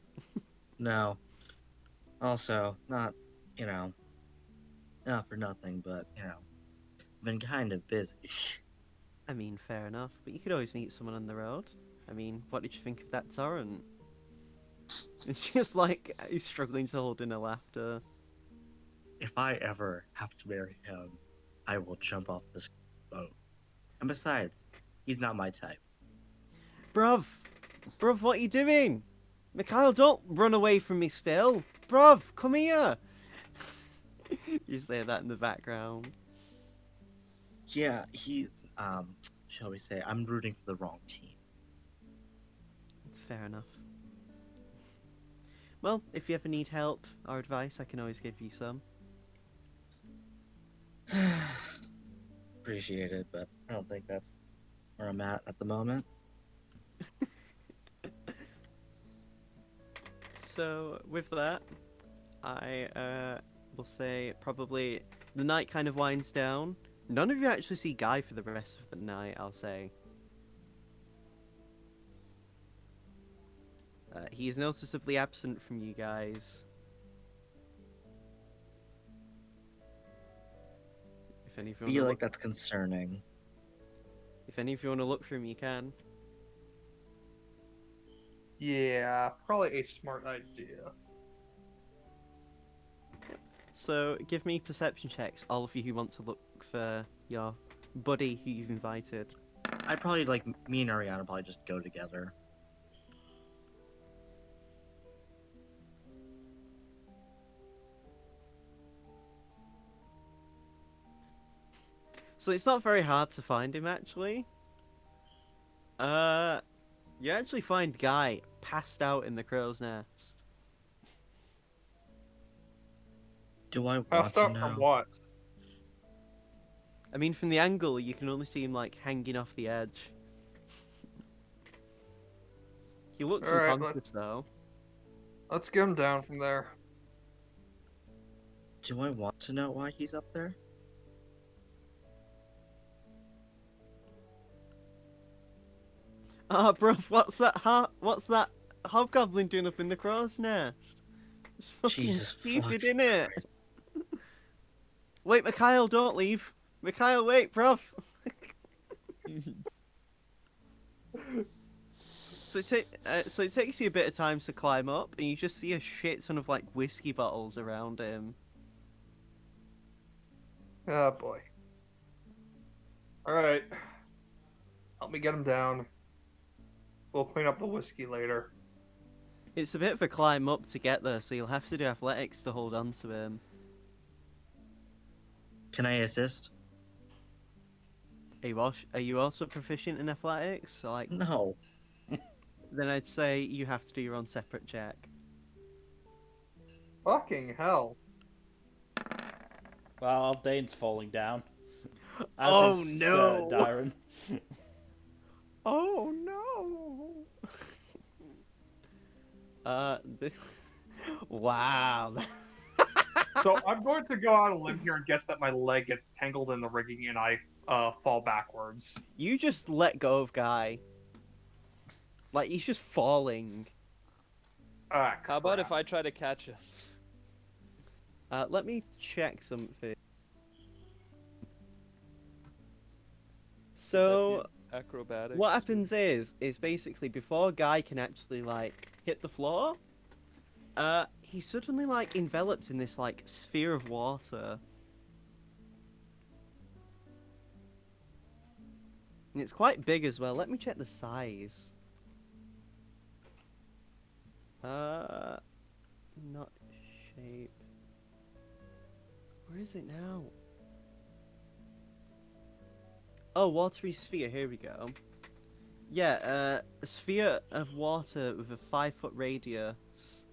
No. Also, not not for nothing, but been kind of busy. I mean, fair enough, but you could always meet someone on the road. I mean, what did you think of that torrent? It's just like he's struggling to hold in her laughter. If I ever have to marry him, I will jump off this boat. And besides, he's not my type. Bruv! Bruv, what are you doing? Mikhail, don't run away from me still! Bruv, come here! You say that in the background. Yeah, he's shall we say, I'm rooting for the wrong team. Fair enough. Well, if you ever need help or advice, I can always give you some. Appreciate it, but I don't think that's where I'm at the moment. So, with that, I will say probably the night kind of winds down. None of you actually see Guy for the rest of the night, I'll say. He is noticeably absent from you guys. If any of I you want feel to like look, that's concerning. if any of you want to look for him, you can. Yeah, probably a smart idea. So give me perception checks, all of you who want to look for your buddy who you've invited. I'd probably like me and Ariana probably just go together. So it's not very hard to find him actually. You actually find Guy passed out in the crow's nest. Do I want Passed to out from know? what? I mean, from the angle, you can only see him like hanging off the edge. He looks All right, unconscious though. let's get him down from there. Do I want to know why he's up there? Ah, bruv, what's that hobgoblin doing up in the crow's nest? It's fucking Jesus stupid, fucking innit? Wait, Mikhail, don't leave. Mikhail, wait, bruv. So it takes you a bit of time to climb up, and you just see a shit ton of like whiskey bottles around him. Oh boy. All right, help me get him down. We'll clean up the whiskey later. It's a bit of a climb up to get there, so you'll have to do athletics to hold on to him. Can I assist? Are you also proficient in athletics? So, like, No. then I'd say you have to do your own separate check. Fucking hell. Well, Dane's falling down. As Oh, is, no. Darren. Oh no! Wow. So I'm going to go out on a limb here and guess that my leg gets tangled in the rigging and I fall backwards. You just let go of Guy. Like, he's just falling. Ah, How about crap. if I try to catch him? Let me check something. So, Acrobatics. what happens is basically before Guy can actually, like, hit the floor, he's suddenly, like, enveloped in this, like, sphere of water. And it's quite big as well. Let me check the size. Not shape. Where is it now? Oh, watery sphere. Here we go. Yeah, a sphere of water with a 5-foot radius.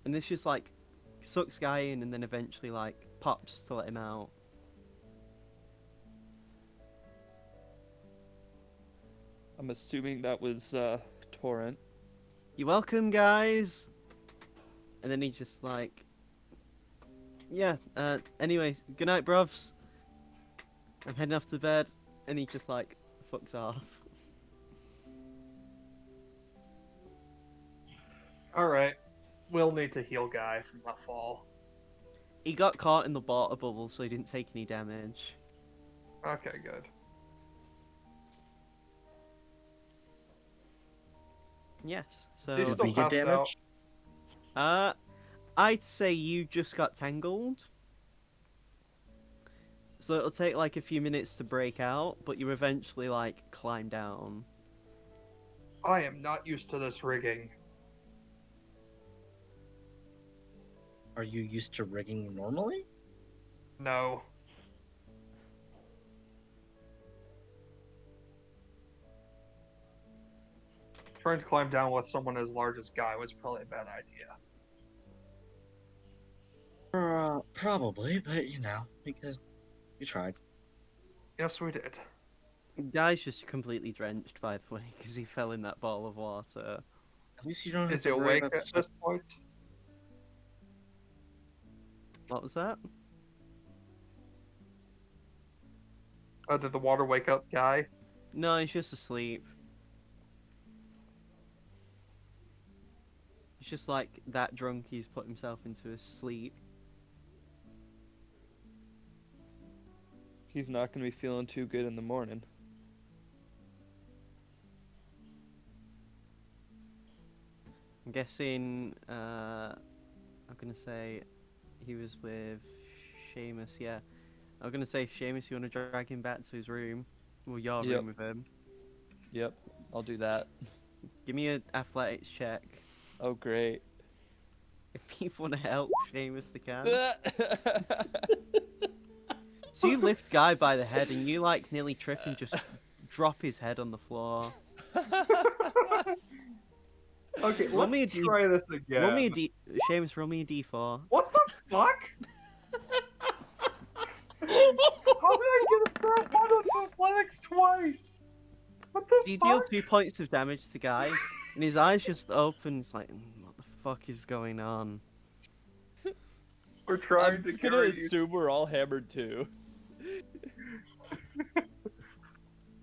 And this just, like, sucks Guy in and then eventually, like, pops to let him out. I'm assuming that was Torrent. You're welcome, guys! And then he just, like... Yeah, anyways, good night, bruvs. I'm heading off to bed. And he just, like, fucks off. Alright. We'll need to heal Guy from that fall. He got caught in the water bubble, so he didn't take any damage. Okay, good. Yes, He's so... Did still we get passed out. damage? I'd say you just got tangled. So it'll take, like, a few minutes to break out, but you eventually, like, climb down. I am not used to this rigging. Are you used to rigging normally? No. Trying to climb down with someone as large as Guy was probably a bad idea. Probably, but you know, because we tried. Yes, we did. Guy's just completely drenched, by the way, because he fell in that ball of water. At least you don't have Is he to worry awake about at this point? What was that? Did the water wake up Guy? No, he's just asleep. He's just like that drunk he's put himself into a sleep. He's not gonna be feeling too good in the morning. I'm guessing. I'm gonna say he was with Seamus. Yeah, I'm gonna say Seamus. You want to drag him back to his room, or your Yep. room with him? Yep, I'll do that. Give me an athletics check. Oh, great. If people want to help Seamus, they can. So you lift Guy by the head, and you like nearly trip and just drop his head on the floor. Okay, Roll let's me a D. try this Roll me a again. D. Seamus, roll me a D4. What the fuck? How did I get a fair one on athletics twice? What the So you deal fuck? 2 points of damage to Guy, and his eyes just open. It's like, what the fuck is going on? We're trying I'm to just gonna carry you. assume we're all hammered too.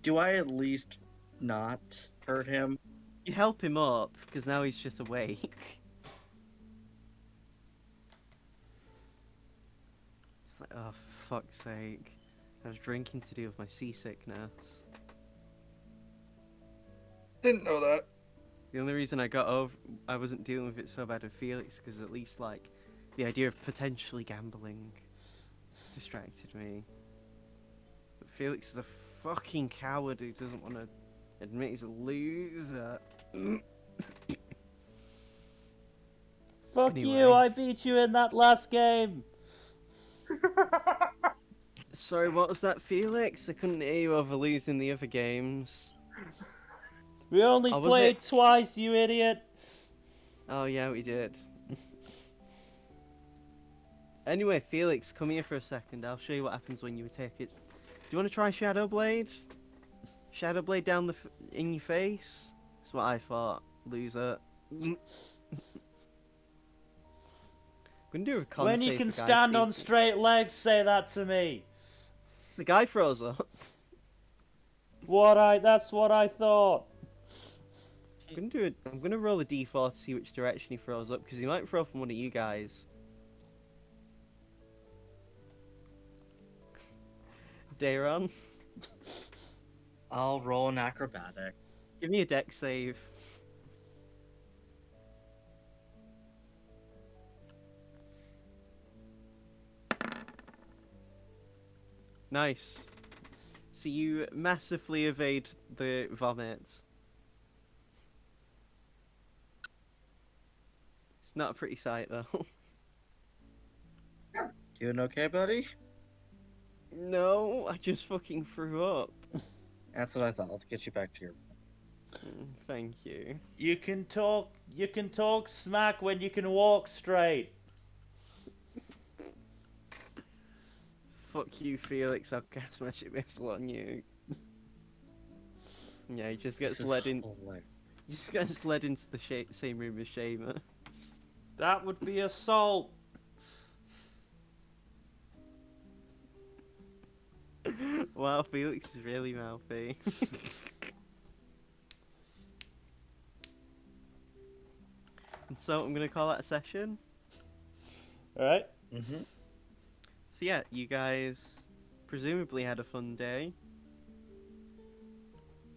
Do I at least not hurt him? You help him up because now he's just awake. It's like, oh, for fuck's sake! I was drinking to deal with my seasickness. Didn't know that. The only reason I wasn't dealing with it so bad with Felix, because at least like the idea of potentially gambling distracted me. But Felix is a fucking coward who doesn't want to admit he's a loser. Fuck Anyway. you! I beat you in that last game. Sorry, what was that, Felix? I couldn't hear you over losing the other games. We only Oh, was played it? twice, you idiot. Oh yeah, we did. Anyway, Felix, come here for a second. I'll show you what happens when you attack it. Do you want to try Shadow Blade? Shadow Blade down in your face? That's what I thought, loser. I'm gonna do a con When you save can for Guy stand on Fawkes. straight legs, say that to me. The guy froze up. That's what I thought. I'm gonna roll a d4 to see which direction he throws up, because he might throw from one of you guys. Dayron, I'll roll an acrobatic. give me a deck save. Nice. So you massively evade the vomit. It's not a pretty sight, though. Doing okay, buddy? No, I just fucking threw up. That's what I thought. Let's get you back to your. Thank you. You can talk smack when you can walk straight. Fuck you, Felix. I'll cast magic missile on you. Yeah, he just gets This is led in. hilarious. He just gets led into the same room as Shamer. That would be assault. Wow, Felix is really mouthy. And so I'm gonna call that a session. Alright? Mm-hmm. So yeah, you guys presumably had a fun day.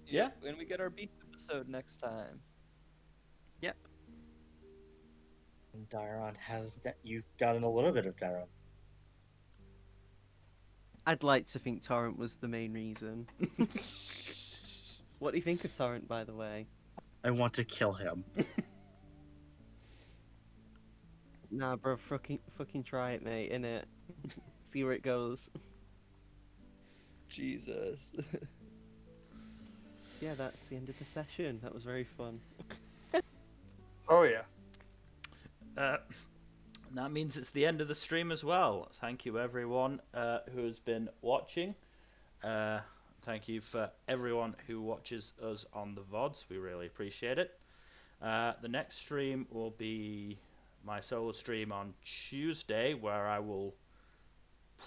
Yeah. And we get our beat episode next time. Yep. And Dairon has. You've gotten a little bit of Dairon. I'd like to think Torrent was the main reason. What do you think of Torrent, by the way? I want to kill him. Nah, bro, fucking try it, mate, innit? See where it goes. Jesus. Yeah, that's the end of the session. That was very fun. Oh yeah. That means it's the end of the stream as well. Thank you everyone who's been watching. Thank you for everyone who watches us on the VODs. We really appreciate it. The next stream will be my solo stream on Tuesday, where I will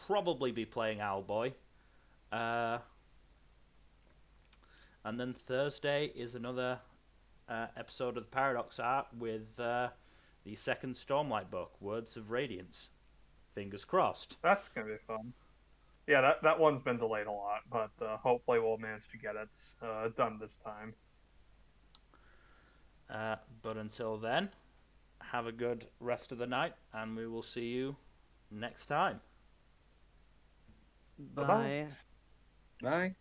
probably be playing Owlboy. And then Thursday is another episode of the Paradox Art with the second Stormlight book, Words of Radiance. Fingers crossed. That's gonna be fun. Yeah, that one's been delayed a lot, but hopefully we'll manage to get it done this time. But until then, have a good rest of the night, and we will see you next time. Bye-bye. Bye. Bye.